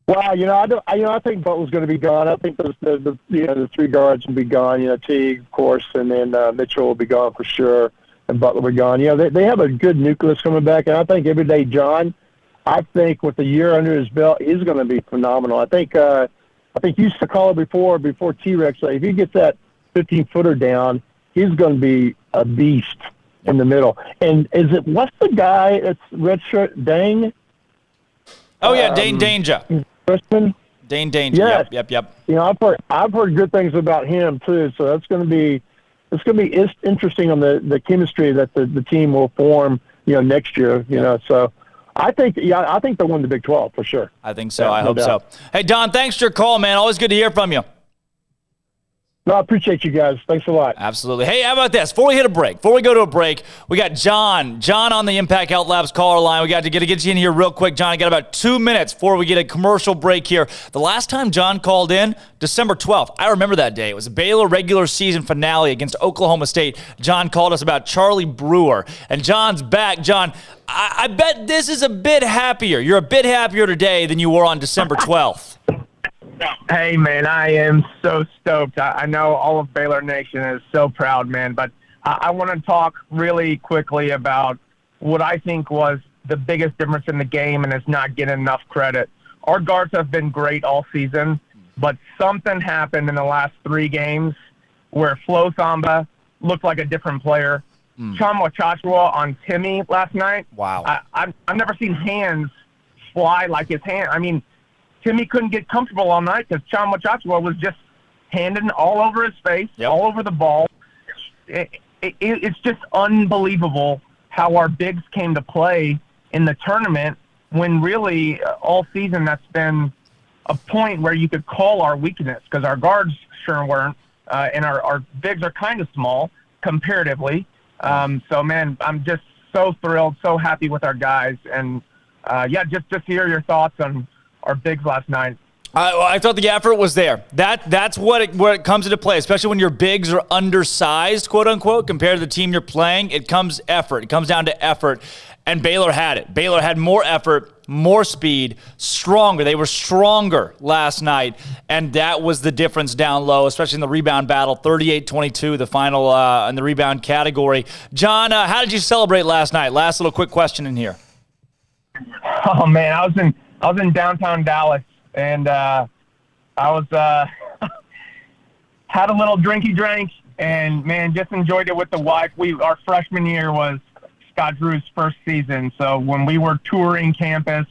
Well, I think Butler's going to be gone. I think the three guards will be gone. Teague, of course, and then Mitchell will be gone for sure, and Butler will be gone. They have a good nucleus coming back, and I think Everyday John, with a year under his belt, he's going to be phenomenal. I think you used to call it before T-Rex. If he gets that 15-footer down, he's going to be a beast in the middle. And what's the guy that's red shirt, Dane? Oh yeah, Dane Danger. Freshman. Dane Danger. Yes. Yep. I've heard good things about him too. So it's going to be interesting on the chemistry that the team will form. Next year. So. I think they'll win the Big 12 for sure. I think so. I hope so. Hey, Don, thanks for your call, man. Always good to hear from you. No, I appreciate you guys. Thanks a lot. Absolutely. Hey, how about this? Before we go to a break, we got John on the Impact Health Labs caller line. We got to get you in here real quick, John. I got about 2 minutes before we get a commercial break here. The last time John called in, December 12th. I remember that day. It was a Baylor regular season finale against Oklahoma State. John called us about Charlie Brewer, and John's back. John, I bet this is a bit happier. You're a bit happier today than you were on December 12th. Hey, man, I am so stoked. I know all of Baylor Nation is so proud, man, but I want to talk really quickly about what I think was the biggest difference in the game and is not getting enough credit. Our guards have been great all season, but something happened in the last 3 games where Flo Thamba looked like a different player. Chama Chachua on Timmy last night. Wow. I've never seen hands fly like his hand. I mean, Timmy couldn't get comfortable all night because Chama Chachua was just handing all over his face, all over the ball. It's just unbelievable how our bigs came to play in the tournament when really all season that's been a point where you could call our weakness because our guards sure weren't, and our bigs are kind of small comparatively. So, man, I'm just so thrilled, so happy with our guys. And, just hear your thoughts on our bigs last night. I thought the effort was there. That's where it comes into play, especially when your bigs are undersized, quote unquote, compared to the team you're playing. It comes down to effort, and Baylor had it. Baylor had more effort, more speed, stronger. They were stronger last night, and that was the difference down low, especially in the rebound battle. 38-22, the final in the rebound category. John, how did you celebrate last night? Last little quick question in here. Oh man, I was in downtown Dallas, and I was had a little drinky drink, and man, just enjoyed it with the wife. Our freshman year was Scott Drew's first season, so when we were touring campus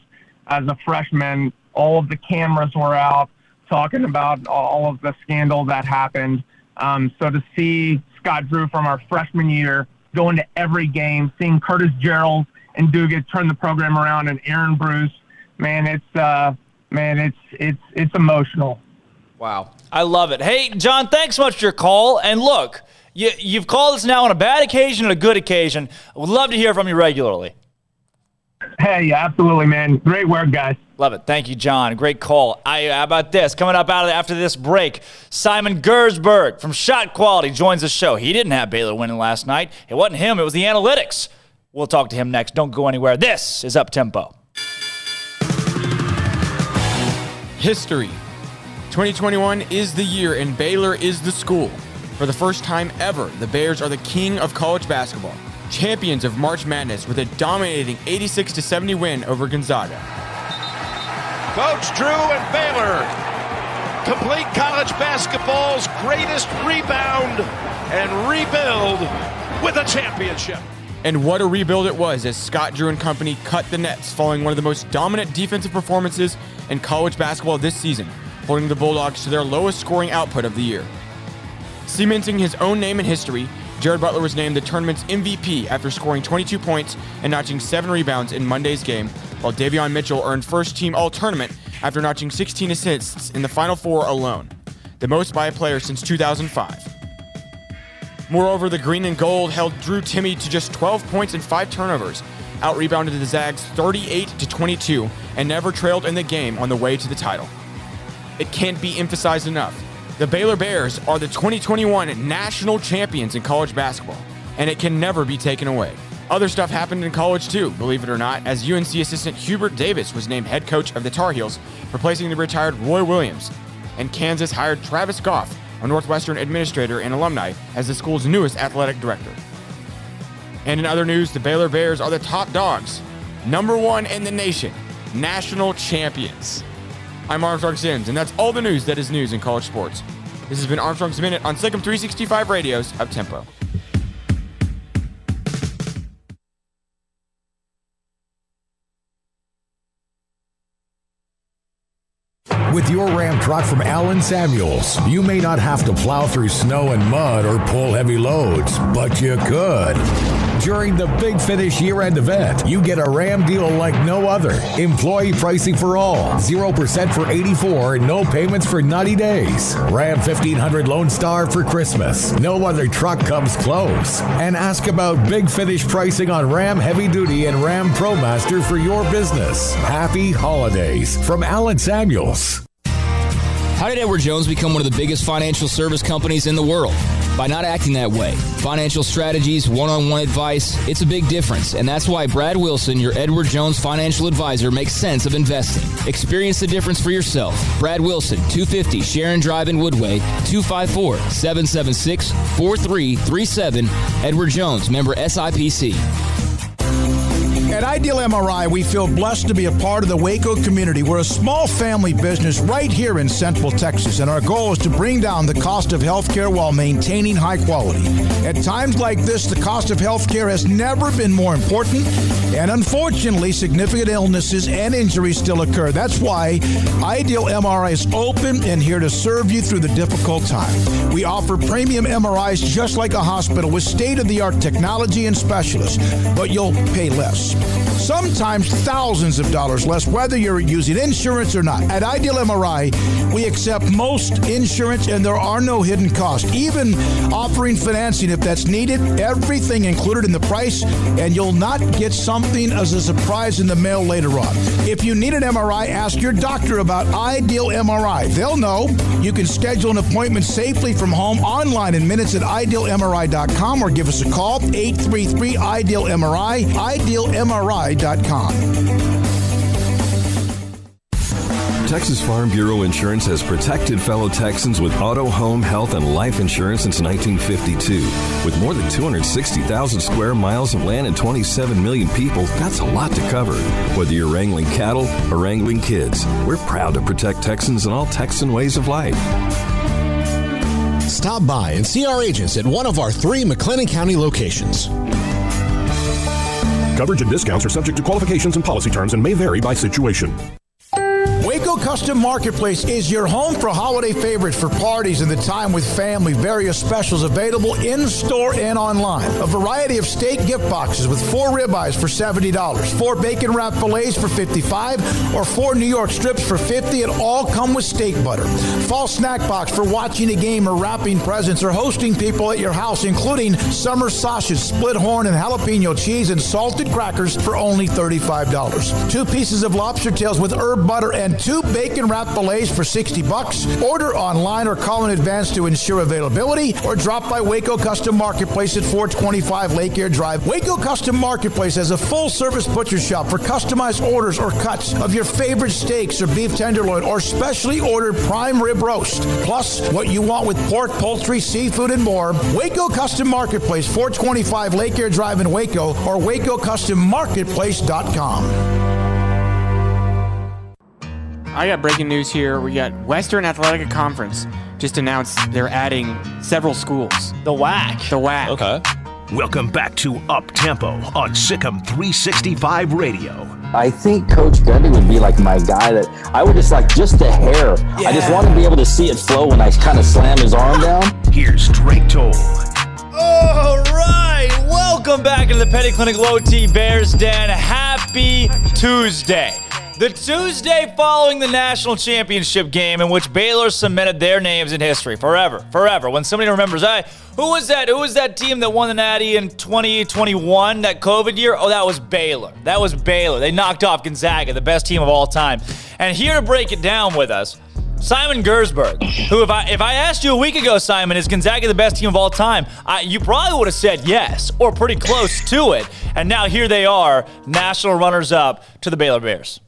as a freshman, all of the cameras were out. talking about all of the scandal that happened. So to see Scott Drew from our freshman year go into every game, seeing Curtis Gerald and Dugan turn the program around, and Aaron Bruce, man, it's emotional. Wow. I love it. Hey, John, thanks so much for your call. And look, you've called us now on a bad occasion and a good occasion. We'd love to hear from you regularly. Hey, absolutely, man. Great work, guys. Love it. Thank you, John. Great call. How about this? Coming up after this break, Simon Gersberg from Shot Quality joins the show. He didn't have Baylor winning last night. It wasn't him. It was the analytics. We'll talk to him next. Don't go anywhere. This is Up Tempo. History. 2021 is the year and Baylor is the school. For the first time ever, the Bears are the king of college basketball. Champions of March Madness with a dominating 86-70 win over Gonzaga. Coach Drew and Baylor complete college basketball's greatest rebound and rebuild with a championship. And what a rebuild it was as Scott Drew and company cut the nets following one of the most dominant defensive performances in college basketball this season, holding the Bulldogs to their lowest scoring output of the year. Cementing his own name in history, Jared Butler was named the tournament's MVP after scoring 22 points and notching 7 rebounds in Monday's game, while Davion Mitchell earned first-team All-Tournament after notching 16 assists in the Final Four alone, the most by a player since 2005. Moreover, the green and gold held Drew Timme to just 12 points and 5 turnovers, out-rebounded the Zags 38-22, and never trailed in the game on the way to the title. It can't be emphasized enough. The Baylor Bears are the 2021 national champions in college basketball, and it can never be taken away. Other stuff happened in college too, believe it or not, as UNC assistant Hubert Davis was named head coach of the Tar Heels, replacing the retired Roy Williams, and Kansas hired Travis Goff, a Northwestern administrator and alumni, as the school's newest athletic director. And in other news, the Baylor Bears are the top dogs, #1 in the nation, national champions. I'm Armstrong Sims, and that's all the news that is news in college sports. This has been Armstrong's Minute on SicEm365 Radio's Up Tempo. With your Ram truck from Allen Samuels, you may not have to plow through snow and mud or pull heavy loads, but you could. During the Big Finish year-end event, you get a Ram deal like no other. Employee pricing for all, 0% for 84, and no payments for 90 days. Ram 1500 Lone Star for Christmas. No other truck comes close. And ask about Big Finish pricing on Ram Heavy Duty and Ram ProMaster for your business. Happy holidays from Allen Samuels. How did Edward Jones become one of the biggest financial service companies in the world? By not acting that way. Financial strategies, one-on-one advice, it's a big difference. And that's why Brad Wilson, your Edward Jones financial advisor, makes sense of investing. Experience the difference for yourself. Brad Wilson, 250 Sharon Drive in Woodway, 254-776-4337. Edward Jones, member SIPC. At Ideal MRI, we feel blessed to be a part of the Waco community. We're a small family business right here in Central Texas, and our goal is to bring down the cost of healthcare while maintaining high quality. At times like this, the cost of healthcare has never been more important, and unfortunately, significant illnesses and injuries still occur. That's why Ideal MRI is open and here to serve you through the difficult time. We offer premium MRIs just like a hospital with state-of-the-art technology and specialists, but you'll pay less. Sometimes thousands of dollars less, whether you're using insurance or not. At Ideal MRI, we accept most insurance and there are no hidden costs, even offering financing if that's needed. Everything included in the price, and you'll not get something as a surprise in the mail later on. If you need an MRI, ask your doctor about Ideal MRI. They'll know. You can schedule an appointment safely from home online in minutes at idealmri.com or give us a call, 833-IDEAL-MRI, idealmri.com. Texas Farm Bureau Insurance has protected fellow Texans with auto, home, health, and life insurance since 1952. With more than 260,000 square miles of land and 27 million people, that's a lot to cover. Whether you're wrangling cattle or wrangling kids, we're proud to protect Texans in all Texan ways of life. Stop by and see our agents at one of our 3 McLennan County locations. Coverage and discounts are subject to qualifications and policy terms and may vary by situation. Waco Waco Custom Marketplace is your home for holiday favorites for parties and the time with family. Various specials available in-store and online. A variety of steak gift boxes with 4 ribeyes for $70, 4 bacon wrapped fillets for $55, or 4 New York strips for $50, and all come with steak butter. Fall snack box for watching a game or wrapping presents or hosting people at your house, including summer sausage, split horn, and jalapeno cheese and salted crackers for only $35. 2 pieces of lobster tails with herb butter and 2 bacon wrapped fillets for $60. Order online or call in advance to ensure availability, or drop by Waco Custom Marketplace at 425 Lake Air Drive. Waco Custom Marketplace has a full-service butcher shop for customized orders or cuts of your favorite steaks or beef tenderloin or specially ordered prime rib roast. Plus, what you want with pork, poultry, seafood, and more. Waco Custom Marketplace, 425 Lake Air Drive in Waco, or WacoCustomMarketplace.com. I got breaking news here. We got Western Athletic Conference just announced they're adding several schools. The WAC. The WAC. Okay. Welcome back to Up Tempo on SicEm365 Radio. I think Coach Gundy would be like my guy that I would just like just a hair. Yeah. I just want to be able to see it flow when I kind of slam his arm down. Here's Drake Toll. All right. Welcome back to the Petty Clinic Low T Bears Den. Happy Tuesday. The Tuesday following the national championship game in which Baylor cemented their names in history forever. When somebody remembers, who was that team that won the Natty in 2021, that COVID year? Oh, that was Baylor. They knocked off Gonzaga, the best team of all time. And here to break it down with us, Simon Gersberg, who if I asked you a week ago, Simon, is Gonzaga the best team of all time? You probably would have said yes, or pretty close to it. And now here they are, national runners-up to the Baylor Bears.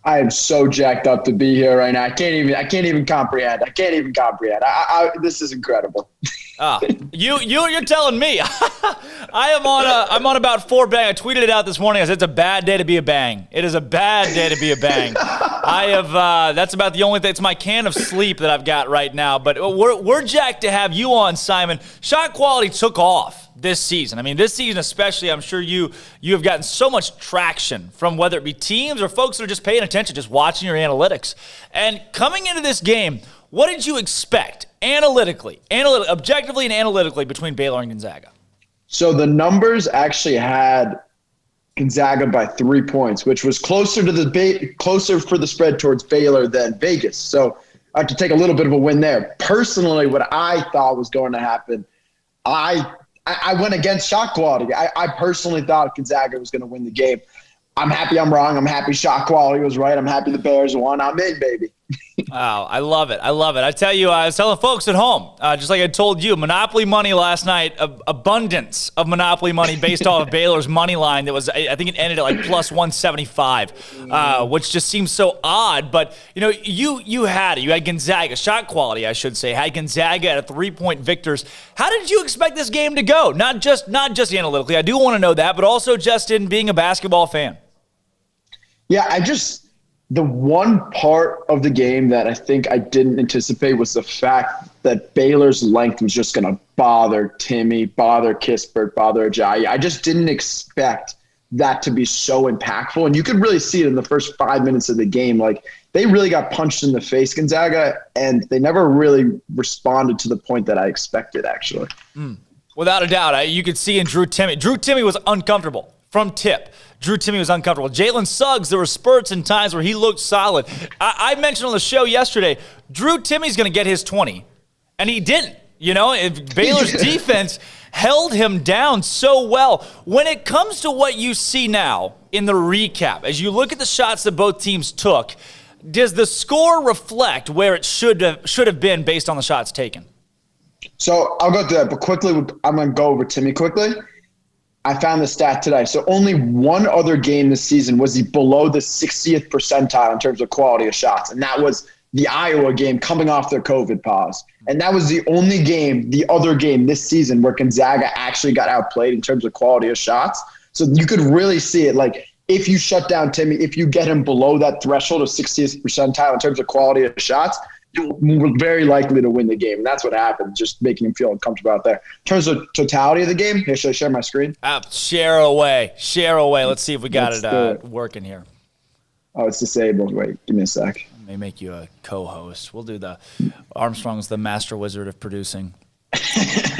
I am so jacked up to be here right now. I can't even comprehend. This is incredible. You're telling me. I'm on about 4 bang. I tweeted it out this morning. I said it's a bad day to be a bang. It is a bad day to be a bang. That's about the only thing. It's my can of sleep that I've got right now. But we're jacked to have you on, Simon. Shot quality took off this season. I mean, this season especially, I'm sure you have gotten so much traction from whether it be teams or folks that are just paying attention, just watching your analytics. And coming into this game, what did you expect objectively and analytically between Baylor and Gonzaga? So the numbers actually had Gonzaga by 3 points, which was closer for the spread towards Baylor than Vegas. So I have to take a little bit of a win there. Personally, what I thought was going to happen, I went against shot quality. I personally thought Gonzaga was going to win the game. I'm happy I'm wrong. I'm happy shot quality was right. I'm happy the Bears won. I'm in, baby. Wow, I love it. I tell you, I was telling folks at home, just like I told you, Monopoly money last night, abundance of Monopoly money based off of Baylor's money line. That was, I think it ended at like plus 175, which just seems so odd. But, you had Gonzaga, shot quality, I should say, had Gonzaga at a 3-point victors. How did you expect this game to go? Not just analytically. I do want to know that, but also just in being a basketball fan. Yeah, the one part of the game that I think I didn't anticipate was the fact that Baylor's length was just going to bother Timmy, bother Kispert, bother Ajayi. I just didn't expect that to be so impactful. And you could really see it in the first 5 minutes of the game. Like, they really got punched in the face, Gonzaga, and they never really responded to the point that I expected, actually. Without a doubt. You could see in Drew Timme. Drew Timme was uncomfortable from tip. Drew Timme was uncomfortable. Jalen Suggs, there were spurts and times where he looked solid. I mentioned on the show yesterday, Drew Timme's going to get his 20, and he didn't. Baylor's defense held him down so well. When it comes to what you see now in the recap, as you look at the shots that both teams took, does the score reflect where it should have been based on the shots taken? So I'll go through that, but quickly, I'm going to go over Timme quickly. I found the stat today. So only one other game this season was he below the 60th percentile in terms of quality of shots, and that was the Iowa game coming off their COVID pause. And that was the only game, the other game this season where Gonzaga actually got outplayed in terms of quality of shots. So you could really see it. Like, if you shut down Timme, if you get him below that threshold of 60th percentile in terms of quality of shots, you're very likely to win the game. And that's what happened, just making him feel uncomfortable out there. In terms of totality of the game, here, should I share my screen? Share away. Let's see if we got it working here. Oh, it's disabled. Wait, give me a sec. Let me make you a co-host. We'll do the Armstrong's the master wizard of producing.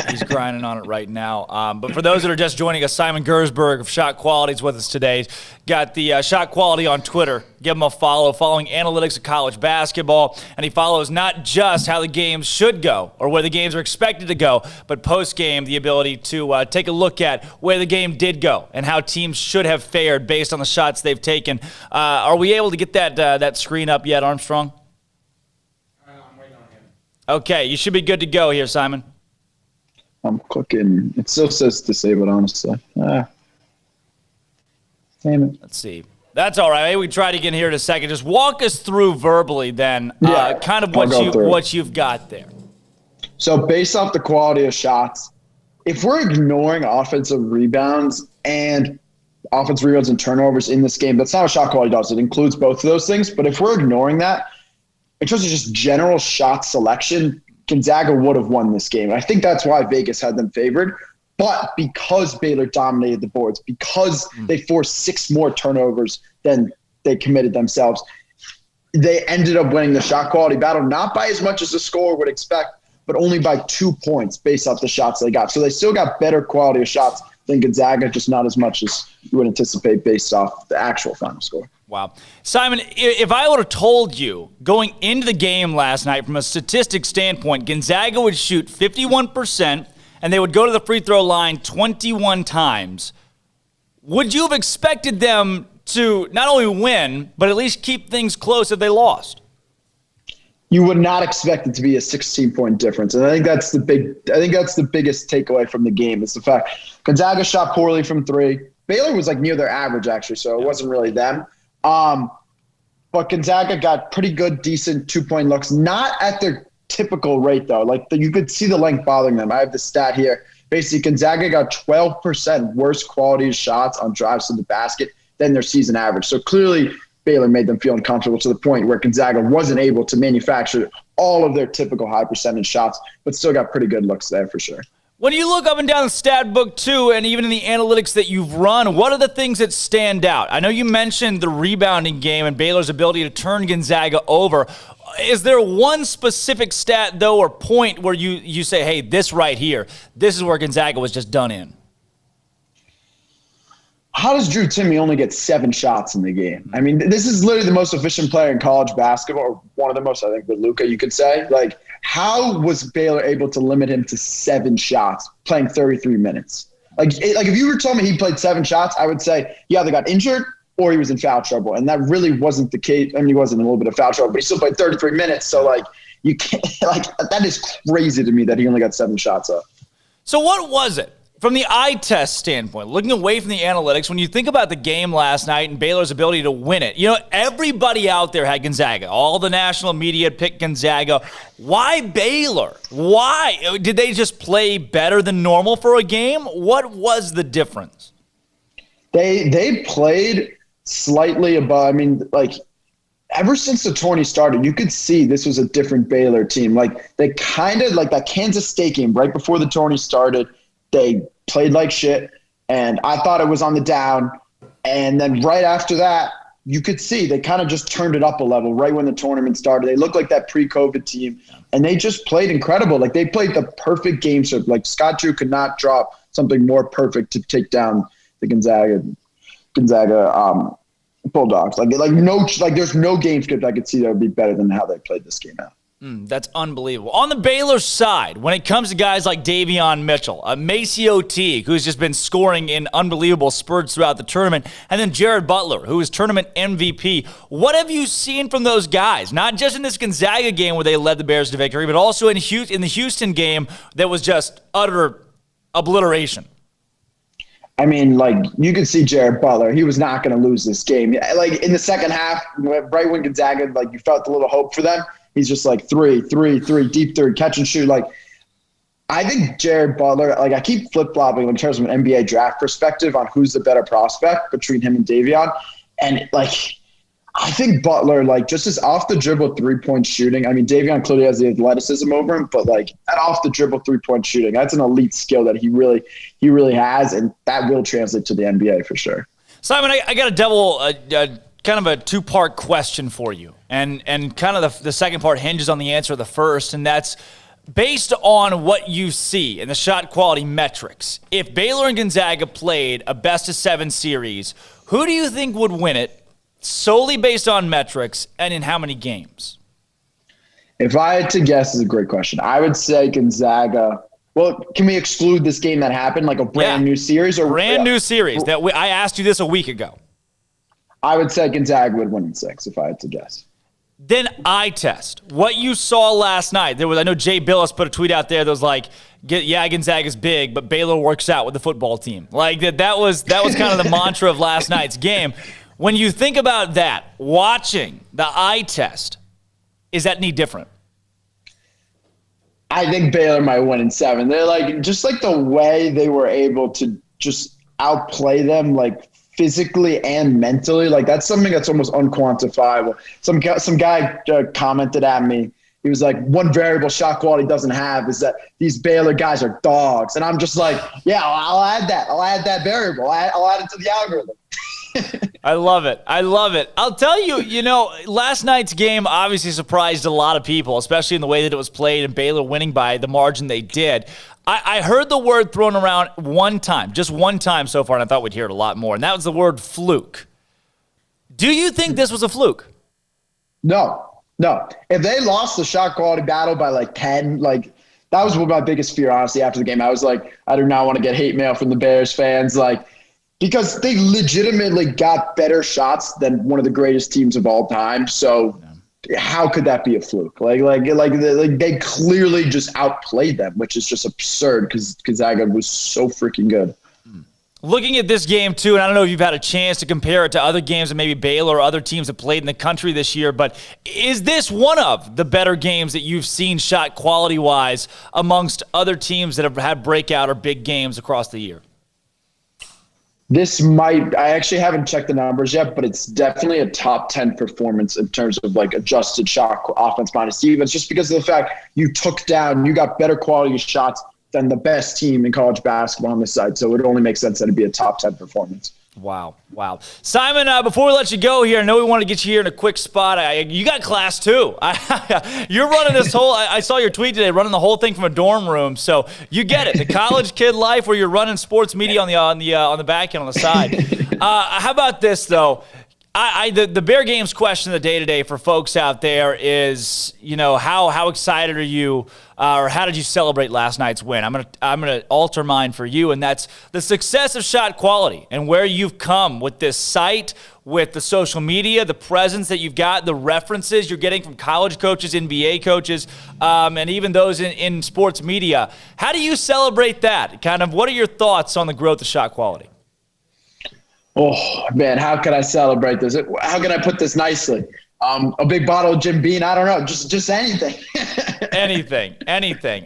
He's grinding on it right now. But for those that are just joining us, Simon Gersberg of Shot Quality is with us today. Got the Shot Quality on Twitter. Give him a follow, following analytics of college basketball. And he follows not just how the games should go or where the games are expected to go, but post-game, the ability to take a look at where the game did go and how teams should have fared based on the shots they've taken. Are we able to get that screen up yet, Armstrong? I'm waiting on him. Okay, you should be good to go here, Simon. I'm clicking. It still says disabled, honestly. Damn it. Let's see. That's all right. Maybe we try to get here in a second. Just walk us through verbally then kind of what you've got there. So based off the quality of shots, if we're ignoring offensive rebounds and turnovers in this game, that's not what shot quality does. It includes both of those things. But if we're ignoring that, in terms of just general shot selection, Gonzaga would have won this game. I think that's why Vegas had them favored. But because Baylor dominated the boards, because they forced 6 more turnovers than they committed themselves, they ended up winning the shot quality battle, not by as much as the score would expect, but only by 2 points based off the shots they got. So they still got better quality of shots than Gonzaga, just not as much as you would anticipate based off the actual final score. Wow. Simon, if I would have told you going into the game last night from a statistics standpoint, Gonzaga would shoot 51% and they would go to the free throw line 21 times, would you have expected them to not only win, but at least keep things close if they lost? You would not expect it to be a 16-point difference. And I think that's the biggest takeaway from the game is the fact Gonzaga shot poorly from 3. Baylor was near their average, actually, so it wasn't really them. But Gonzaga got pretty good, decent 2-point looks, not at their typical rate, though. You could see the length bothering them. I have the stat here. Basically, Gonzaga got 12% worse quality shots on drives to the basket than their season average. So clearly, Baylor made them feel uncomfortable to the point where Gonzaga wasn't able to manufacture all of their typical high percentage shots, but still got pretty good looks there for sure. When you look up and down the stat book, too, and even in the analytics that you've run, what are the things that stand out? I know you mentioned the rebounding game and Baylor's ability to turn Gonzaga over. Is there one specific stat, though, or point where you say, hey, this right here, this is where Gonzaga was just done in? How does Drew Timme only get 7 shots in the game? I mean, this is literally the most efficient player in college basketball, or one of the most, I think, with Luka, you could say. How was Baylor able to limit him to 7 shots playing 33 minutes? If you were telling me he played 7 shots, I would say he either got injured or he was in foul trouble. And that really wasn't the case. I mean, he wasn't in a little bit of foul trouble, but he still played 33 minutes. So, you can't, that is crazy to me that he only got 7 shots up. So what was it? From the eye test standpoint, looking away from the analytics, when you think about the game last night and Baylor's ability to win it, everybody out there had Gonzaga. All the national media picked Gonzaga. Why Baylor? Why? Did they just play better than normal for a game? What was the difference? They played slightly above. I mean, ever since the tourney started, you could see this was a different Baylor team. They kind of, that Kansas State game right before the tourney started, they played like shit, and I thought it was on the down. And then right after that, you could see they kind of just turned it up a level right when the tournament started. They looked like that pre-COVID team, and they just played incredible. They played the perfect game script. Scott Drew could not drop something more perfect to take down the Gonzaga Bulldogs. There's no game script I could see that would be better than how they played this game out. That's unbelievable. On the Baylor side, when it comes to guys like Davion Mitchell, Maceo Teague, who's just been scoring in unbelievable spurts throughout the tournament, and then Jared Butler, who is tournament MVP, what have you seen from those guys? Not just in this Gonzaga game where they led the Bears to victory, but also in the Houston game that was just utter obliteration. I mean, you could see Jared Butler. He was not going to lose this game. In the second half, right when Gonzaga, you felt a little hope for them, he's just three, deep third, catch and shoot. I think Jared Butler, I keep flip-flopping in terms of an NBA draft perspective on who's the better prospect between him and Davion. And, I think Butler, just as off-the-dribble three-point shooting, I mean, Davion clearly has the athleticism over him, but, that off-the-dribble three-point shooting, that's an elite skill that he really has, and that will translate to the NBA for sure. Simon, I got to a two-part question for you, and kind of the second part hinges on the answer of the first, and that's based on what you see in the shot quality metrics. If Baylor and Gonzaga played a best-of-7 series, who do you think would win it solely based on metrics and in how many games? If I had to guess, is a great question. I would say Gonzaga. Well, can we exclude this game that happened, like a brand new series? Or brand new series. I asked you this a week ago. I would say Gonzaga would win in 6 if I had to guess. Then eye test. What you saw last night. I know Jay Billis put a tweet out there that was like, Gonzaga's big, but Baylor works out with the football team. Like that was kind of the mantra of last night's game. When you think about that, watching the eye test, is that any different? I think Baylor might win in 7. They're like, just like the way they were able to just outplay them, like physically and mentally, like that's something that's almost unquantifiable. Some guy commented at me. He was like, one variable shot quality doesn't have is that these Baylor guys are dogs. And I'm just like, yeah, I'll add that. I'll add that variable. I'll add it to the algorithm. I love it. I'll tell you, last night's game obviously surprised a lot of people, especially in the way that it was played and Baylor winning by the margin they did. I heard the word thrown around just one time so far, and I thought we'd hear it a lot more, and that was the word fluke. Do you think this was a fluke? No. If they lost the shot quality battle by like 10, like that was my biggest fear, honestly, after the game. I was like, I do not want to get hate mail from the Bears fans, like, because they legitimately got better shots than one of the greatest teams of all time. So how could that be a fluke? Like they clearly just outplayed them, which is just absurd because Gonzaga was so freaking good. Looking at this game, too, and I don't know if you've had a chance to compare it to other games that maybe Baylor or other teams have played in the country this year, but is this one of the better games that you've seen shot quality-wise amongst other teams that have had breakout or big games across the year? I actually haven't checked the numbers yet, but it's definitely a top 10 performance in terms of like adjusted shot offense minus defense, just because of the fact you got better quality shots than the best team in college basketball on this side. So it only makes sense that it'd be a top 10 performance. Wow. Simon, before we let you go here, I know we want to get you here in a quick spot. You got class too. You're running this whole, I saw your tweet today, running the whole thing from a dorm room. So you get it. The college kid life where you're running sports media on the back end on the side. How about this though? The Bear Games question of the day today for folks out there is, how excited are you, or how did you celebrate last night's win? I'm gonna alter mine for you, and that's the success of shot quality and where you've come with this site, with the social media, the presence that you've got, the references you're getting from college coaches, NBA coaches, and even those in sports media. How do you celebrate that? Kind of, what are your thoughts on the growth of shot quality? Oh, man, how can I celebrate this? How can I put this nicely? A big bottle of Jim Beam, I don't know, just anything. Anything.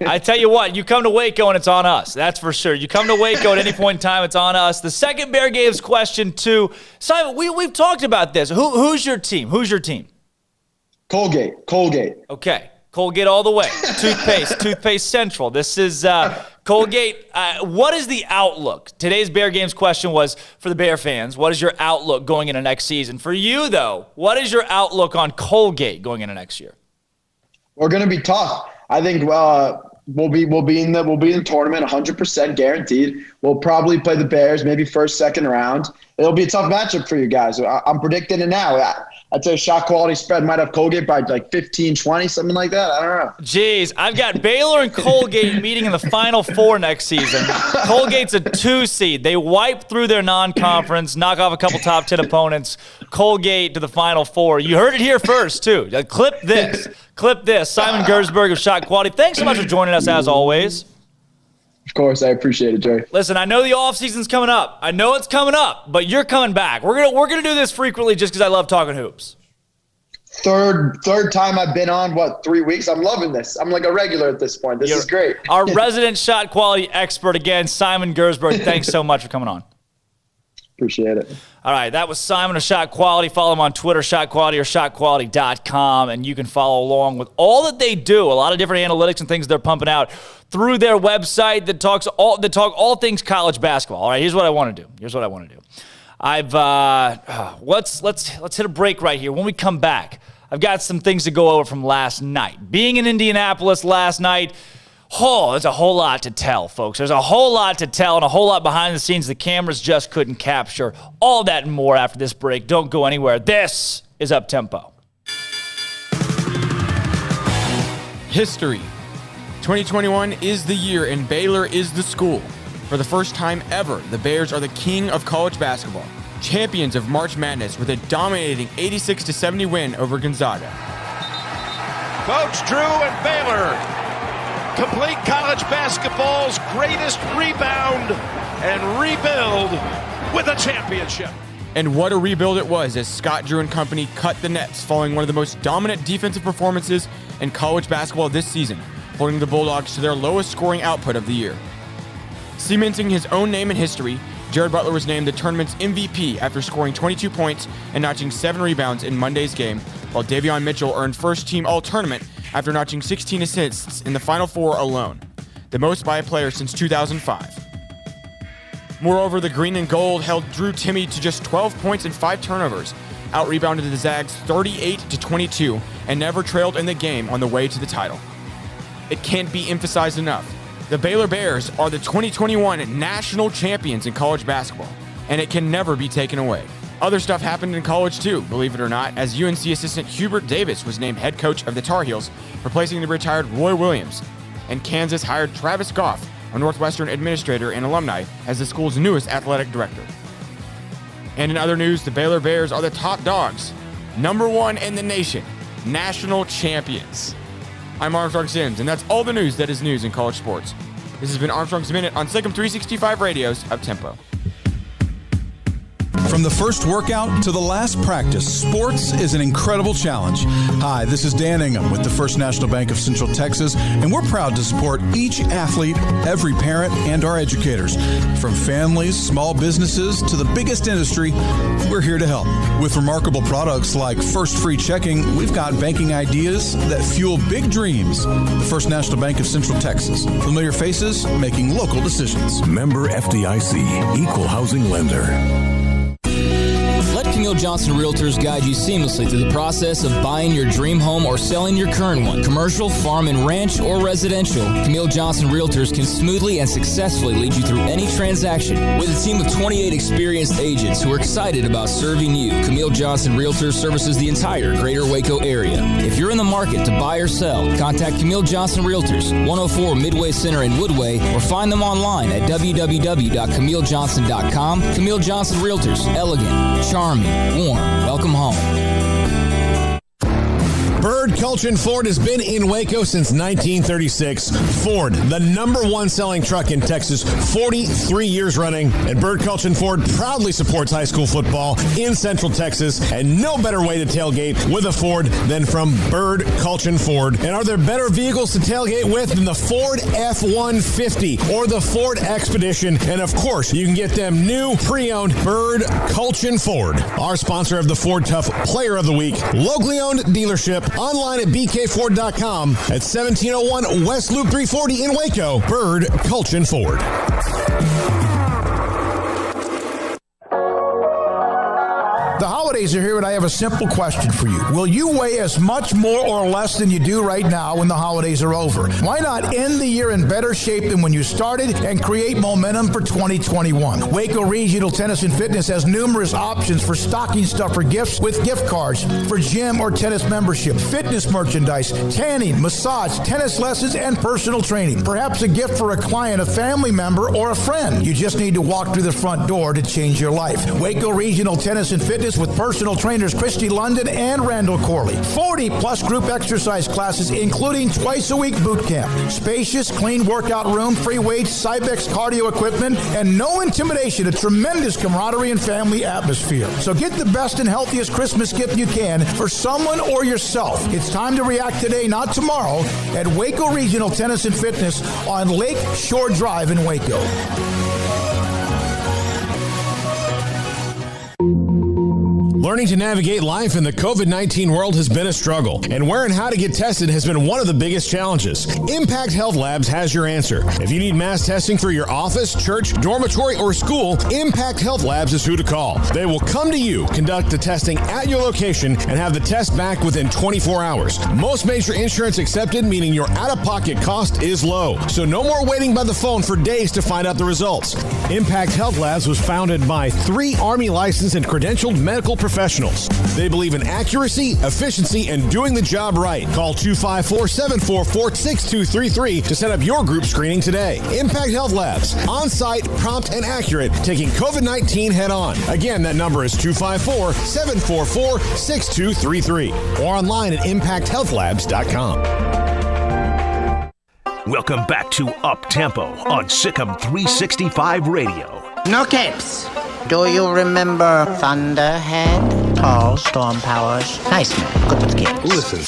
I tell you what, you come to Waco and it's on us. That's for sure. You come to Waco at any point in time, it's on us. The second Bear Games question, too. Simon, we've talked about this. Who's your team? Colgate. Okay. Colgate all the way. Toothpaste Central. This is Colgate. What is the outlook? Today's Bear Games question was for the Bear fans. What is your outlook going into next season? For you, though, what is your outlook on Colgate going into next year? We're going to be tough. I think we'll be in the tournament 100% guaranteed. We'll probably play the Bears, maybe first, second round. It'll be a tough matchup for you guys. I'm predicting it now. I'd say shot quality spread might have Colgate by like 15, 20, something like that. I don't know. Jeez, I've got Baylor and Colgate meeting in the Final Four next season. Colgate's a 2 seed. They wipe through their non-conference, knock off a couple top 10 opponents. Colgate to the Final Four. You heard it here first, too. Clip this. Simon Gersberg of Shot Quality. Thanks so much for joining us, as always. Of course, I appreciate it, Jerry. Listen, I know the offseason's coming up. I know it's coming up, but you're coming back. We're gonna do this frequently just because I love talking hoops. Third time I've been on, 3 weeks? I'm loving this. I'm like a regular at this point. This is great. Our resident shot quality expert again, Simon Gersberg. Thanks so much for coming on. Appreciate it. All right, that was Simon of Shot Quality. Follow him on Twitter, Shot Quality or shotquality.com, and you can follow along with all that they do. A lot of different analytics and things they're pumping out through their website that talk all things college basketball. All right, here's what I want to do. Let's hit a break right here. When we come back, I've got some things to go over from last night. Being in Indianapolis last night, there's a whole lot to tell, folks. There's a whole lot to tell and a whole lot behind the scenes the cameras just couldn't capture. All that and more after this break. Don't go anywhere. This is Up Tempo. History. 2021 is the year and Baylor is the school. For the first time ever, the Bears are the king of college basketball. Champions of March Madness with a dominating 86-70 win over Gonzaga. Coach Drew and Baylor complete college basketball's greatest rebound and rebuild with a championship. And what a rebuild it was as Scott Drew and company cut the nets following one of the most dominant defensive performances in college basketball this season, holding the Bulldogs to their lowest scoring output of the year. Cementing his own name in history, Jared Butler was named the tournament's MVP after scoring 22 points and notching 7 rebounds in Monday's game, while Davion Mitchell earned first-team All-Tournament after notching 16 assists in the Final Four alone, the most by a player since 2005. Moreover, the green and gold held Drew Timme to just 12 points and 5 turnovers, out-rebounded the Zags 38-22, and never trailed in the game on the way to the title. It can't be emphasized enough. The Baylor Bears are the 2021 national champions in college basketball, and it can never be taken away. Other stuff happened in college too, believe it or not, as UNC assistant Hubert Davis was named head coach of the Tar Heels, replacing the retired Roy Williams, and Kansas hired Travis Goff, a Northwestern administrator and alumni, as the school's newest athletic director. And in other news, the Baylor Bears are the top dogs, #1 in the nation, national champions. I'm Armstrong Sims, and that's all the news that is news in college sports. This has been Armstrong's Minute on SicEm365 Radio's Up Tempo. From the first workout to the last practice, sports is an incredible challenge. Hi, this is Dan Ingham with the First National Bank of Central Texas, and we're proud to support each athlete, every parent, and our educators. From families, small businesses, to the biggest industry, we're here to help. With remarkable products like First Free Checking, we've got banking ideas that fuel big dreams. The First National Bank of Central Texas. Familiar faces making local decisions. Member FDIC, Equal Housing Lender. Let Camille Johnson Realtors guide you seamlessly through the process of buying your dream home or selling your current one. Commercial, farm and ranch, or residential, Camille Johnson Realtors can smoothly and successfully lead you through any transaction. With a team of 28 experienced agents who are excited about serving you, Camille Johnson Realtors services the entire greater Waco area. If you're in the market to buy or sell, contact Camille Johnson Realtors, 104 Midway Center in Woodway, or find them online at www.camillejohnson.com. Camille Johnson Realtors, elegant, charming, warm. Welcome home. Bird Culchin Ford has been in Waco since 1936. Ford, the #1 selling truck in Texas, 43 years running. And Bird Culchin Ford proudly supports high school football in Central Texas. And no better way to tailgate with a Ford than from Bird Culchin Ford. And are there better vehicles to tailgate with than the Ford F-150 or the Ford Expedition? And of course, you can get them new pre-owned Bird Culchin Ford. Our sponsor of the Ford Tough Player of the Week, locally owned dealership. Online at bkford.com at 1701 West Loop 340 in Waco. Bird Culchin Ford. The holidays are here, and I have a simple question for you. Will you weigh as much more or less than you do right now when the holidays are over? Why not end the year in better shape than when you started and create momentum for 2021? Waco Regional Tennis and Fitness has numerous options for stocking stuffer gifts with gift cards for gym or tennis membership, fitness merchandise, tanning, massage, tennis lessons, and personal training. Perhaps a gift for a client, a family member, or a friend. You just need to walk through the front door to change your life. Waco Regional Tennis and Fitness with personal trainers Christy London and Randall Corley. 40-plus group exercise classes, including twice-a-week boot camp. Spacious, clean workout room, free weights, Cybex cardio equipment, and no intimidation. A tremendous camaraderie and family atmosphere. So get the best and healthiest Christmas gift you can for someone or yourself. It's time to react today, not tomorrow, at Waco Regional Tennis and Fitness on Lake Shore Drive in Waco. Learning to navigate life in the COVID-19 world has been a struggle, and where and how to get tested has been one of the biggest challenges. Impact Health Labs has your answer. If you need mass testing for your office, church, dormitory, or school, Impact Health Labs is who to call. They will come to you, conduct the testing at your location, and have the test back within 24 hours. Most major insurance accepted, meaning your out-of-pocket cost is low. So no more waiting by the phone for days to find out the results. Impact Health Labs was founded by 3 Army licensed and credentialed medical professionals. They believe in accuracy, efficiency, and doing the job right. Call 254-744-6233 to set up your group screening today. Impact Health Labs, on-site, prompt, and accurate, taking COVID-19 head-on. Again, that number is 254-744-6233 or online at impacthealthlabs.com. Welcome back to Up Tempo on SicEm365 Radio. No capes. Do you remember Thunderhead? Tall, storm powers. Nice man. Good with kids. Listen.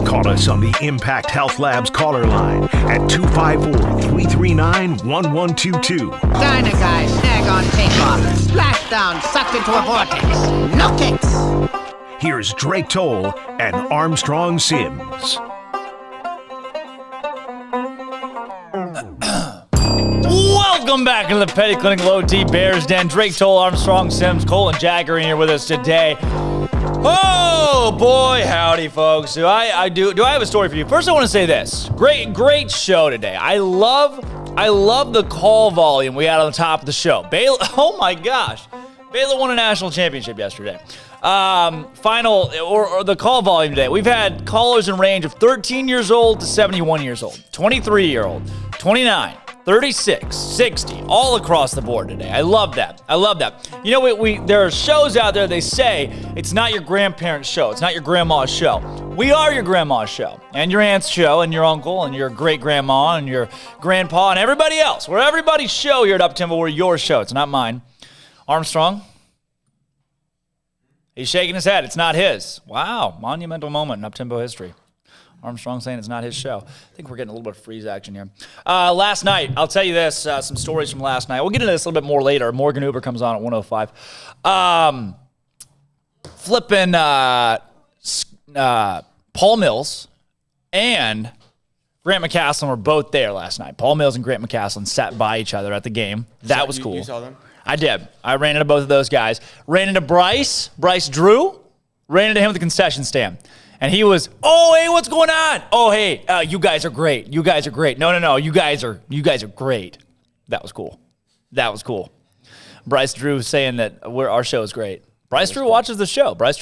Call us on the Impact Health Labs caller line at 254-339-1122. Dyna guy, snag on takeoff. Splashdown, sucked into a vortex. No capes. Here's Drake Toll and Armstrong Sims. Welcome back to the Petty Clinic Low T Bears Den. Drake Toll, Armstrong, Sims, Cole, and Jagger in here with us today. Oh boy, howdy, folks. Do I have a story for you? First, I want to say this: great show today. I love the call volume we had on the top of the show. Baylor, oh my gosh, Baylor won a national championship yesterday. Final or the call volume today. We've had callers in range of 13 years old to 71 years old, 23-year-old, 29. 36, 60, all across the board today. I love that. You know, there are shows out there, they say, it's not your grandparents' show. It's not your grandma's show. We are your grandma's show, and your aunt's show, and your uncle, and your great-grandma, and your grandpa, and everybody else. We're everybody's show here at Up Tempo. We're your show. It's not mine. Armstrong? He's shaking his head. It's not his. Wow, monumental moment in Up Tempo history. Armstrong saying it's not his show. I think we're getting a little bit of freeze action here. Last night, I'll tell you this, some stories from last night. We'll get into this a little bit more later. Morgan Uber comes on at 1:05. Paul Mills and Grant McCaslin were both there last night. Paul Mills and Grant McCaslin sat by each other at the game. That was cool. You saw them? I did. I ran into both of those guys. Ran into Bryce Drew. Ran into him at the concession stand. And he was, oh, hey, what's going on? Oh, hey, you guys are great. You guys are great. No, you guys are great. That was cool. Bryce Drew saying that our show is great. Bryce Drew watches the show. He's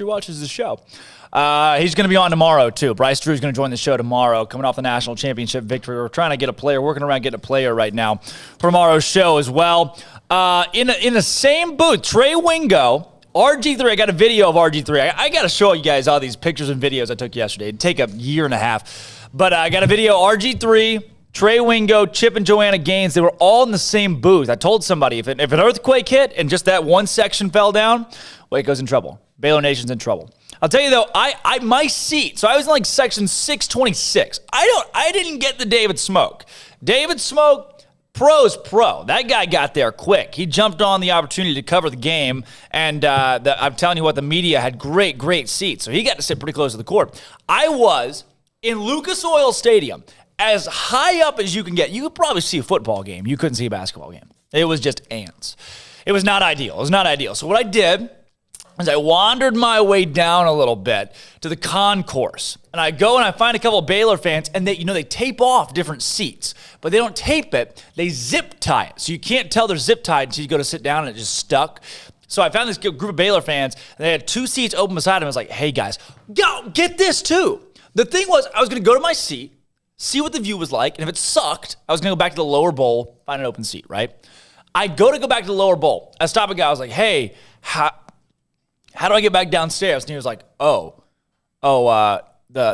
going to be on tomorrow, too. Bryce Drew's going to join the show tomorrow, coming off the national championship victory. We're trying to get a player, working around getting a player right now for tomorrow's show as well. In the same booth, Trey Wingo, RG3, I got a video of RG3. I got to show you guys all these pictures and videos I took yesterday. It'd take a year and a half. But I got a video, RG3, Trey Wingo, Chip and Joanna Gaines. They were all in the same booth. I told somebody, if an earthquake hit and just that one section fell down, Waco's in trouble. Baylor Nation's in trouble. I'll tell you, though, my seat, so I was in like section 626. I didn't get the David Smoak. David Smoak, pro's pro. That guy got there quick. He jumped on the opportunity to cover the game, and I'm telling you what, the media had great seats, so he got to sit pretty close to the court. I was in Lucas Oil Stadium, as high up as you can get. You could probably see a football game. You couldn't see a basketball game. It was just ants. It was not ideal. So what I did is I wandered my way down a little bit to the concourse. And I go and I find a couple of Baylor fans, and they tape off different seats. But they don't tape it, they zip tie it. So you can't tell they're zip tied until you go to sit down and it just stuck. So I found this group of Baylor fans, and they had 2 seats open beside them. I was like, hey guys, go get this too. The thing was, I was gonna go to my seat, see what the view was like, and if it sucked, I was gonna go back to the lower bowl, find an open seat, right? I go back to the lower bowl. I stop a guy, I was like, hey, how do I get back downstairs? And he was like, the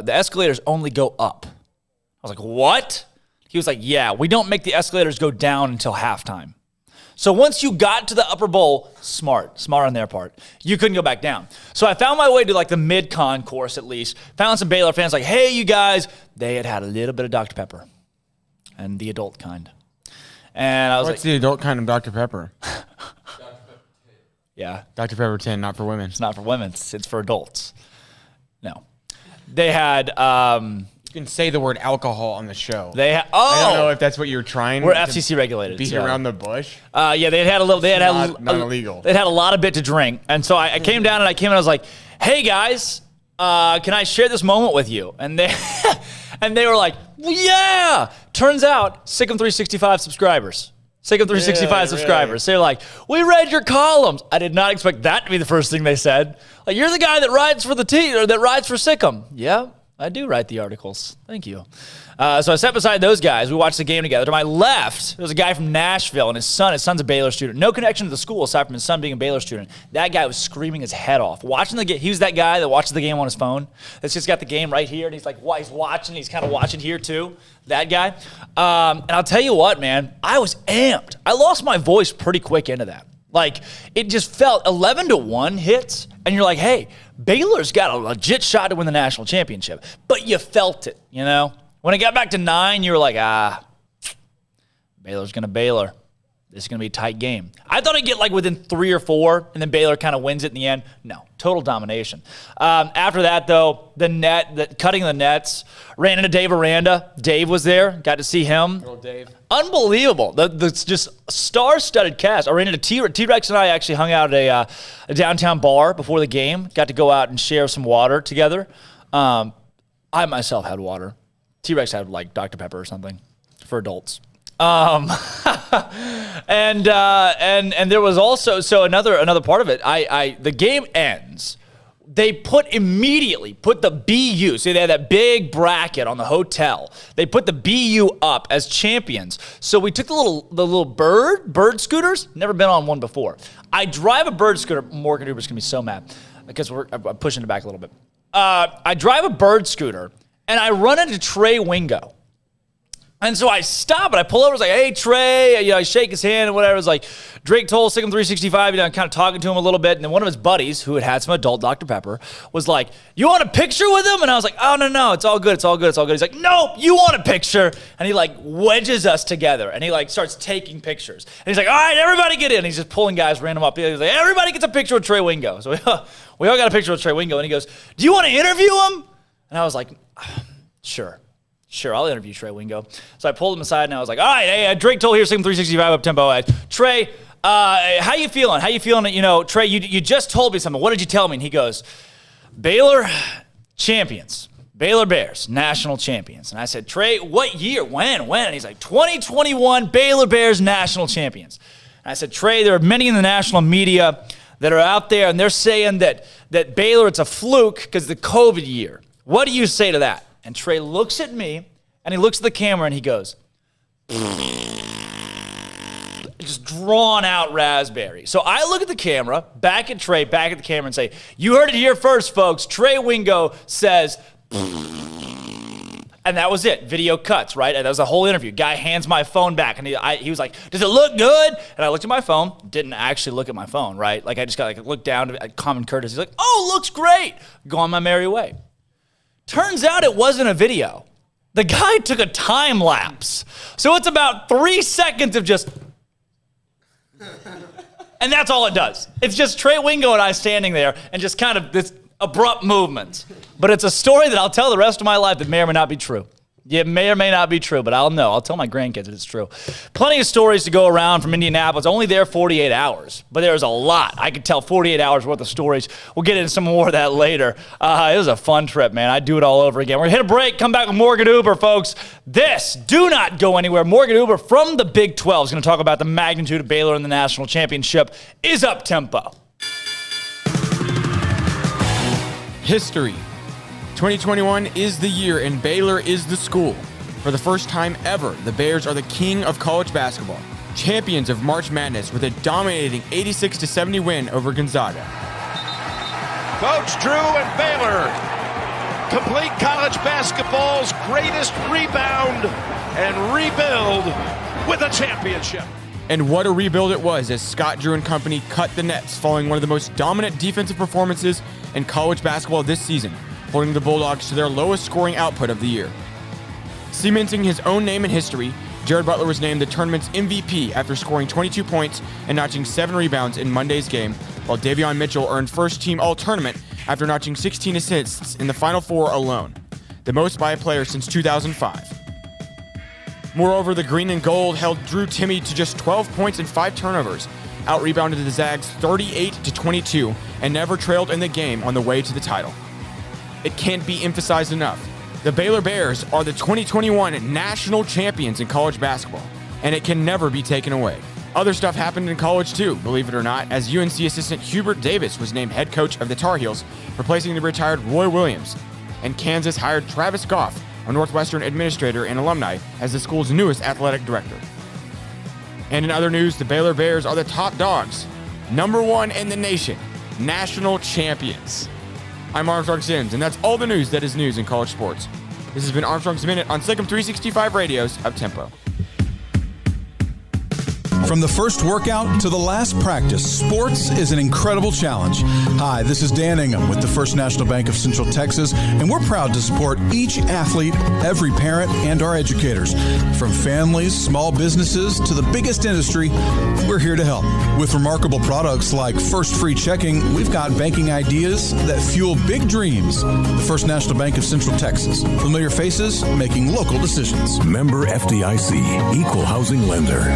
escalators only go up. I was like, what? He was like, yeah, we don't make the escalators go down until halftime. So once you got to the upper bowl, smart on their part, you couldn't go back down. So I found my way to like the mid-concourse at least, found some Baylor fans like, hey, you guys, they had a little bit of Dr. Pepper and the adult kind. And I was What's the adult kind of Dr. Pepper? Yeah. Dr. Pepper 10, not for women. It's not for women. It's for adults. No. They had... You can say the word alcohol on the show. I don't know if that's what you're trying. We're FCC regulated. Beat around the bush. Yeah, they had a little. Not illegal. They had a lot of bit to drink, and so I came down and I was like, "Hey guys, can I share this moment with you?" And they were like, well, "Yeah." Turns out, SicEm365 subscribers. SicEm365 subscribers. They're like, "We read your columns." I did not expect that to be the first thing they said. Like, you're the guy that rides for that rides for SicEm. Yeah. I do write the articles. Thank you. So I sat beside those guys. We watched the game together. To my left, there was a guy from Nashville and his son's a Baylor student. No connection to the school aside from his son being a Baylor student. That guy was screaming his head off. Watching the game, he was that guy that watches the game on his phone. That's just got the game right here, and he's like, he's watching. He's kind of watching here too. That guy. And I'll tell you what, man, I was amped. I lost my voice pretty quick into that. Like, it just felt 11-1 hits, and you're like, hey, Baylor's got a legit shot to win the national championship. But you felt it, you know? When it got back to 9, you were like, Baylor's going to Baylor. This is going to be a tight game. I thought I'd get like within 3 or 4, and then Baylor kind of wins it in the end. No, total domination. After that, though, cutting the nets, ran into Dave Aranda. Dave was there. Got to see him. Little Dave. Unbelievable. The just star-studded cast. I ran into T-Rex and I actually hung out at a downtown bar before the game. Got to go out and share some water together. I myself had water. T-Rex had like Dr. Pepper or something for adults. And there was also another part of it. The game ends. They immediately put the BU. See, they had that big bracket on the hotel. They put the BU up as champions. So we took the little bird scooters. Never been on one before. I drive a bird scooter. Morgan Uber's gonna be so mad because I'm pushing it back a little bit. I drive a bird scooter and I run into Trey Wingo. And so I stop and I pull over. I was like, hey, Trey. I shake his hand and whatever. It was like Drake Toll, SicEm365. I'm kind of talking to him a little bit. And then one of his buddies, who had some adult Dr. Pepper, was like, you want a picture with him? And I was like, oh, no. It's all good. It's all good. It's all good. He's like, nope, you want a picture. And he like wedges us together. And he like starts taking pictures. And he's like, all right, everybody get in. And he's just pulling guys random up. He's like, everybody gets a picture with Trey Wingo. So we all got a picture with Trey Wingo. And he goes, do you want to interview him? And I was like, sure, I'll interview Trey Wingo. So I pulled him aside and I was like, all right, hey, Drake Toll here, SicEm365 up-tempo. Trey, how you feeling? Trey, you just told me something. What did you tell me? And he goes, Baylor champions. Baylor Bears, national champions. And I said, Trey, what year? When? And he's like, 2021 Baylor Bears national champions. And I said, Trey, there are many in the national media that are out there and they're saying that Baylor, it's a fluke because the COVID year. What do you say to that? And Trey looks at me, and he looks at the camera, and he goes, just drawn out raspberry. So I look at the camera, back at Trey, back at the camera, and say, you heard it here first, folks. Trey Wingo says, and that was it. Video cuts, right? And that was the whole interview. Guy hands my phone back, and he was like, does it look good? And I looked at my phone. Didn't actually look at my phone, right? Like, I just got looked down to common courtesy. He's like, oh, looks great. Go on my merry way. Turns out it wasn't a video. The guy took a time lapse. So it's about 3 seconds of just... And that's all it does. It's just Trey Wingo and I standing there and just kind of this abrupt movement. But it's a story that I'll tell the rest of my life that may or may not be true. It may or may not be true, but I'll know. I'll tell my grandkids that it's true. Plenty of stories to go around from Indianapolis. Only there 48 hours, but there's a lot. I could tell 48 hours worth of stories. We'll get into some more of that later. It was a fun trip, man. I'd do it all over again. We're going to hit a break, come back with Morgan Uber, folks. Do not go anywhere. Morgan Uber from the Big 12 is going to talk about the magnitude of Baylor in the national championship. Is up-tempo. History. 2021 is the year and Baylor is the school. For the first time ever, the Bears are the king of college basketball, champions of March Madness with a dominating 86-70 win over Gonzaga. Coach Drew and Baylor complete college basketball's greatest rebound and rebuild with a championship. And what a rebuild it was as Scott Drew and company cut the nets following one of the most dominant defensive performances in college basketball this season, holding the Bulldogs to their lowest scoring output of the year. Cementing his own name in history, Jared Butler was named the tournament's MVP after scoring 22 points and notching 7 rebounds in Monday's game, while Davion Mitchell earned first-team All-Tournament after notching 16 assists in the Final Four alone, the most by a player since 2005. Moreover, the green and gold held Drew Timme to just 12 points and 5 turnovers, out-rebounded the Zags 38-22, and never trailed in the game on the way to the title. It can't be emphasized enough. The Baylor Bears are the 2021 national champions in college basketball, and it can never be taken away. Other stuff happened in college too, believe it or not, as UNC assistant Hubert Davis was named head coach of the Tar Heels, replacing the retired Roy Williams, and Kansas hired Travis Goff, a Northwestern administrator and alumni, as the school's newest athletic director. And in other news, the Baylor Bears are the top dogs, #1 in the nation, national champions. I'm Armstrong Sims, and that's all the news that is news in college sports. This has been Armstrong's Minute on SicEm365 Radio's Up-Tempo. From the first workout to the last practice, sports is an incredible challenge. Hi, this is Dan Ingham with the First National Bank of Central Texas, and we're proud to support each athlete, every parent, and our educators. From families, small businesses, to the biggest industry, we're here to help. With remarkable products like First Free Checking, we've got banking ideas that fuel big dreams. The First National Bank of Central Texas. Familiar faces making local decisions. Member FDIC, Equal Housing Lender.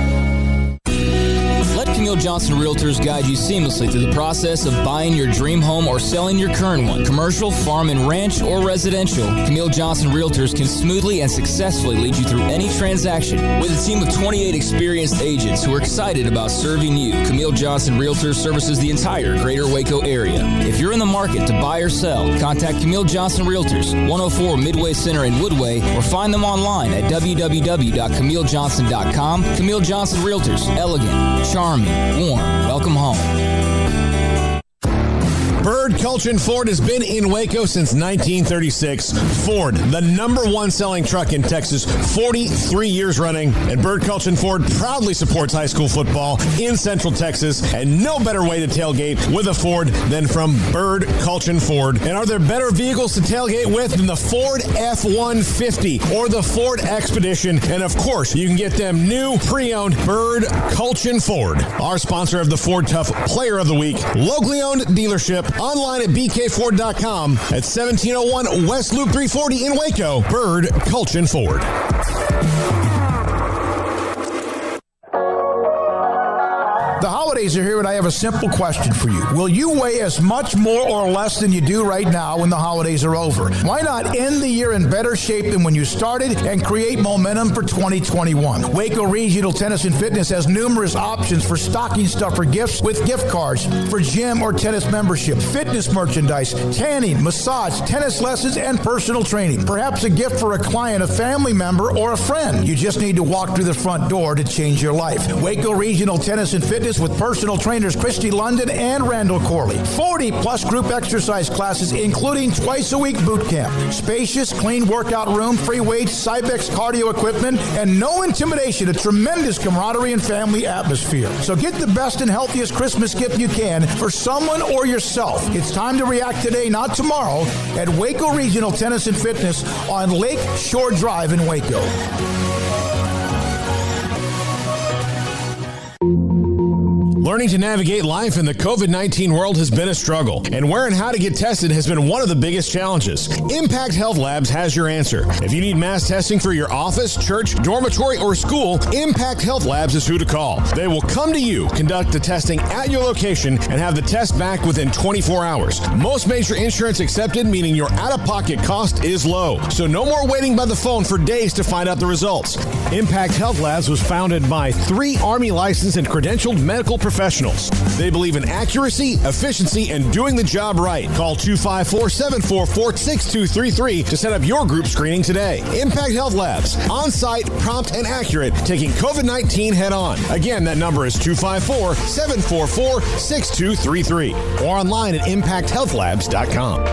Let Camille Johnson Realtors guide you seamlessly through the process of buying your dream home or selling your current one. Commercial, farm and ranch, or residential, Camille Johnson Realtors can smoothly and successfully lead you through any transaction. With a team of 28 experienced agents who are excited about serving you, Camille Johnson Realtors services the entire greater Waco area. If you're in the market to buy or sell, contact Camille Johnson Realtors, 104 Midway Center in Woodway, or find them online at www.camillejohnson.com. Camille Johnson Realtors, elegant, charming, warm. Welcome home. Bird Culchin Ford has been in Waco since 1936. Ford, the #1 selling truck in Texas, 43 years running. And Bird Culchin Ford proudly supports high school football in Central Texas. And no better way to tailgate with a Ford than from Bird Culchin Ford. And are there better vehicles to tailgate with than the Ford F-150 or the Ford Expedition? And of course, you can get them new, pre-owned Bird Culchin Ford. Our sponsor of the Ford Tough Player of the Week, locally owned dealership. Online at bkford.com at 1701 West Loop 340 in Waco. Bird Culchin Ford. The holidays are here, and I have a simple question for you. Will you weigh as much more or less than you do right now when the holidays are over? Why not end the year in better shape than when you started and create momentum for 2021? Waco Regional Tennis and Fitness has numerous options for stocking stuffer gifts with gift cards for gym or tennis membership, fitness merchandise, tanning, massage, tennis lessons, and personal training. Perhaps a gift for a client, a family member, or a friend. You just need to walk through the front door to change your life. Waco Regional Tennis and Fitness with personal trainers Christy London and Randall Corley. 40-plus group exercise classes, including twice-a-week boot camp. Spacious, clean workout room, free weights, Cybex cardio equipment, and no intimidation. A tremendous camaraderie and family atmosphere. So get the best and healthiest Christmas gift you can for someone or yourself. It's time to react today, not tomorrow, at Waco Regional Tennis and Fitness on Lake Shore Drive in Waco. Learning to navigate life in the COVID-19 world has been a struggle, and where and how to get tested has been one of the biggest challenges. Impact Health Labs has your answer. If you need mass testing for your office, church, dormitory, or school, Impact Health Labs is who to call. They will come to you, conduct the testing at your location, and have the test back within 24 hours. Most major insurance accepted, meaning your out-of-pocket cost is low. So no more waiting by the phone for days to find out the results. Impact Health Labs was founded by 3 Army licensed and credentialed medical professionals. They believe in accuracy, efficiency, and doing the job right. Call 254-744-6233 to set up your group screening today. Impact Health Labs, on-site, prompt, and accurate, taking COVID-19 head-on. Again, that number is 254-744-6233 or online at impacthealthlabs.com.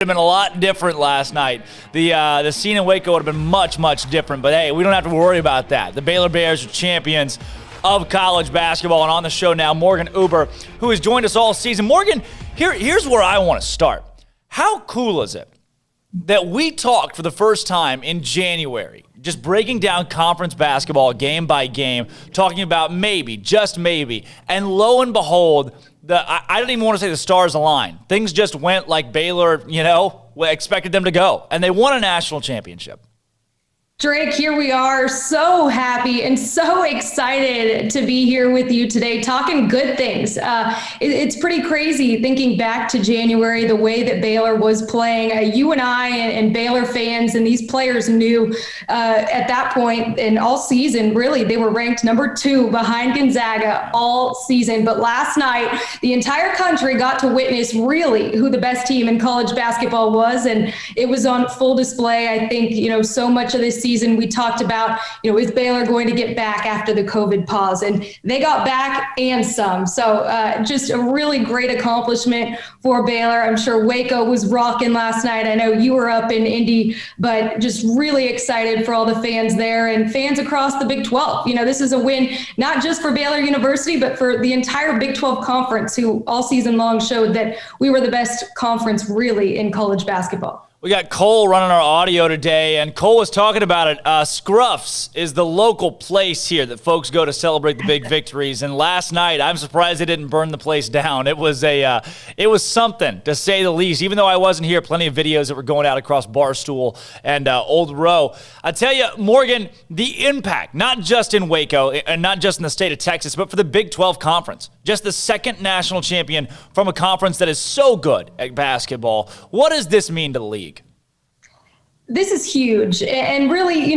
have been a lot different last night. The scene in Waco would have been much, much different. But, hey, we don't have to worry about that. The Baylor Bears are champions of college basketball. And on the show now, Morgan Uber, who has joined us all season. Morgan, here's where I want to start. How cool is it that we talked for the first time in January, just breaking down conference basketball game by game, talking about maybe, just maybe, and lo and behold, I don't even want to say the stars aligned. Things just went like Baylor, expected them to go, and they won a national championship. Drake, here we are, so happy and so excited to be here with you today, talking good things. It's pretty crazy thinking back to January, the way that Baylor was playing. You and I and Baylor fans and these players knew at that point and all season, really, they were ranked number 2 behind Gonzaga all season. But last night, the entire country got to witness really who the best team in college basketball was, and it was on full display. I think, so much of this season we talked about, is Baylor going to get back after the COVID pause? And they got back and some. So just a really great accomplishment for Baylor. I'm sure Waco was rocking last night. I know you were up in Indy, but just really excited for all the fans there and fans across the Big 12. This is a win, not just for Baylor University, but for the entire Big 12 conference, who all season long showed that we were the best conference really in college basketball. We got Cole running our audio today, and Cole was talking about it. Scruff's is the local place here that folks go to celebrate the big victories. And last night, I'm surprised they didn't burn the place down. It was something, to say the least. Even though I wasn't here, plenty of videos that were going out across Barstool and Old Row. I tell you, Morgan, the impact, not just in Waco and not just in the state of Texas, but for the Big 12 Conference. Just the second national champion from a conference that is so good at basketball. What does this mean to the league? This is huge. And really,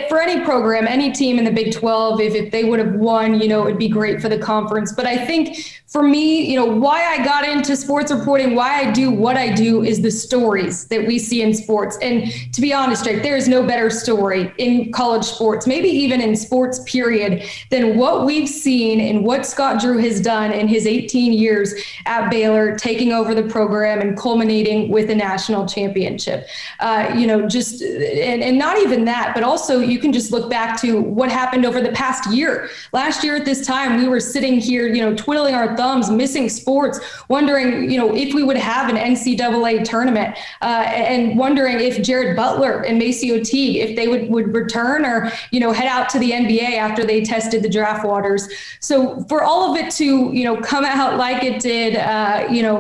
for any program, any team in the Big 12, if they would have won, it would be great for the conference. But I think for me, why I got into sports reporting, why I do what I do is the stories that we see in sports. And to be honest, Drake, there is no better story in college sports, maybe even in sports period, than what we've seen and what Scott Drew has done in his 18 years at Baylor, taking over the program and culminating with a national championship. And not even that, but also you can just look back to what happened over the past year. Last year at this time, we were sitting here, twiddling our thumbs, missing sports, wondering, if we would have an NCAA tournament, and wondering if Jared Butler and Macy Teague, if they would return or, head out to the NBA after they tested the draft waters. So for all of it to, come out like it did,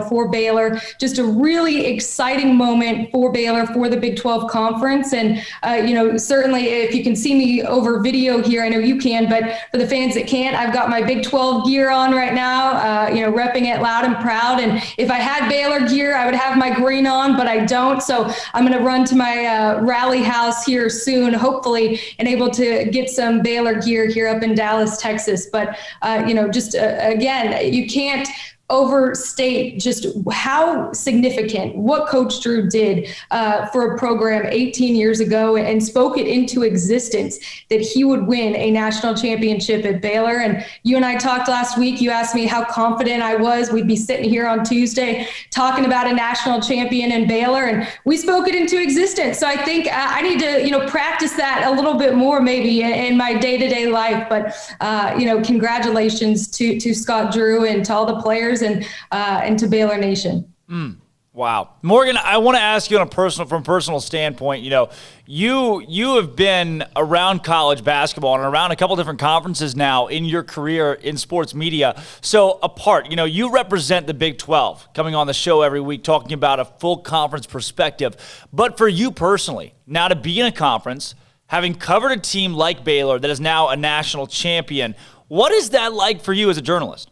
for Baylor, just a really exciting moment for Baylor, for the Big 12 conference. And, certainly if you can see me over video here, I know you can, but for the fans that can't, I've got my Big 12 gear on right now, repping it loud and proud. And if I had Baylor gear, I would have my green on, but I don't. So I'm going to run to my rally house here soon, hopefully, and able to get some Baylor gear here up in Dallas, Texas. But, again, you can't overstate just how significant what Coach Drew did for a program 18 years ago, and spoke it into existence that he would win a national championship at Baylor. And you and I talked last week. You asked me how confident I was. We'd be sitting here on Tuesday talking about a national champion in Baylor, and we spoke it into existence. So I think I need to, practice that a little bit more maybe in my day-to-day life. But, congratulations to Scott Drew and to all the players and to Baylor Nation. Wow. Morgan, I want to ask you from a personal standpoint, you have been around college basketball and around a couple different conferences now in your career in sports media. So you represent the Big 12, coming on the show every week, talking about a full conference perspective. But for you personally, now to be in a conference, having covered a team like Baylor that is now a national champion, what is that like for you as a journalist?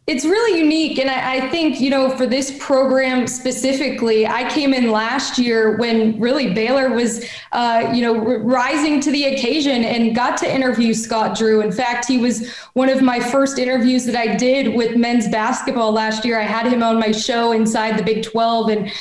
It's really unique. And I think, for this program specifically, I came in last year when really Baylor was, rising to the occasion and got to interview Scott Drew. In fact, he was one of my first interviews that I did with men's basketball last year. I had him on my show inside the Big 12 and,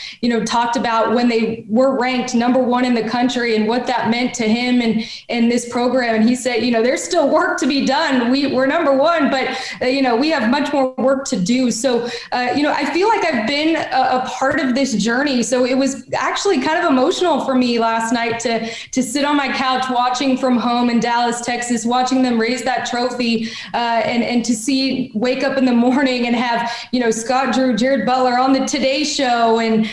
talked about when they were ranked number 1 in the country and what that meant to him and this program. And he said, there's still work to be done. We're number 1, but, we have much more more work to do. So, I feel like I've been a part of this journey. So it was actually kind of emotional for me last night to sit on my couch watching from home in Dallas, Texas, watching them raise that trophy, and to wake up in the morning and have, Scott Drew, Jared Butler on the Today Show and,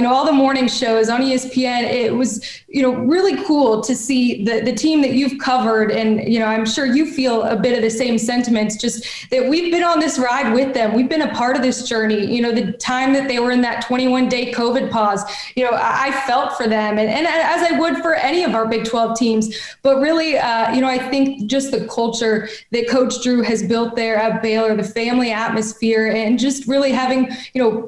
all the morning shows on ESPN. It was, really cool to see the team that you've covered. And, I'm sure you feel a bit of the same sentiments, just that we've been on this ride with them. We've been a part of this journey. The time that they were in that 21-day COVID pause, I felt for them and as I would for any of our Big 12 teams. But really, I think just the culture that Coach Drew has built there at Baylor, the family atmosphere, and just really having,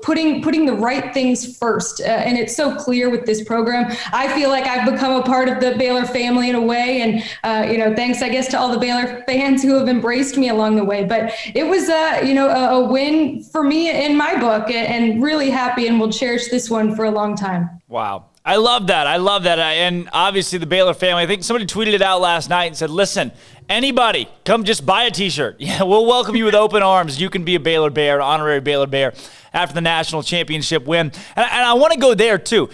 putting the right things first. And it's so clear with this program. I feel like I've become a part of the Baylor family in a way. And, thanks, I guess, to all the Baylor fans who have embraced me along the way. But it was, a win for me in my book, and really happy, and will cherish this one for a long time. Wow. I love that. And obviously the Baylor family, I think somebody tweeted it out last night and said, listen, anybody, come just buy a T-shirt. Yeah, we'll welcome you with open arms. You can be a Baylor Bear, an honorary Baylor Bear after the national championship win. And I want to go there too.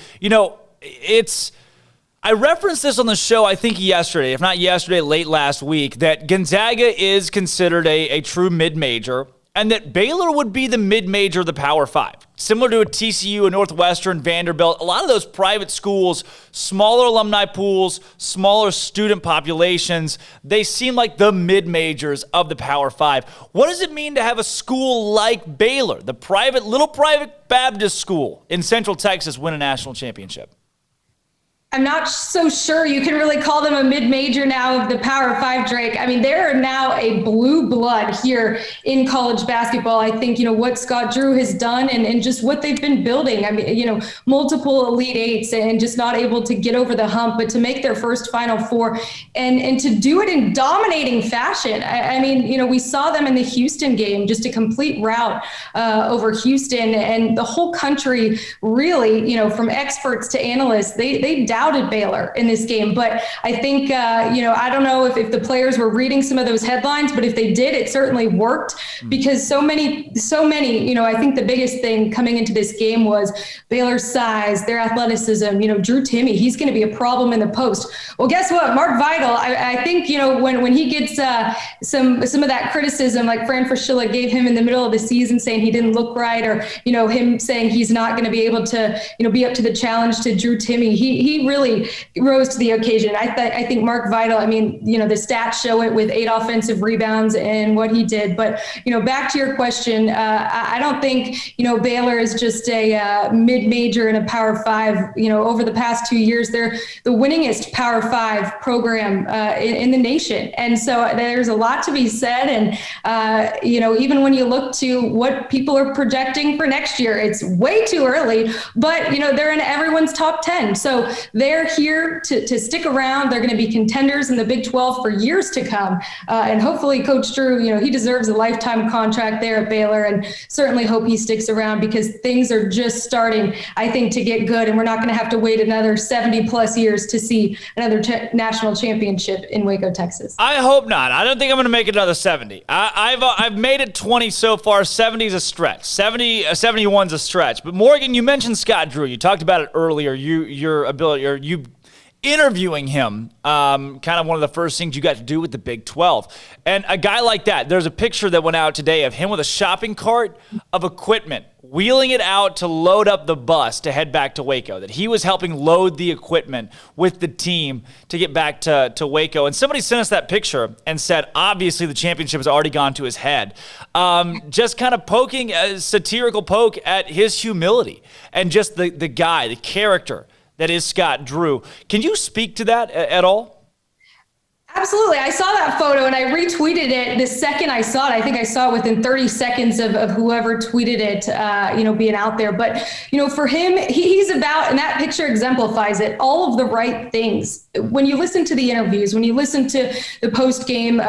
I referenced this on the show, I think yesterday, if not yesterday, late last week, that Gonzaga is considered a true mid-major, and that Baylor would be the mid-major of the Power Five. Similar to a TCU, a Northwestern, Vanderbilt, a lot of those private schools, smaller alumni pools, smaller student populations, they seem like the mid-majors of the Power Five. What does it mean to have a school like Baylor, the little private Baptist school in Central Texas, win a national championship? I'm not so sure you can really call them a mid-major now of the Power Five, Drake. I mean, they're now a blue blood here in college basketball. I think, what Scott Drew has done and just what they've been building. I mean, multiple Elite Eights and just not able to get over the hump, but to make their first Final Four and to do it in dominating fashion. I mean, we saw them in the Houston game, just a complete rout over Houston, and the whole country really, from experts to analysts, they doubted Baylor in this game. But I think, I don't know if the players were reading some of those headlines, but if they did, it certainly worked because so many, I think the biggest thing coming into this game was Baylor's size, their athleticism, Drew Timme, he's going to be a problem in the post. Well, guess what? Mark Vidal, I think, when he gets some of that criticism, like Fran Fraschilla gave him in the middle of the season saying he didn't look right, or, him saying he's not going to be able to, be up to the challenge to Drew Timme. He really rose to the occasion. I think Mark Vidal, the stats show it with 8 offensive rebounds and what he did. But, back to your question, I don't think, Baylor is just a mid-major and a Power Five. Over the past 2 years, they're the winningest Power Five program in the nation. And so there's a lot to be said. And, even when you look to what people are projecting for next year, it's way too early, but, they're in everyone's top 10. So they're here to stick around. They're going to be contenders in the Big 12 for years to come. And hopefully Coach Drew, he deserves a lifetime contract there at Baylor, and certainly hope he sticks around because things are just starting, I think, to get good. And we're not going to have to wait another 70 plus years to see another national championship in Waco, Texas. I hope not. I don't think I'm going to make it another 70. I've made it 20 so far. 70 is a stretch. 71's a stretch. But Morgan, you mentioned Scott Drew. You talked about it earlier. Your ability, or you interviewing him, kind of one of the first things you got to do with the Big 12. And a guy like that, there's a picture that went out today of him with a shopping cart of equipment, wheeling it out to load up the bus to head back to Waco, that he was helping load the equipment with the team to get back to Waco. And somebody sent us that picture and said, obviously the championship has already gone to his head. Just kind of poking a satirical poke at his humility and just the guy, the character that is Scott Drew. Can you speak to that at all? Absolutely. I saw that photo and I retweeted it the second I saw it. I think I saw it within 30 seconds of whoever tweeted it, being out there. But, for him, he's about, and that picture exemplifies it, all of the right things. When you listen to the interviews, when you listen to the post-game,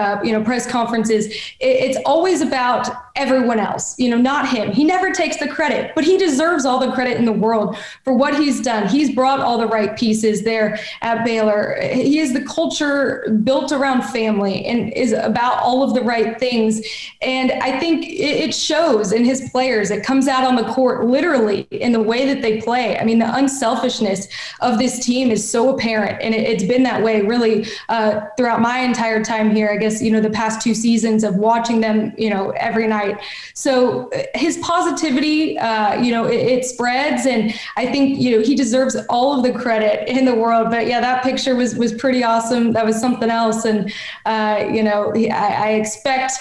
press conferences, it's always about everyone else, not him. He never takes the credit, but he deserves all the credit in the world for what he's done. He's brought all the right pieces there at Baylor. He is the culture built around family and is about all of the right things. And I think it shows in his players. It comes out on the court literally in the way that they play. I mean, the unselfishness of this team is so apparent, and it's been that way really throughout my entire time here. I guess, the past 2 seasons of watching them, every night. So his positivity, it spreads, and I think, he deserves all of the credit in the world. But yeah, that picture was pretty awesome. That was something else. And, I expect,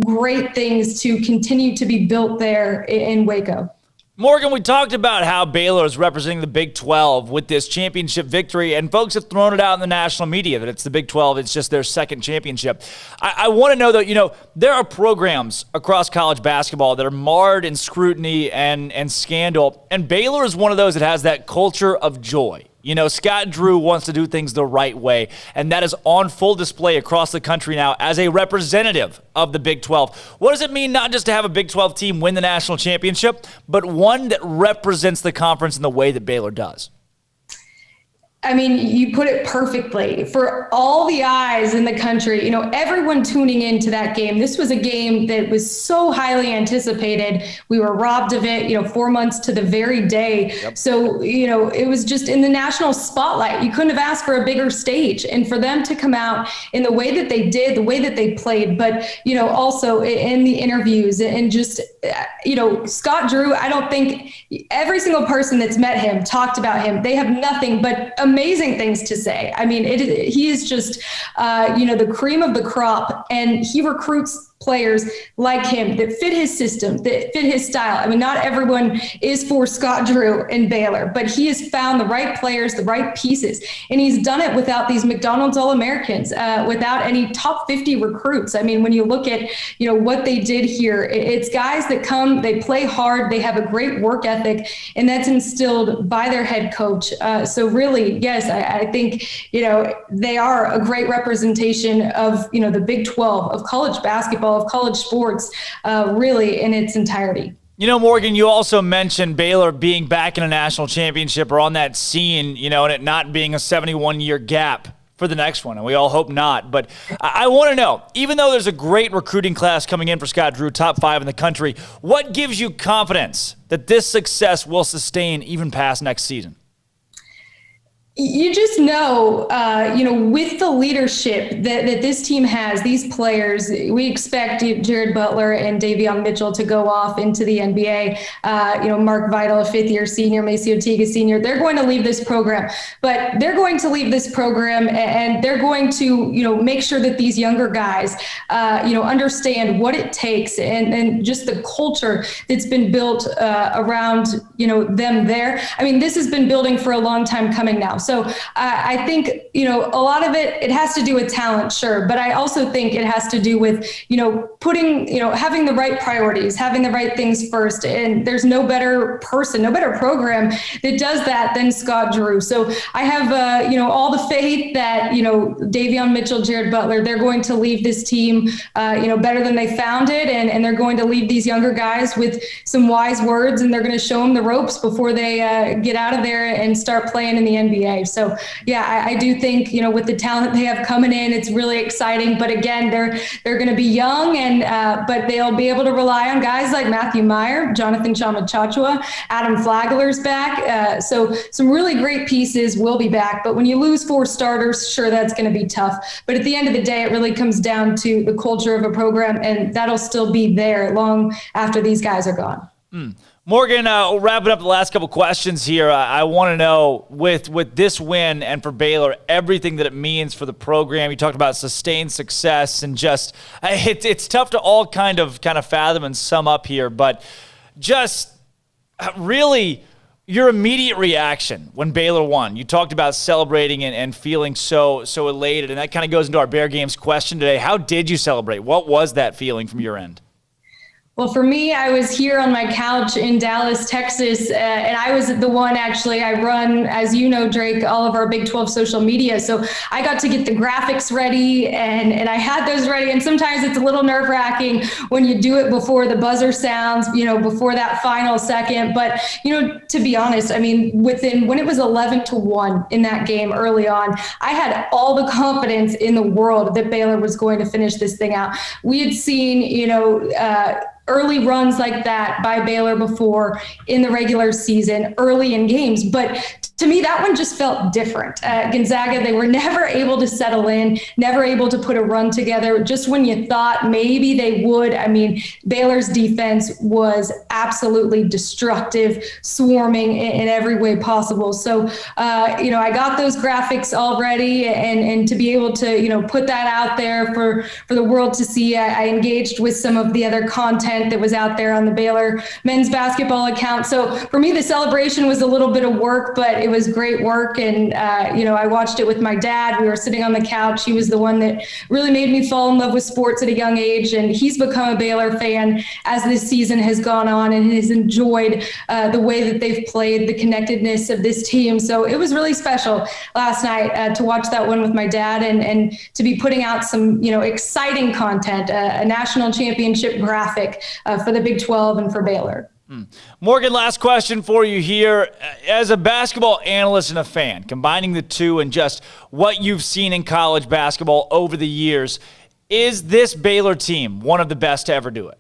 great things to continue to be built there in Waco. Morgan, we talked about how Baylor is representing the Big 12 with this championship victory, and folks have thrown it out in the national media that it's the Big 12, it's just their second championship. I want to know, though, there are programs across college basketball that are marred in scrutiny and scandal, and Baylor is one of those that has that culture of joy. Scott Drew wants to do things the right way, and that is on full display across the country now as a representative of the Big 12. What does it mean not just to have a Big 12 team win the national championship, but one that represents the conference in the way that Baylor does? I mean, you put it perfectly. For all the eyes in the country, everyone tuning into that game. This was a game that was so highly anticipated. We were robbed of it, 4 months to the very day. Yep. So, it was just in the national spotlight. You couldn't have asked for a bigger stage. And for them to come out in the way that they did, the way that they played, but, also in the interviews and just, Scott Drew, I don't think every single person that's met him talked about him. They have nothing but amazing things to say. I mean, he is just, the cream of the crop, and he recruits players like him that fit his system, that fit his style. I mean, not everyone is for Scott Drew and Baylor, but he has found the right players, the right pieces, and he's done it without these McDonald's All-Americans, without any top 50 recruits. I mean, when you look at, what they did here, it's guys that come, they play hard, they have a great work ethic, and that's instilled by their head coach. So really, yes, I think, they are a great representation of, the Big 12, of college basketball, of college sports, really in its entirety. Morgan, you also mentioned Baylor being back in a national championship or on that scene, and it not being a 71-year gap for the next one, and we all hope not. But I want to know, even though there's a great recruiting class coming in for Scott Drew, top 5 in the country, what gives you confidence that this success will sustain even past next season? You just know, with the leadership that this team has, these players, we expect Jared Butler and Davion Mitchell to go off into the NBA. Mark Vital, a 5th-year senior, Macy Otiga senior, they're going to leave this program. But they're going to leave this program, and they're going to, make sure that these younger guys, understand what it takes and just the culture that's been built around, them there. I mean, this has been building for a long time coming now. So I think, a lot of it has to do with talent, sure. But I also think it has to do with, putting, having the right priorities, having the right things first. And there's no better person, no better program that does that than Scott Drew. So I have, all the faith that, Davion Mitchell, Jared Butler, they're going to leave this team, better than they found it. And they're going to leave these younger guys with some wise words, and they're going to show them the ropes before they get out of there and start playing in the NBA. So, yeah, I do think, with the talent they have coming in, it's really exciting. But again, they're going to be young, and but they'll be able to rely on guys like Matthew Meyer, Jonathan Chama-Chachua, Adam Flagler's back. So some really great pieces will be back. But when you lose 4 starters, sure, that's going to be tough. But at the end of the day, it really comes down to the culture of a program, and that'll still be there long after these guys are gone. Morgan, wrapping up the last couple questions here, I want to know, with this win and for Baylor, everything that it means for the program. You talked about sustained success, and just it's tough to all kind of fathom and sum up here, but just really your immediate reaction when Baylor won. You talked about celebrating and feeling so elated, and that kind of goes into our Bear Games question today. How did you celebrate? What was that feeling from your end? Well, for me, I was here on my couch in Dallas, Texas, and I was the one actually. I run, as you know, Drake, all of our Big 12 social media. So I got to get the graphics ready, and I had those ready. And sometimes it's a little nerve-wracking when you do it before the buzzer sounds, before that final second. But, to be honest, I mean, when it was 11-1 in that game early on, I had all the confidence in the world that Baylor was going to finish this thing out. We had seen, early runs like that by Baylor before in the regular season, early in games. But to me, that one just felt different. Gonzaga, they were never able to settle in, never able to put a run together. Just when you thought maybe they would, I mean, Baylor's defense was absolutely destructive, swarming in every way possible. So, I got those graphics already, and to be able to, put that out there for the world to see, I engaged with some of the other content that was out there on the Baylor men's basketball account. So for me, the celebration was a little bit of work, but it was great work. And, I watched it with my dad. We were sitting on the couch. He was the one that really made me fall in love with sports at a young age. And he's become a Baylor fan as this season has gone on, and has enjoyed the way that they've played, the connectedness of this team. So it was really special last night to watch that one with my dad, and to be putting out some, exciting content, a national championship graphic for the Big 12 and for Baylor. Morgan, last question for you here. As a basketball analyst and a fan, combining the two and just what you've seen in college basketball over the years, is this Baylor team one of the best to ever do it?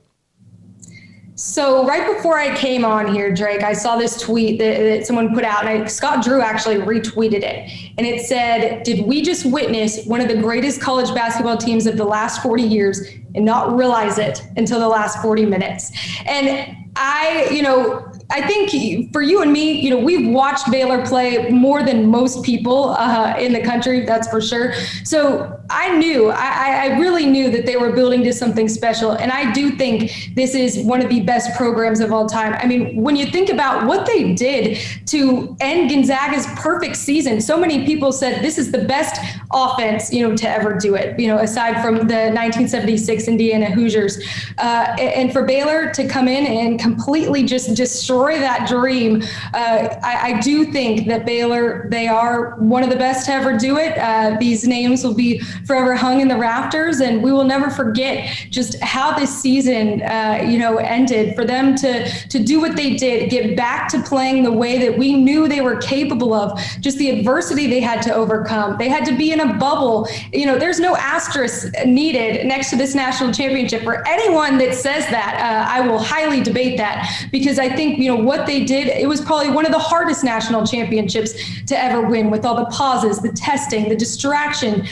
So right before I came on here, Drake, I saw this tweet that someone put out, and Scott Drew actually retweeted it. And it said, "Did we just witness one of the greatest college basketball teams of the last 40 years and not realize it until the last 40 minutes?" And I think for you and me, we've watched Baylor play more than most people in the country, that's for sure. So I really knew that they were building to something special. And I do think this is one of the best programs of all time. I mean, when you think about what they did to end Gonzaga's perfect season, so many people said this is the best offense, to ever do it, aside from the 1976 Indiana Hoosiers. And for Baylor to come in and completely just destroy that dream, I do think that Baylor, they are one of the best to ever do it. These names will be forever hung in the rafters, and we will never forget just how this season, ended. For them to do what they did, get back to playing the way that we knew they were capable of, just the adversity they had to overcome. They had to be in a bubble. There's no asterisk needed next to this national championship. For anyone that says that, I will highly debate that, because I think, what they did, it was probably one of the hardest national championships to ever win, with all the pauses, the testing, the distraction,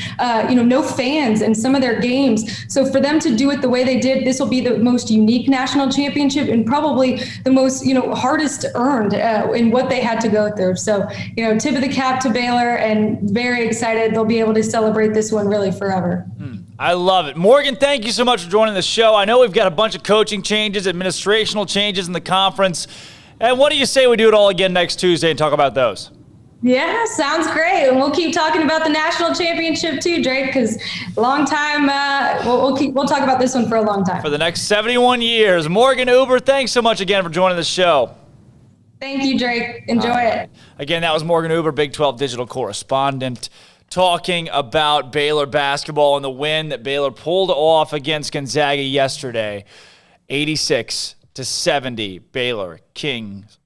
no fans in some of their games. So for them to do it the way they did, this will be the most unique national championship, and probably the most, hardest earned in what they had to go through. So, tip of the cap to Baylor, and very excited they'll be able to celebrate this one really forever. I love it. Morgan, thank you so much for joining the show. I know we've got a bunch of coaching changes, administrational changes in the conference. And what do you say we do it all again next Tuesday and talk about those? Yeah, sounds great. And we'll keep talking about the national championship too, Drake, because long time, we'll talk about this one for a long time. For the next 71 years. Morgan Uber, thanks so much again for joining the show. Thank you, Drake. Enjoy it. Again, that was Morgan Uber, Big 12 digital correspondent, talking about Baylor basketball and the win that Baylor pulled off against Gonzaga yesterday. 86-70, Baylor, kings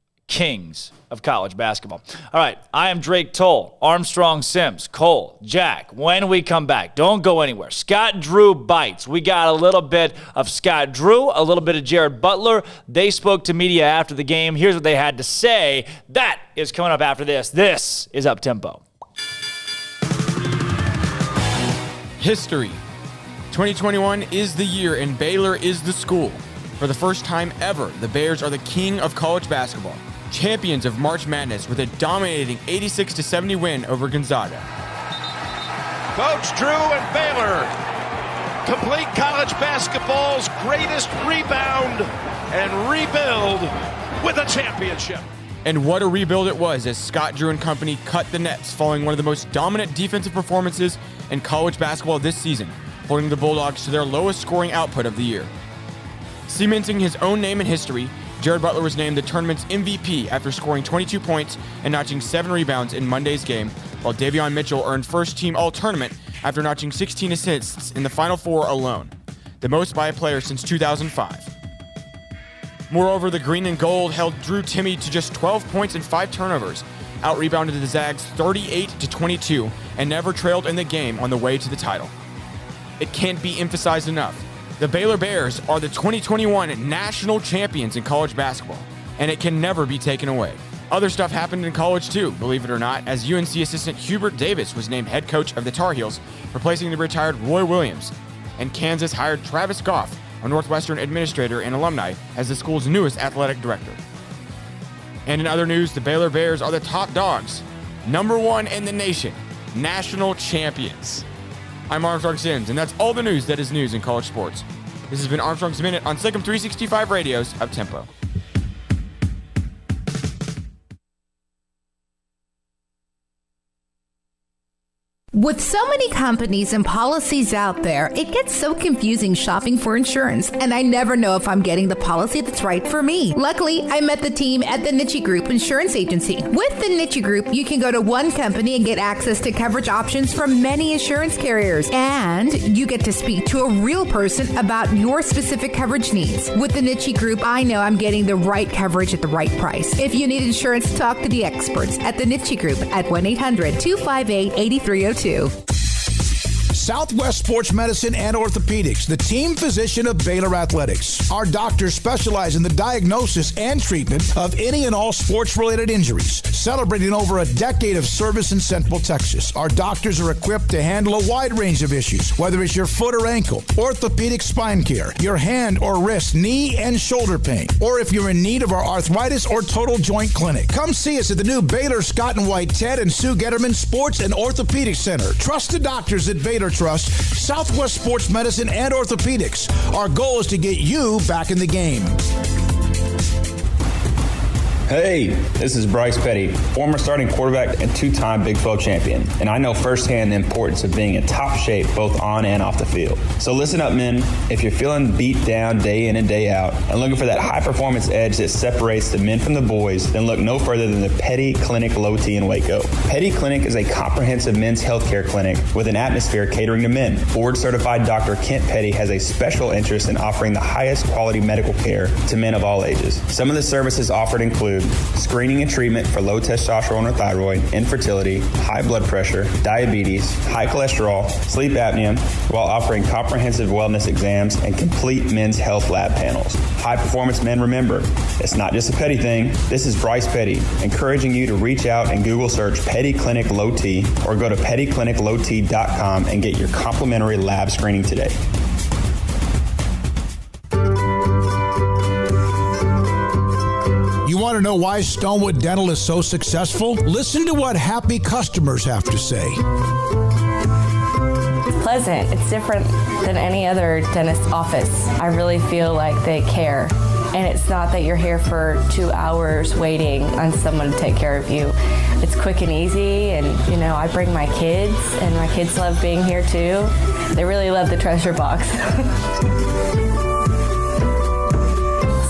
of college basketball. All right, I am Drake Toll, Armstrong Sims, Cole, Jack. When we come back, don't go anywhere. Scott Drew bites. We got a little bit of Scott Drew, a little bit of Jared Butler. They spoke to media after the game. Here's what they had to say. That is coming up after this. This is Up Tempo. History. 2021 is the year and Baylor is the school. For the first time ever, the Bears are the king of college basketball, champions of March Madness with a dominating 86-70 win over Gonzaga. Coach Drew and Baylor complete college basketball's greatest rebound and rebuild with a championship. And what a rebuild it was as Scott Drew and company cut the nets following one of the most dominant defensive performances in college basketball this season, holding the Bulldogs to their lowest scoring output of the year. Cementing his own name in history, Jared Butler was named the tournament's MVP after scoring 22 points and notching 7 rebounds in Monday's game, while Davion Mitchell earned first-team All-Tournament after notching 16 assists in the Final Four alone, the most by a player since 2005. Moreover, the green and gold held Drew Timme to just 12 points and 5 turnovers, out-rebounded the Zags 38-22, and never trailed in the game on the way to the title. It can't be emphasized enough. The Baylor Bears are the 2021 national champions in college basketball, and it can never be taken away. Other stuff happened in college too, believe it or not, as UNC assistant Hubert Davis was named head coach of the Tar Heels, replacing the retired Roy Williams, and Kansas hired Travis Goff, a Northwestern administrator and alumni, as the school's newest athletic director. And in other news, the Baylor Bears are the top dogs, #1 in the nation, national champions. I'm Armstrong Sims, and that's all the news that is news in college sports. This has been Armstrong's Minute on SicEm365 Radio's Uptempo. With so many companies and policies out there, it gets so confusing shopping for insurance, and I never know if I'm getting the policy that's right for me. Luckily, I met the team at the Niche Group Insurance Agency. With the Niche Group, you can go to one company and get access to coverage options from many insurance carriers, and you get to speak to a real person about your specific coverage needs. With the Niche Group, I know I'm getting the right coverage at the right price. If you need insurance, talk to the experts at the Niche Group at 1-800-258-8302. Southwest Sports Medicine and Orthopedics, the team physician of Baylor Athletics. Our doctors specialize in the diagnosis and treatment of any and all sports-related injuries. Celebrating over a decade of service in Central Texas, our doctors are equipped to handle a wide range of issues, whether it's your foot or ankle, orthopedic spine care, your hand or wrist, knee and shoulder pain, or if you're in need of our arthritis or total joint clinic. Come see us at the new Baylor Scott and White Ted and Sue Getterman Sports and Orthopedic Center. Trusted doctors at Baylor Trust, Southwest Sports Medicine and Orthopedics. Our goal is to get you back in the game. Hey, this is Bryce Petty, former starting quarterback and two-time Big 12 champion, and I know firsthand the importance of being in top shape both on and off the field. So listen up, men. If you're feeling beat down day in and day out and looking for that high-performance edge that separates the men from the boys, then look no further than the Petty Clinic Low T in Waco. Petty Clinic is a comprehensive men's healthcare clinic with an atmosphere catering to men. Board-certified Dr. Kent Petty has a special interest in offering the highest quality medical care to men of all ages. Some of the services offered include screening and treatment for low testosterone or thyroid, infertility, high blood pressure, diabetes, high cholesterol, sleep apnea, while offering comprehensive wellness exams and complete men's health lab panels. High performance men, remember, it's not just a Petty thing. This is Bryce Petty, encouraging you to reach out and Google search Petty Clinic Low T or go to pettycliniclowt.com and get your complimentary lab screening today. You want to know why Stonewood Dental is so successful? Listen to what happy customers have to say. It's pleasant. It's different than any other dentist's office. I really feel like they care. And it's not that you're here for 2 hours waiting on someone to take care of you. It's quick and easy, and I bring my kids, and my kids love being here too. They really love the treasure box.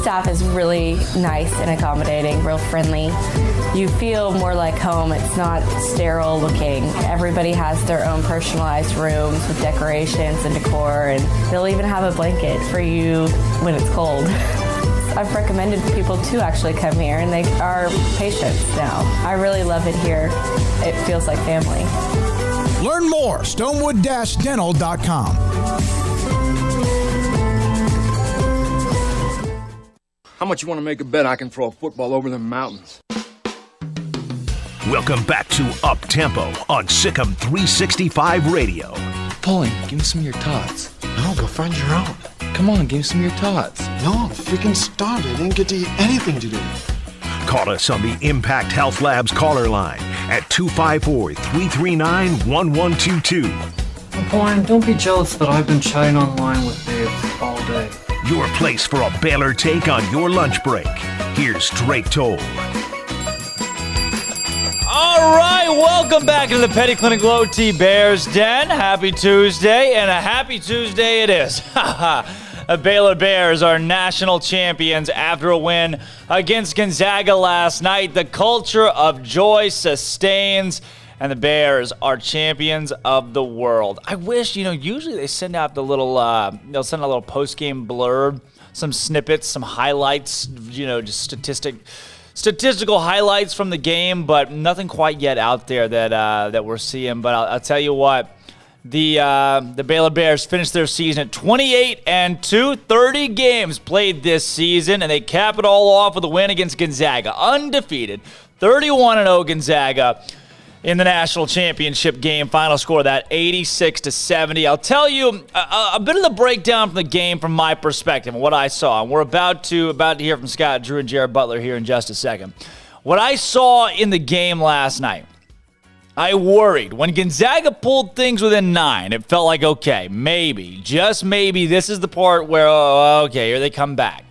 Staff is really nice and accommodating, real friendly. You feel more like home. It's not sterile looking. Everybody has their own personalized rooms with decorations and decor, and they'll even have a blanket for you when it's cold. I've recommended people to actually come here, and they are patients now. I really love it here. It feels like family. Learn more, stonewood-dental.com. How much you want to make a bet I can throw a football over the mountains? Welcome back to Up Tempo on SicEm365 Radio. Paulie, give me some of your tots. No, go find your own. Come on, give me some of your tots. No, I'm freaking starved. I didn't get to eat anything today. Call us on the Impact Health Labs caller line at 254-339-1122. Paulie, don't be jealous that I've been chatting online with Dave all day. Your place for a Baylor take on your lunch break. Here's Drake Toll. All right, welcome back to the Petty Clinic Low T Bears Den. Happy Tuesday, and a happy Tuesday it is. The Baylor Bears are national champions after a win against Gonzaga last night. The culture of joy sustains, and the Bears are champions of the world. I wish, usually they send out they'll send a little post-game blurb, some snippets, some highlights, just statistical highlights from the game, but nothing quite yet out there that we're seeing. But I'll tell you what, the Baylor Bears finished their season at 28-2, 30 games played this season, and they cap it all off with a win against Gonzaga, undefeated, 31-0 Gonzaga in the national championship game. Final score of that, 86-70. I'll tell you a bit of the breakdown from the game from my perspective and what I saw. And we're about to hear from Scott Drew and Jared Butler here in just a second. What I saw in the game last night, I worried. When Gonzaga pulled things within 9, it felt like, okay, maybe, just maybe, this is the part where, okay, here they come back.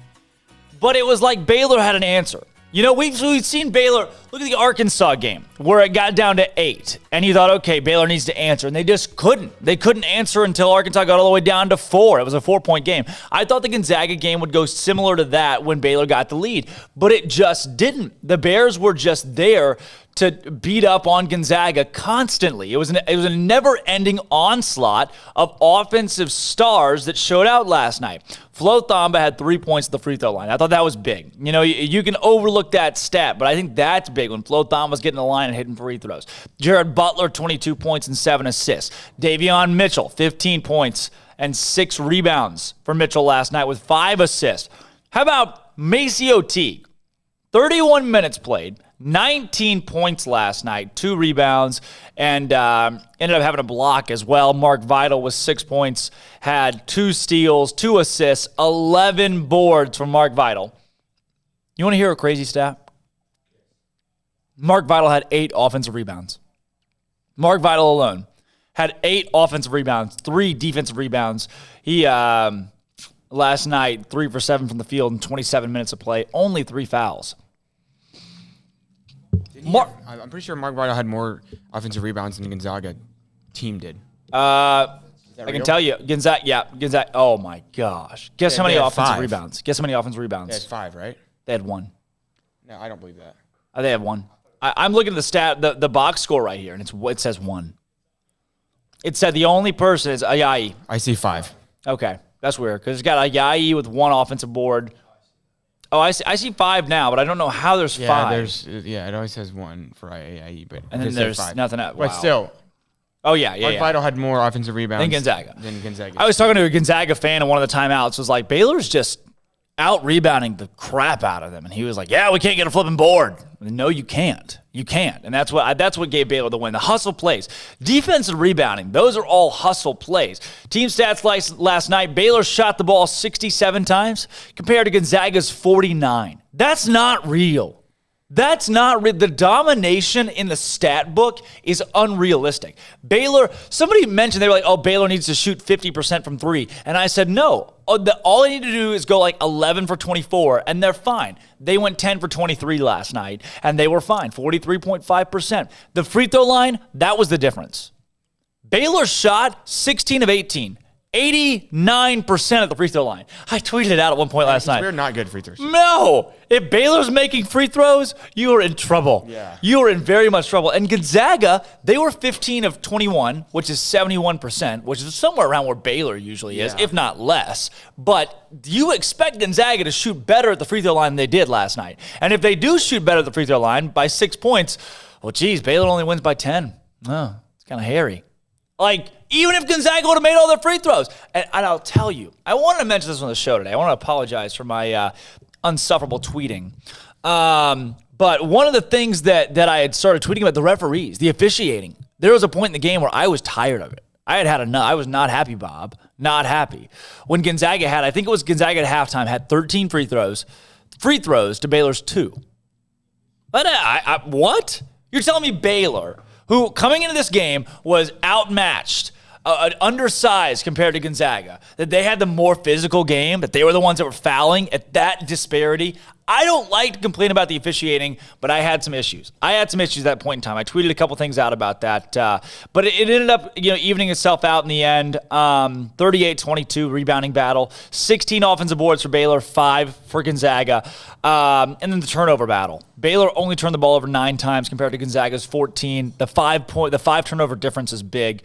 But it was like Baylor had an answer. We've seen Baylor, look at the Arkansas game, where it got down to 8, and you thought, okay, Baylor needs to answer, and they just couldn't. They couldn't answer until Arkansas got all the way down to 4. It was a 4-point game. I thought the Gonzaga game would go similar to that when Baylor got the lead, but it just didn't. The Bears were just there to beat up on Gonzaga constantly. It was a never-ending onslaught of offensive stars that showed out last night. Flo Thamba had 3 points at the free throw line. I thought that was big. You can overlook that stat, but I think that's big when Flo Thamba was getting the line and hitting free throws. Jared Butler, 22 points and 7 assists. Davion Mitchell, 15 points and 6 rebounds for Mitchell last night with 5 assists. How about Maceo Teague? 31 minutes played, 19 points last night, 2 rebounds, and ended up having a block as well. Mark Vidal with 6 points, had 2 steals, 2 assists, 11 boards from Mark Vidal. You want to hear a crazy stat? Mark Vidal had 8 offensive rebounds. Mark Vidal alone had 8 offensive rebounds, 3 defensive rebounds. He, last night, 3 for 7 from the field in 27 minutes of play, only 3 fouls. I'm pretty sure Mark Vidal had more offensive rebounds than the Gonzaga team did. I can tell you, Gonzaga. Oh my gosh! Guess how many offensive rebounds? Guess how many offensive rebounds? They had 5, right? They had 1. No, I don't believe that. They had 1. I'm looking at the stat, the box score right here, and it says 1. It said the only person is Ayayi. I see 5. Okay, that's weird because it's got Ayayi with 1 offensive board. Oh, I see 5 now, but I don't know how there's 5. It always says 1 for IAE, but and then there's 5. Nothing else. But still. Oh, yeah. Mark Vidal had more offensive rebounds than Gonzaga. I was talking to a Gonzaga fan in one of the timeouts. Was like, Baylor's just out-rebounding the crap out of them. And he was like, yeah, we can't get a flipping board. No, you can't. You can't. And that's what gave Baylor the win. The hustle plays. Defense and rebounding, those are all hustle plays. Team stats last night, Baylor shot the ball 67 times compared to Gonzaga's 49. That's not real. That's not real. The domination in the stat book is unrealistic. Baylor, somebody mentioned, they were like, oh, Baylor needs to shoot 50% from 3. And I said, no. All they need to do is go like 11 for 24, and they're fine. They went 10 for 23 last night, and they were fine, 43.5%. The free throw line, that was the difference. Baylor shot 16 of 18. 89% at the free throw line. I tweeted it out at one point last night. We're not good free throws. No! If Baylor's making free throws, you are in trouble. Yeah. You are in very much trouble. And Gonzaga, they were 15 of 21, which is 71%, which is somewhere around where Baylor usually is, if not less. But you expect Gonzaga to shoot better at the free throw line than they did last night. And if they do shoot better at the free throw line by 6 points, well, geez, Baylor only wins by 10. Oh, it's kind of hairy. Like, even if Gonzaga would have made all their free throws. And I'll tell you, I wanted to mention this on the show today. I want to apologize for my unsufferable tweeting. But one of the things that I had started tweeting about, the referees, the officiating. There was a point in the game where I was tired of it. I had enough. I was not happy, Bob. Not happy. When Gonzaga I think it was Gonzaga at halftime, had 13 free throws to Baylor's 2. But what? You're telling me Baylor, who coming into this game was outmatched undersized compared to Gonzaga, that they had the more physical game, that they were the ones that were fouling at that disparity. I don't like to complain about the officiating, but I had some issues. At that point in time. I tweeted a couple things out about that, but it ended up evening itself out in the end. 38-22 rebounding battle, 16 offensive boards for Baylor, 5 for Gonzaga, and then the turnover battle. Baylor only turned the ball over 9 times compared to Gonzaga's 14. The 5 turnover difference is big.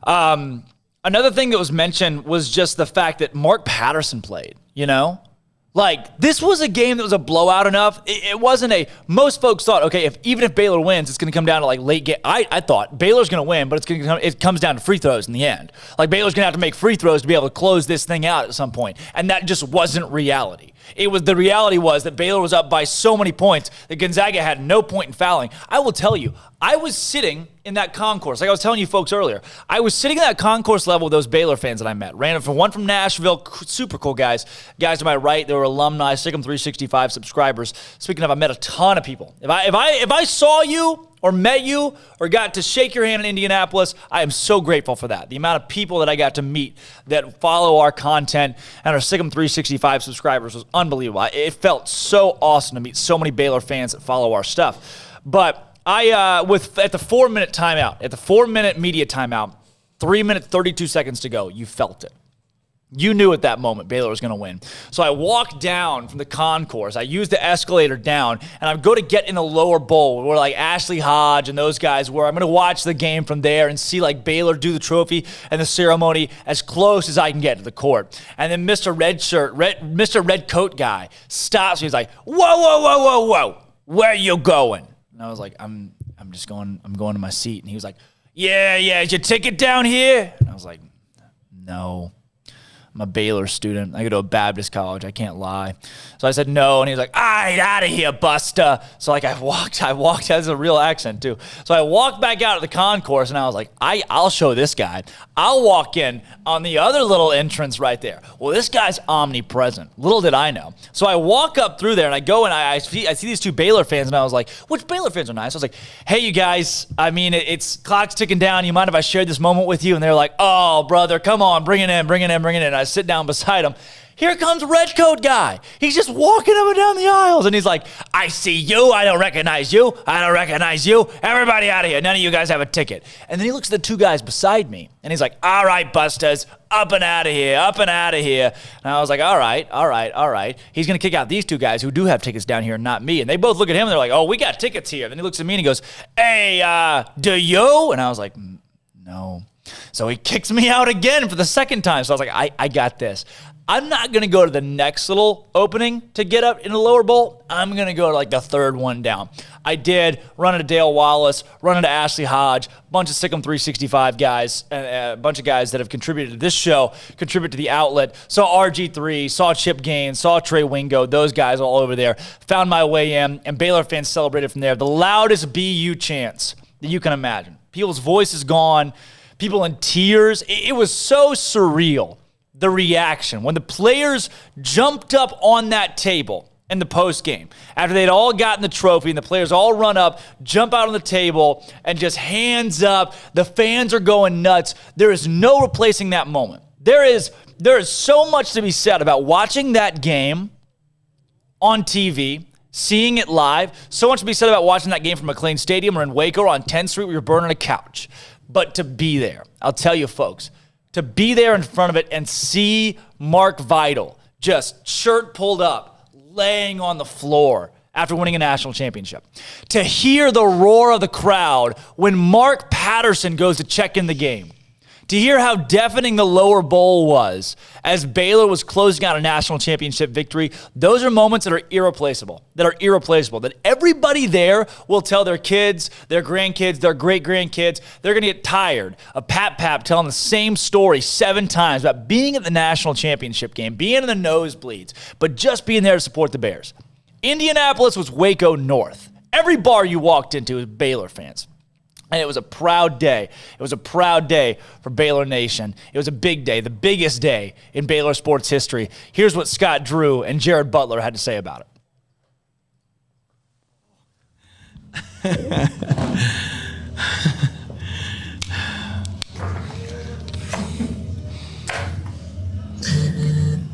Another thing that was mentioned was just the fact that Mark Patterson played, Like, this was a game that was a blowout enough. It wasn't most folks thought, okay, even if Baylor wins, it's going to come down to, like, late game. I thought Baylor's going to win, but it comes down to free throws in the end. Like, Baylor's going to have to make free throws to be able to close this thing out at some point. And that just wasn't reality. The reality was that Baylor was up by so many points that Gonzaga had no point in fouling. I will tell you, I was sitting in that concourse, like I was telling you folks earlier. I was sitting in that concourse level with those Baylor fans that I met. One from Nashville, super cool guys. Guys to my right, they were alumni, SicEm365 subscribers. Speaking of, I met a ton of people. If I saw you or met you or got to shake your hand in Indianapolis, I am so grateful for that. The amount of people that I got to meet that follow our content and our SicEm365 subscribers was unbelievable. It felt so awesome to meet so many Baylor fans that follow our stuff. But at the 4-minute timeout, at the 4-minute media timeout, 3 minutes, 32 seconds to go, you felt it. You knew at that moment Baylor was going to win. So I walked down from the concourse. I used the escalator down, and I would go to get in the lower bowl where like Ashley Hodge and those guys were. I'm going to watch the game from there and see like Baylor do the trophy and the ceremony as close as I can get to the court. And then Mr. Red Coat guy stops me. He's like, whoa, where you going? And I was like, I'm going to my seat. And he was like, yeah, is your ticket down here? And I was like, no. I'm a Baylor student. I go to a Baptist college. I can't lie. So I said no, and he was like, all right, out of here, Buster. So like I walked, has a real accent too. So I walked back out of the concourse, and I was like, I'll show this guy. I'll walk in on the other little entrance right there. Well, this guy's omnipresent. Little did I know. So I walk up through there, and I go, and I see these 2 Baylor fans, and I was like, which Baylor fans are nice? I was like, hey, you guys, I mean, it's clock's ticking down. You mind if I share this moment with you? And they're like, oh, brother, come on, bring it in. I sit down beside him. Here comes Red Coat guy. He's just walking up and down the aisles, and he's like, I see you. I don't recognize you. Everybody out of here. None of you guys have a ticket. And then he looks at the 2 guys beside me, and he's like, all right, Busters, up and out of here. And I was like, all right. He's going to kick out these 2 guys who do have tickets down here and not me. And they both look at him, and they're like, oh, we got tickets here. Then he looks at me, and he goes, hey, do you? And I was like, no. So he kicks me out again for the second time. So I was like, I got this. I'm not going to go to the next little opening to get up in the lower bowl. I'm going to go to like the 3rd one down. I did run into Dale Wallace, run into Ashley Hodge, a bunch of SicEm365 guys, a bunch of guys that have contributed to this show, contribute to the outlet. Saw RG3, saw Chip Gaines, saw Trey Wingo, those guys all over there. Found my way in, and Baylor fans celebrated from there. The loudest BU chants that you can imagine. People's voices gone, people in tears. It was so surreal. The reaction when the players jumped up on that table in the post game after they'd all gotten the trophy, and the players all run up, jump out on the table, and just hands up. The fans are going nuts. There is no replacing that moment. There is so much to be said about watching that game on TV, seeing it live. So much to be said about watching that game from McLean Stadium or in Waco or on 10th Street where you're burning a couch. But to be there, I'll tell you folks, to be there in front of it and see Mark Vital just shirt pulled up, laying on the floor after winning a national championship. To hear the roar of the crowd when Mark Patterson goes to check in the game. To hear how deafening the lower bowl was as Baylor was closing out a national championship victory, those are moments that are irreplaceable, that everybody there will tell their kids, their grandkids, their great-grandkids. They're going to get tired of Pap telling the same story 7 times about being at the national championship game, being in the nosebleeds, but just being there to support the Bears. Indianapolis was Waco North. Every bar you walked into was Baylor fans. And it was a proud day. It was a proud day for Baylor Nation. It was a big day, the biggest day in Baylor sports history. Here's what Scott Drew and Jared Butler had to say about it.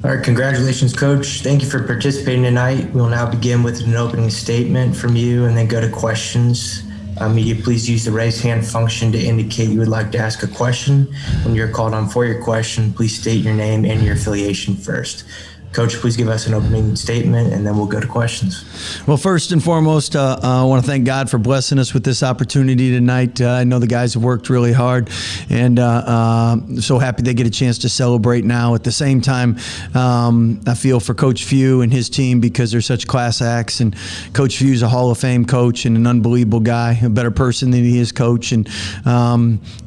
All right, congratulations, Coach. Thank you for participating tonight. We'll now begin with an opening statement from you and then go to questions. Media, please use the raise hand function to indicate you would like to ask a question. When you're called on for your question, please state your name and your affiliation first. Coach, please give us an opening statement, and then we'll go to questions. Well, first and foremost, I want to thank God for blessing us with this opportunity tonight. I know the guys have worked really hard, and so happy they get a chance to celebrate now. At the same time, I feel for Coach Few and his team because they're such class acts, and Coach Few's a Hall of Fame coach and an unbelievable guy, a better person than he is coach, and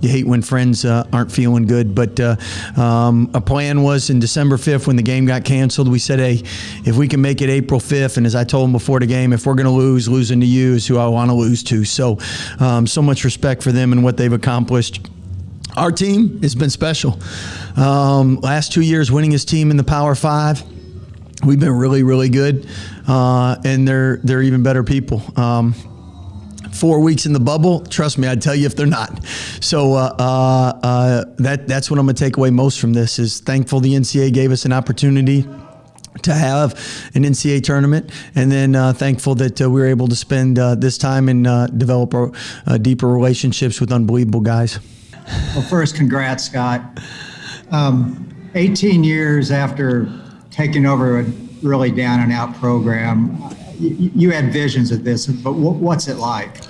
you hate when friends aren't feeling good. But a plan was in December 5th when the game got canceled, we said, hey, if we can make it April 5th, and as I told them before the game, if we're going to lose, losing to you is who I want to lose to. So so much respect for them and what they've accomplished. Our team has been special. Last 2 years, winningest team in the Power 5. We've been really, really good, and they're even better people. 4 weeks in the bubble, trust me, I'd tell you if they're not. So that's what I'm going to take away most from this is thankful the NCAA gave us an opportunity to have an NCAA tournament, and then thankful that we were able to spend this time and develop deeper relationships with unbelievable guys. Well, first, congrats, Scott. 18 years after taking over a really down-and-out program, you had visions of this, but what's it like?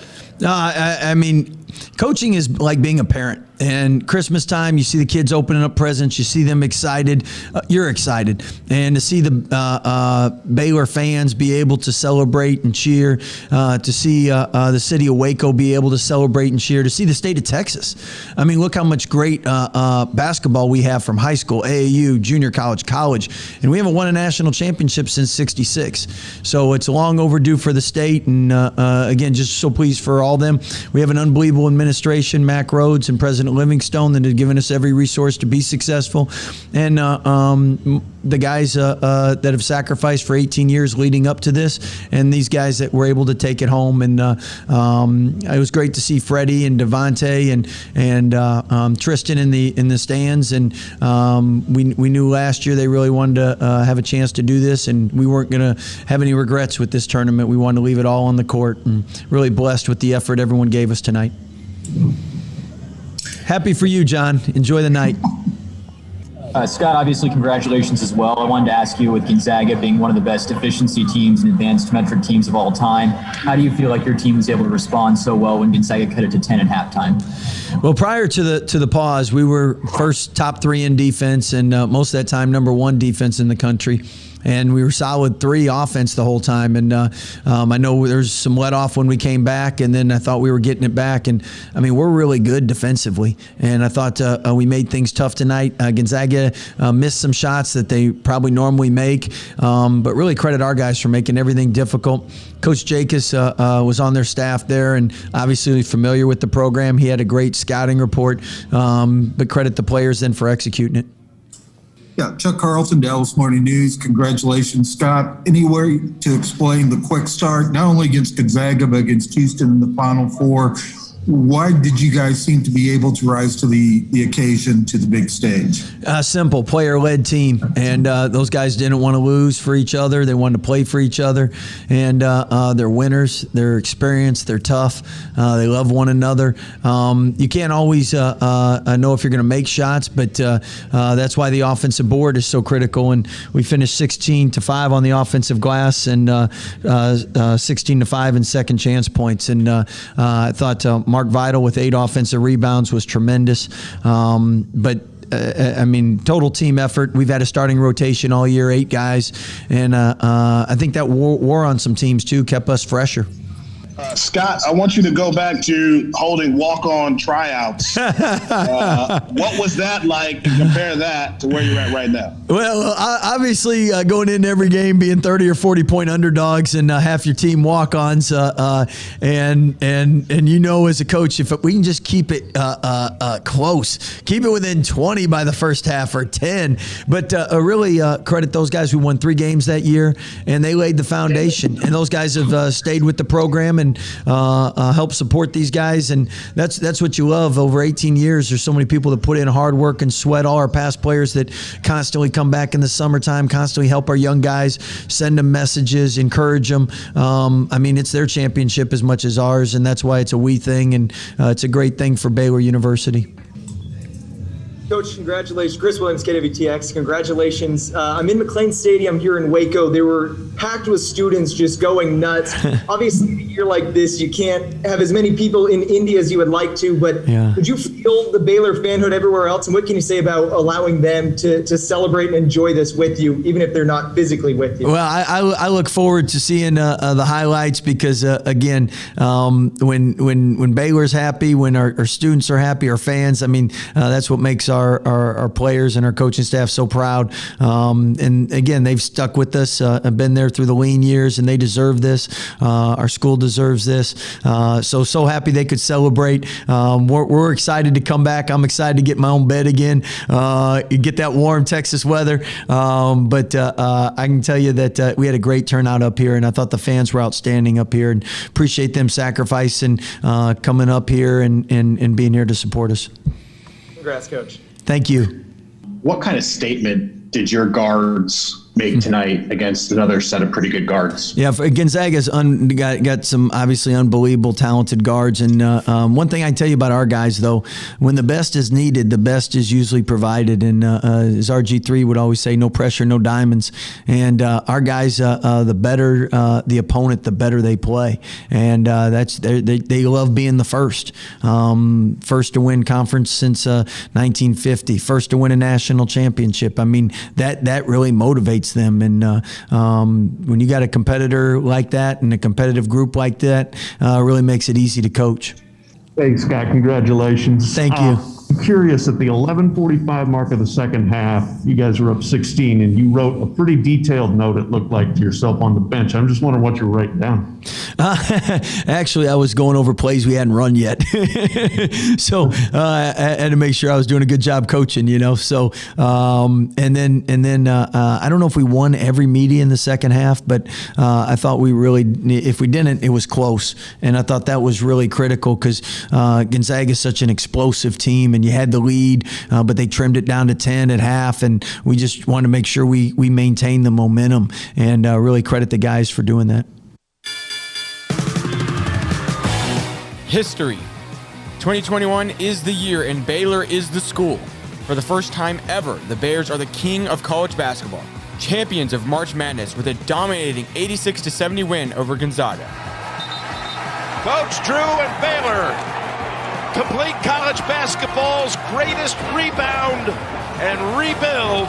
I mean, coaching is like being a parent. And Christmas time, you see the kids opening up presents. You see them excited. You're excited. And to see the Baylor fans be able to celebrate and cheer, to see the city of Waco be able to celebrate and cheer, to see the state of Texas. I mean, look how much great basketball we have from high school, AAU, junior college, college. And we haven't won a national championship since '66. So it's long overdue for the state. And again, just so pleased for all of them. We have an unbelievable administration, Mac Rhodes and President Livingstone, that have given us every resource to be successful, and the guys that have sacrificed for 18 years leading up to this, and these guys that were able to take it home. And it was great to see Freddie and Devontae and Tristan in the stands. And we knew last year they really wanted to have a chance to do this, and we weren't going to have any regrets with this tournament. We wanted to leave it all on the court, and really blessed with the effort everyone gave us tonight. Happy for you, John. Enjoy the night. Scott, obviously, congratulations as well. I wanted to ask you, with Gonzaga being one of the best efficiency teams and advanced metric teams of all time, how do you feel like your team was able to respond so well when Gonzaga cut it to 10 at halftime? Well, prior to the pause, we were first top 3 in defense, and most of that time number 1 defense in the country. And we were solid 3 offense the whole time. And I know there's some let off when we came back, and then I thought we were getting it back. And I mean, we're really good defensively. And I thought we made things tough tonight. Gonzaga missed some shots that they probably normally make, but really credit our guys for making everything difficult. Coach Jacobs was on their staff there, and obviously familiar with the program. He had a great scouting report, but credit the players then for executing it. Yeah, Chuck Carlson, Dallas Morning News. Congratulations, Scott. Any way to explain the quick start, not only against Gonzaga, but against Houston in the Final Four? Why did you guys seem to be able to rise to the occasion, to the big stage? Simple, player-led team. And those guys didn't want to lose for each other. They wanted to play for each other. And they're winners. They're experienced. They're tough. They love one another. You can't always know if you're going to make shots, but that's why the offensive board is so critical. And we finished 16-5 on the offensive glass and 16-5 in second chance points. And I thought Mark Vidal with 8 offensive rebounds was tremendous. But I mean, total team effort. We've had a starting rotation all year, 8 guys. And I think that war on some teams, too, kept us fresher. Scott, I want you to go back to holding walk-on tryouts. What was that like, and compare that to where you're at right now? Well, obviously going into every game being 30 or 40-point underdogs and half your team walk-ons, and you know as a coach, if we can just keep it close, keep it within 20 by the first half or 10. But really credit those guys who won 3 games that year, and they laid the foundation. And those guys have stayed with the program and help support these guys. And that's what you love. Over 18 years, there's so many people that put in hard work and sweat. All our past players that constantly come back in the summertime, constantly help our young guys, send them messages, encourage them. I mean, it's their championship as much as ours, and that's why it's a we thing, and it's a great thing for Baylor University. Coach, congratulations. Chris Williams, KWTX, congratulations. I'm in McLean Stadium here in Waco. They were packed with students just going nuts. Obviously, in a year like this, you can't have as many people in Indy as you would like to, but Did you feel the Baylor fanhood everywhere else? And what can you say about allowing them to celebrate and enjoy this with you, even if they're not physically with you? Well, I look forward to seeing the highlights because, again, when Baylor's happy, when our students are happy, our fans, I mean, that's what makes our players and our coaching staff so proud. And again, they've stuck with us, have been there through the lean years, and they deserve this. Our school deserves this. So happy they could celebrate. We're excited to come back. I'm excited to get my own bed again, get that warm Texas weather. But I can tell you that we had a great turnout up here, and I thought the fans were outstanding up here, and appreciate them sacrificing, coming up here and being here to support us. Congrats, Coach. Thank you. What kind of statement did your guards make tonight against another set of pretty good guards? Yeah, Gonzaga's got some obviously unbelievable talented guards. And one thing I tell you about our guys, though, when the best is needed, the best is usually provided. And as RG3 would always say, no pressure, no diamonds. And our guys, the better the opponent, the better they play. And they love being the first. First to win conference since 1950. First to win a national championship. I mean, that really motivates them. And when you got a competitor like that and a competitive group like that, really makes it easy to coach. Hey, Scott, congratulations. Thank you. I'm curious, at the 11:45 mark of the second half, you guys were up 16, and you wrote a pretty detailed note, it looked like, to yourself on the bench. I'm just wondering what you're writing down. Actually, I was going over plays we hadn't run yet. So I had to make sure I was doing a good job coaching, you know. So, and then I don't know if we won every media in the second half, but I thought we really, if we didn't, it was close. And I thought that was really critical because Gonzaga is such an explosive team, and you had the lead, but they trimmed it down to 10 at half, and we just wanted to make sure we maintained the momentum, and really credit the guys for doing that. History. 2021 is the year, and Baylor is the school. For the first time ever, the Bears are the king of college basketball, champions of March Madness with a dominating 86-70 win over Gonzaga. Coach Drew and Baylor complete college basketball's greatest rebound and rebuild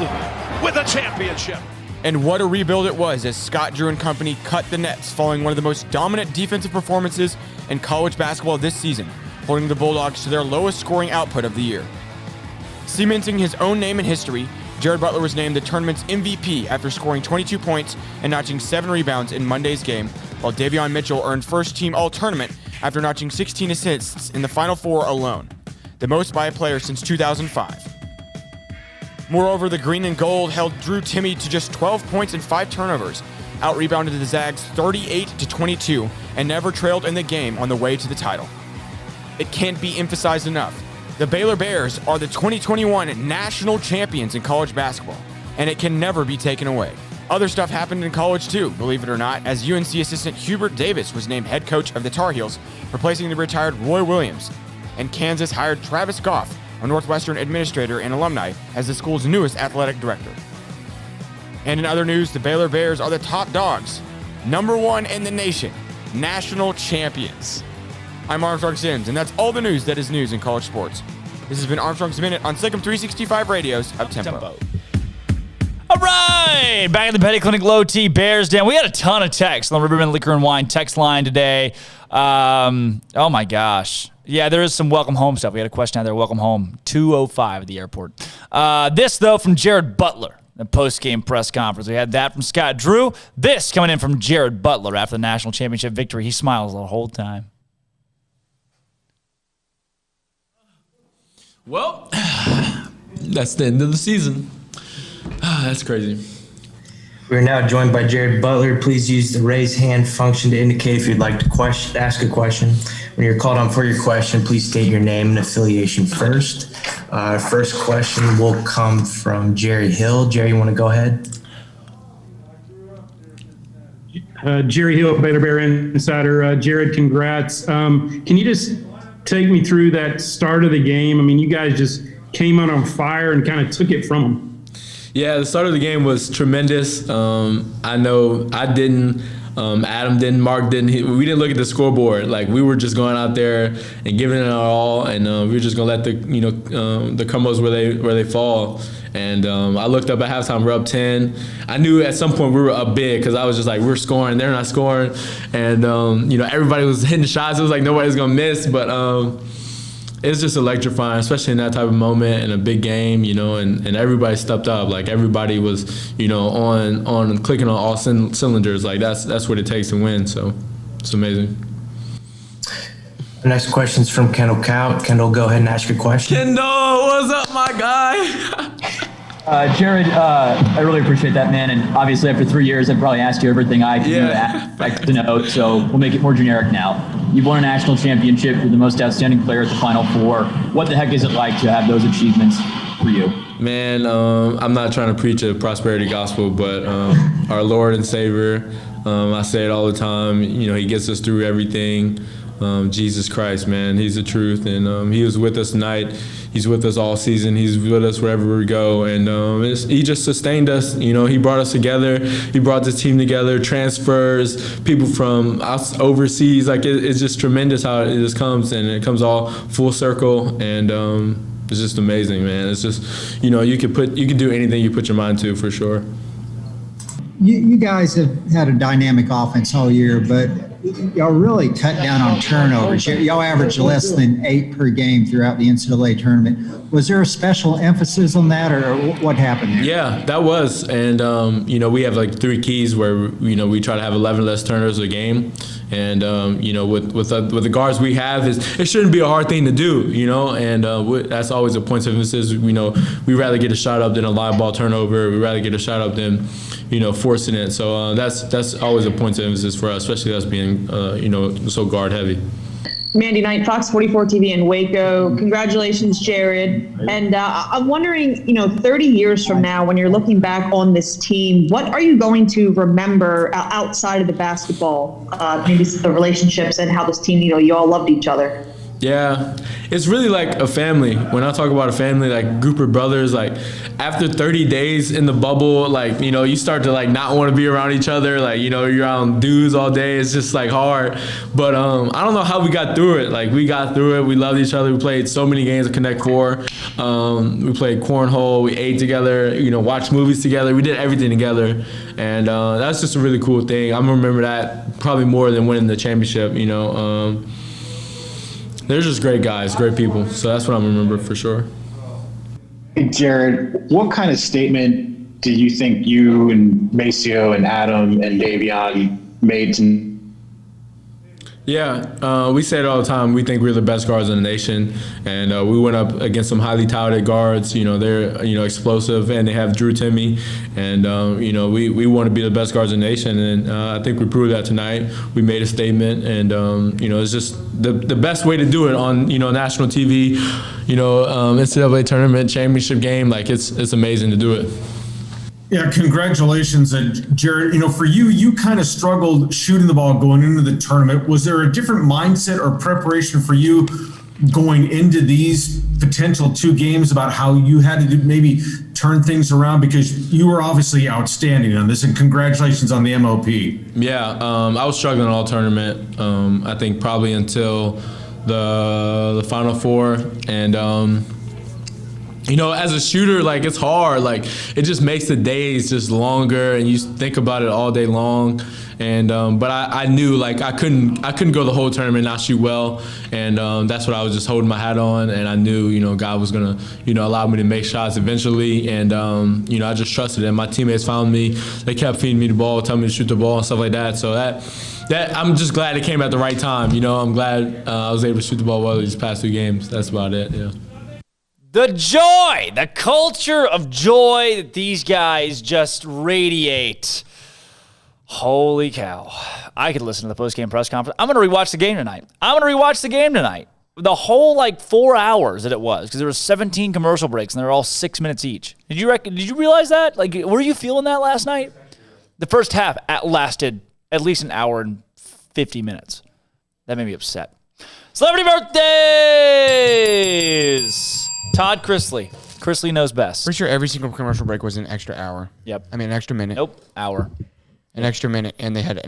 with a championship. And what a rebuild it was as Scott Drew and company cut the nets following one of the most dominant defensive performances in college basketball this season, holding the Bulldogs to their lowest scoring output of the year. Cementing his own name in history, Jared Butler was named the tournament's MVP after scoring 22 points and notching 7 rebounds in Monday's game, while Davion Mitchell earned first-team All-Tournament after notching 16 assists in the Final Four alone, the most by a player since 2005. Moreover, the green and gold held Drew Timme to just 12 points and 5 turnovers, out-rebounded the Zags 38-22, and never trailed in the game on the way to the title. It can't be emphasized enough. The Baylor Bears are the 2021 national champions in college basketball, and it can never be taken away. Other stuff happened in college too, believe it or not, as UNC assistant Hubert Davis was named head coach of the Tar Heels, replacing the retired Roy Williams, and Kansas hired Travis Goff, a Northwestern administrator and alumni, as the school's newest athletic director. And in other news, the Baylor Bears are the top dogs, #1 in the nation, national champions. I'm Armstrong Sims, and that's all the news that is news in college sports. This has been Armstrong's Minute on SicEm365 Radio's Up-Tempo. All right, back at the Petty Clinic Low T Bears Den. We had a ton of texts on the Riverman Liquor and Wine text line today. Oh my gosh. Yeah, there is some welcome home stuff. We had a question out there, welcome home, 2:05 at the airport. This, though, from Jared Butler, the post-game press conference. We had that from Scott Drew. This coming in from Jared Butler after the national championship victory. He smiles the whole time. Well, that's the end of the season. That's crazy. We're now joined by Jared Butler. Please use the raise hand function to indicate if you'd like to ask a question. When you're called on for your question, please state your name and affiliation first. First question will come from Jerry Hill. Jerry, you want to go ahead? Jerry Hill, Baylor Bear Insider. Jared, congrats. Can you just take me through that start of the game? I mean, you guys just came out on fire and kind of took it from them. Yeah, the start of the game was tremendous. I know I didn't, Adam didn't, Mark didn't. We didn't look at the scoreboard. Like, we were just going out there and giving it our all, and we were just gonna let the the combos where they fall. And I looked up at halftime, we're up 10. I knew at some point we were up big because I was just like, we're scoring, they're not scoring, and everybody was hitting shots. It was like nobody's gonna miss, but. It's just electrifying, especially in that type of moment in a big game, and everybody stepped up. Like, everybody was, on clicking on all cylinders. Like, that's what it takes to win. So it's amazing. The next question is from Kendall Cout. Kendall, go ahead and ask your question. Kendall, what's up, my guy? Jared, I really appreciate that, man. And obviously, after 3 years, I've probably asked you everything I can like to know. So we'll make it more generic now. You've won a national championship. You're the most outstanding player at the Final Four. What the heck is it like to have those achievements for you? Man, I'm not trying to preach a prosperity gospel, but our Lord and Savior, I say it all the time. He gets us through everything. Jesus Christ, man, He's the truth, and He was with us tonight. He's with us all season. He's with us wherever we go, and He just sustained us. He brought us together. He brought this team together. Transfers, people from overseas. Like, it's just tremendous how it just comes, and it comes all full circle, and it's just amazing, man. It's just you can do anything you put your mind to, for sure. You guys have had a dynamic offense all year, but y'all really cut down on turnovers. Y'all average less than 8 per game throughout the NCAA tournament. Was there a special emphasis on that, or what happened there? Yeah, that was. And, we have like 3 keys where, we try to have 11 less turnovers a game. And, with the guards we have, it shouldn't be a hard thing to do, and that's always a point of emphasis. We rather get a shot up than a live ball turnover. We rather get a shot up than, forcing it. So that's always a point of emphasis for us, especially us being, so guard heavy. Mandy Knight, Fox 44 TV in Waco. Congratulations, Jared. And I'm wondering, 30 years from now, when you're looking back on this team, what are you going to remember outside of the basketball? Maybe the relationships and how this team, you all loved each other. Yeah, it's really like a family. When I talk about a family, like group of brothers, like after 30 days in the bubble, like, you start to like not want to be around each other. Like, you're around dudes all day. It's just like hard. But I don't know how we got through it. Like, we got through it. We loved each other. We played so many games of Connect 4. We played cornhole. We ate together, watched movies together. We did everything together. And that's just a really cool thing. I'm going to remember that probably more than winning the championship, They're just great guys, great people. So that's what I'm remember for sure. Hey, Jared, what kind of statement do you think you and Maceo and Adam and Davion made to? Yeah, we say it all the time. We think we're the best guards in the nation, and we went up against some highly touted guards. They're explosive, and they have Drew Timme, and we want to be the best guards in the nation, and I think we proved that tonight. We made a statement, and it's just the best way to do it on national TV, NCAA tournament championship game. Like, it's amazing to do it. Yeah, congratulations. And Jared, for you kind of struggled shooting the ball going into the tournament. Was there a different mindset or preparation for you going into these potential 2 games about how you had to maybe turn things around? Because you were obviously outstanding on this, and congratulations on the MOP. Yeah, I was struggling all tournament. I think probably until the Final Four, and as a shooter, like, it's hard. Like, it just makes the days just longer, and you think about it all day long. And but I knew, like, I couldn't go the whole tournament and not shoot well, and that's what I was just holding my hat on. And I knew, God was gonna, allow me to make shots eventually. And I just trusted it. My teammates found me. They kept feeding me the ball, telling me to shoot the ball and stuff like that. So that I'm just glad it came at the right time. I'm glad I was able to shoot the ball well these past 2 games. That's about it. Yeah. The joy, the culture of joy that these guys just radiate. Holy cow. I could listen to the post-game press conference. I'm going to rewatch the game tonight. The whole 4 hours that it was, because there were 17 commercial breaks and they were all 6 minutes each. Did you realize that? Were you feeling that last night? The first half lasted at least an hour and 50 minutes. That made me upset. Celebrity birthdays! Todd Chrisley. Chrisley knows best. Pretty sure every single commercial break was an extra hour. Yep. I mean, an extra minute. Nope, hour. An extra minute, and they had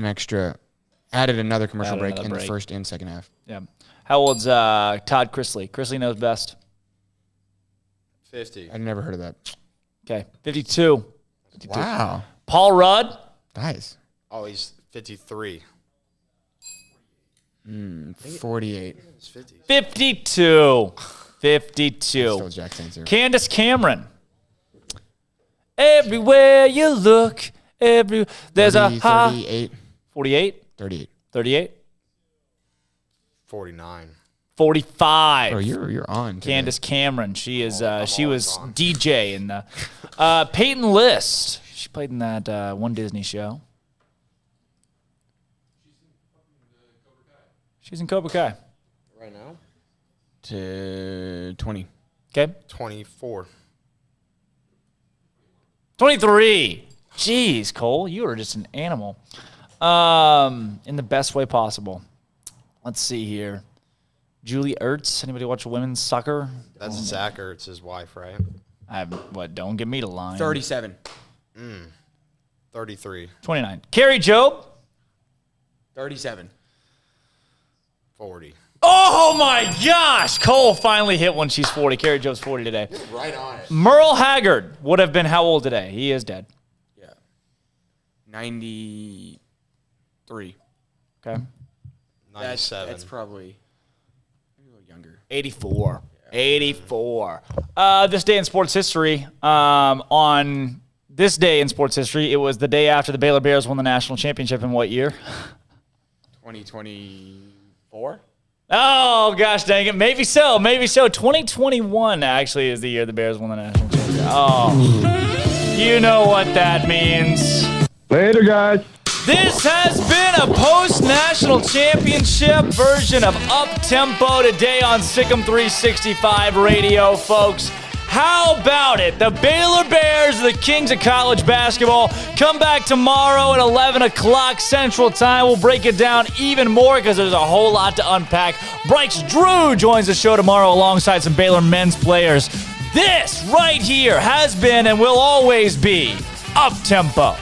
added another commercial break in the first and second half. Yeah. How old's Todd Chrisley? Chrisley knows best. 50. I've never heard of that. Okay, 52. Wow. Paul Rudd? Nice. Oh, he's 53. 48. 52. 52. Still Jack's answer. Candace Cameron. Everywhere you look, there's 38. 48? 38. 38? 49. 45. Oh, you're on today. Candace Cameron. She is. She was DJ in the. Peyton List. She played in that one Disney show. She's in Cobra Kai. Right now? To 20. Okay. 24. 23. Jeez, Cole, you are just an animal. In the best way possible. Let's see here. Julie Ertz. Anybody watch women's soccer? That's Zach Ertz's wife, right? Don't get me to line. 37. 33. 29. Carrie Jobe. 37. 40. Oh my gosh! Cole finally hit one. She's 40. Carrie Jobe's 40 today. Right on it. Merle Haggard would have been how old today? He is dead. Yeah. 93. Okay. 97. That's probably a little younger. 84. Yeah. 84. This day in sports history. On this day in sports history, it was the day after the Baylor Bears won the national championship in what year? 2024? Oh, gosh dang it. Maybe so. 2021 actually is the year the Bears won the national championship. Oh, you know what that means. Later, guys. This has been a post-national championship version of Up Tempo today on SicEm365 Radio, folks. How about it? The Baylor Bears, the kings of college basketball, come back tomorrow at 11 o'clock Central Time. We'll break it down even more because there's a whole lot to unpack. Bryce Drew joins the show tomorrow alongside some Baylor men's players. This right here has been and will always be Up Tempo.